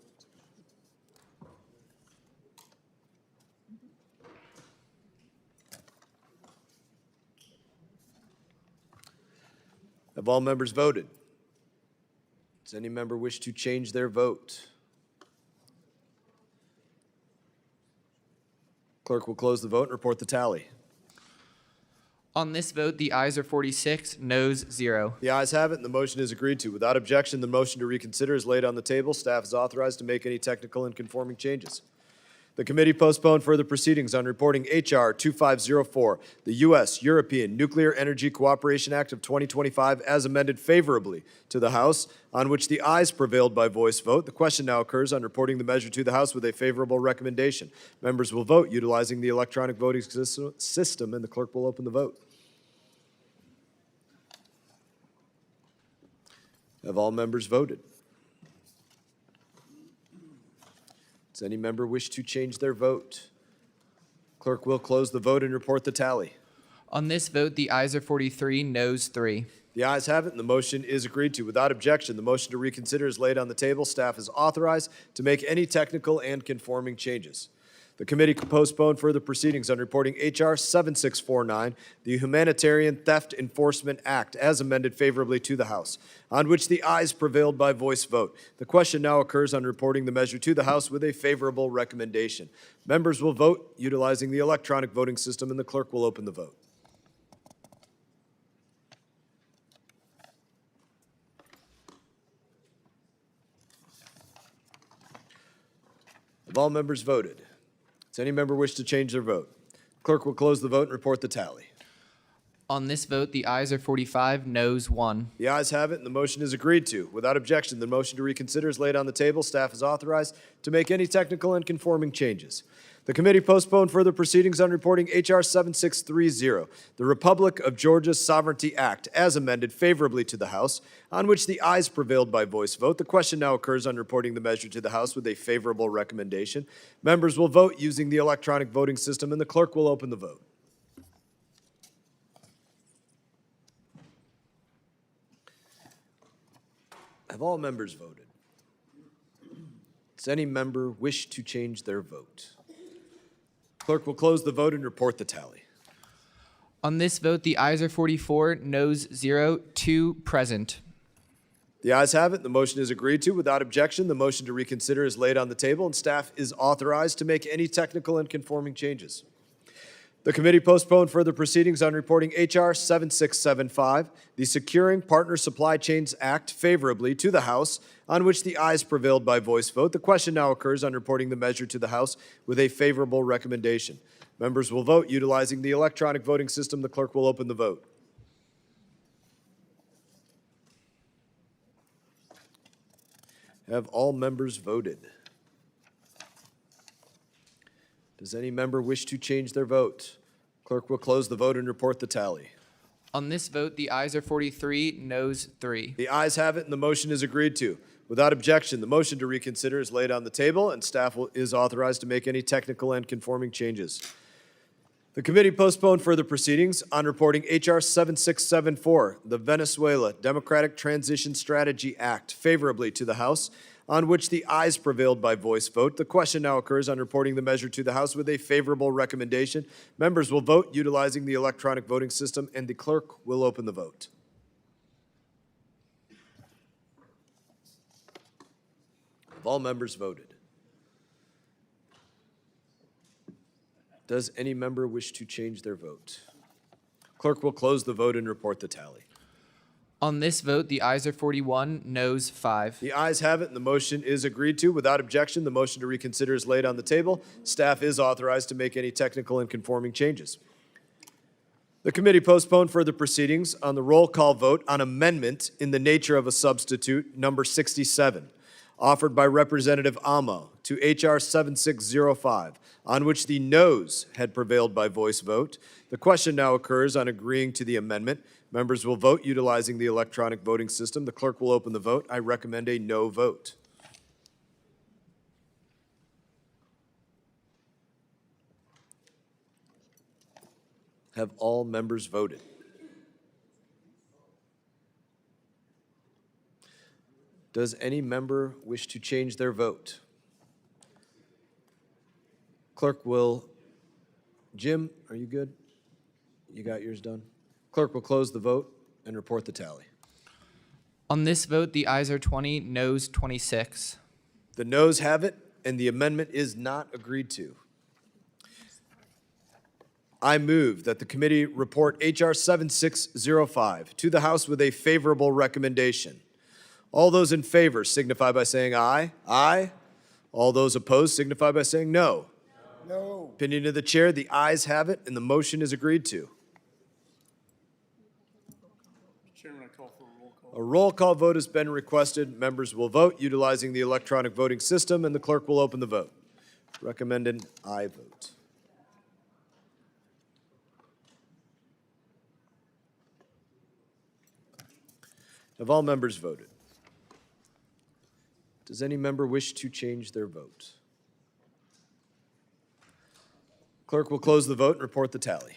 Have all members voted? Does any member wish to change their vote? Clerk will close the vote and report the tally. On this vote, the ayes are 46, noes 0. The ayes have it, and the motion is agreed to. Without objection, the motion to reconsider is laid on the table. Staff is authorized to make any technical and conforming changes. The committee postponed further proceedings on reporting H.R. 2504, the U.S.-European Nuclear Energy Cooperation Act of 2025 as amended favorably to the House, on which the ayes prevailed by voice vote. The question now occurs on reporting the measure to the House with a favorable recommendation. Members will vote utilizing the electronic voting system, and the clerk will open the vote. Have all members voted? Does any member wish to change their vote? Clerk will close the vote and report the tally. On this vote, the ayes are 43, noes 3. The ayes have it, and the motion is agreed to. Without objection, the motion to reconsider is laid on the table. Staff is authorized to make any technical and conforming changes. The committee postponed further proceedings on reporting H.R. 7649, the Humanitarian Theft Enforcement Act, as amended favorably to the House, on which the ayes prevailed by voice vote. The question now occurs on reporting the measure to the House with a favorable recommendation. Members will vote utilizing the electronic voting system, and the clerk will open the vote. Have all members voted? Does any member wish to change their vote? Clerk will close the vote and report the tally. On this vote, the ayes are 45, noes 1. The ayes have it, and the motion is agreed to. Without objection, the motion to reconsider is laid on the table. Staff is authorized to make any technical and conforming changes. The committee postponed further proceedings on reporting H.R. 7630, the Republic of Georgia's Sovereignty Act, as amended favorably to the House, on which the ayes prevailed by voice vote. The question now occurs on reporting the measure to the House with a favorable recommendation. Members will vote using the electronic voting system, and the clerk will open the vote. Have all members voted? Does any member wish to change their vote? Clerk will close the vote and report the tally. On this vote, the ayes are 44, noes 0, 2 present. The ayes have it. The motion is agreed to. Without objection, the motion to reconsider is laid on the table, and staff is authorized to make any technical and conforming changes. The committee postponed further proceedings on reporting H.R. 7675, the Securing Partner Supply Chains Act, favorably to the House, on which the ayes prevailed by voice vote. The question now occurs on reporting the measure to the House with a favorable recommendation. Members will vote utilizing the electronic voting system. The clerk will open the vote. Have all members voted? Does any member wish to change their vote? Clerk will close the vote and report the tally. On this vote, the ayes are 43, noes 3. The ayes have it, and the motion is agreed to. Without objection, the motion to reconsider is laid on the table, and staff is authorized to make any technical and conforming changes. The committee postponed further proceedings on reporting H.R. 7674, the Venezuela Democratic Transition Strategy Act, favorably to the House, on which the ayes prevailed by voice vote. The question now occurs on reporting the measure to the House with a favorable recommendation. Members will vote utilizing the electronic voting system, and the clerk will open the vote. Have all members voted? Does any member wish to change their vote? Clerk will close the vote and report the tally. On this vote, the ayes are 41, noes 5. The ayes have it, and the motion is agreed to. Without objection, the motion to reconsider is laid on the table. Staff is authorized to make any technical and conforming changes. The committee postponed further proceedings on the roll call vote on amendment in the nature of a substitute, number 67, offered by Representative Amo to H.R. 7605, on which the noes had prevailed by voice vote. The question now occurs on agreeing to the amendment. Members will vote utilizing the electronic voting system. The clerk will open the vote. I recommend a no vote. Have all members voted? Does any member wish to change their vote? Clerk will, Jim, are you good? You got yours done? Clerk will close the vote and report the tally. On this vote, the ayes are 20, noes 26. The noes have it, and the amendment is not agreed to. I move that the committee report H.R. 7605 to the House with a favorable recommendation. All those in favor signify by saying aye. Aye. All those opposed signify by saying no. No. Opinion of the chair, the ayes have it, and the motion is agreed to. Chairman, I call for a roll call. A roll call vote has been requested. Members will vote utilizing the electronic voting system, and the clerk will open the vote. Recommend an aye vote. Have all members voted? Does any member wish to change their vote? Clerk will close the vote and report the tally.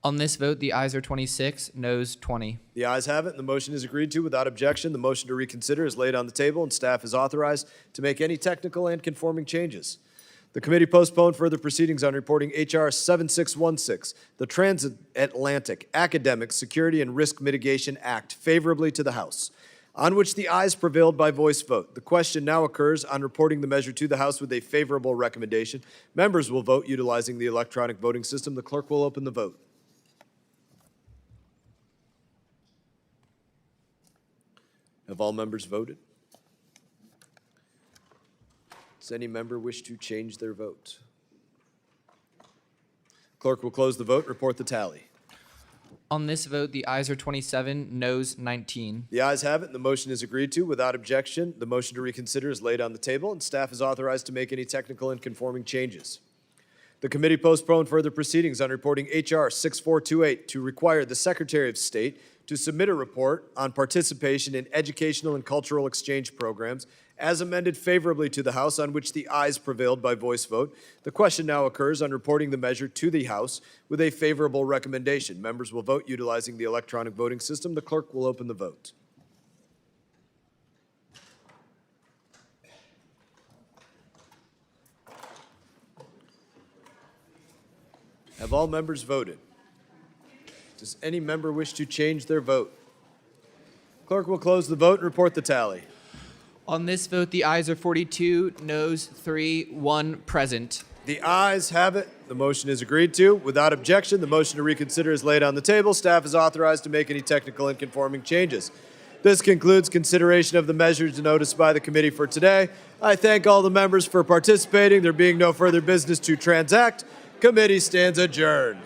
On this vote, the ayes are 26, noes 20. The ayes have it, and the motion is agreed to without objection. The motion to reconsider is laid on the table, and staff is authorized to make any technical and conforming changes. The committee postponed further proceedings on reporting H.R. 7616, the Transatlantic Academic Security and Risk Mitigation Act, favorably to the House, on which the ayes prevailed by voice vote. The question now occurs on reporting the measure to the House with a favorable recommendation. Members will vote utilizing the electronic voting system. The clerk will open the vote. Have all members voted? Does any member wish to change their vote? Clerk will close the vote and report the tally. On this vote, the ayes are 27, noes 19. The ayes have it, and the motion is agreed to. Without objection, the motion to reconsider is laid on the table, and staff is authorized to make any technical and conforming changes. The committee postponed further proceedings on reporting H.R. 6428 to require the Secretary of State to submit a report on participation in educational and cultural exchange programs as amended favorably to the House, on which the ayes prevailed by voice vote. The question now occurs on reporting the measure to the House with a favorable recommendation. Members will vote utilizing the electronic voting system. The clerk will open the vote. Have all members voted? Does any member wish to change their vote? Clerk will close the vote and report the tally. On this vote, the ayes are 42, noes 3, 1 present. The ayes have it. The motion is agreed to. Without objection, the motion to reconsider is laid on the table. Staff is authorized to make any technical and conforming changes. This concludes consideration of the measures noticed by the committee for today. I thank all the members for participating. There being no further business to transact, committee stands adjourned.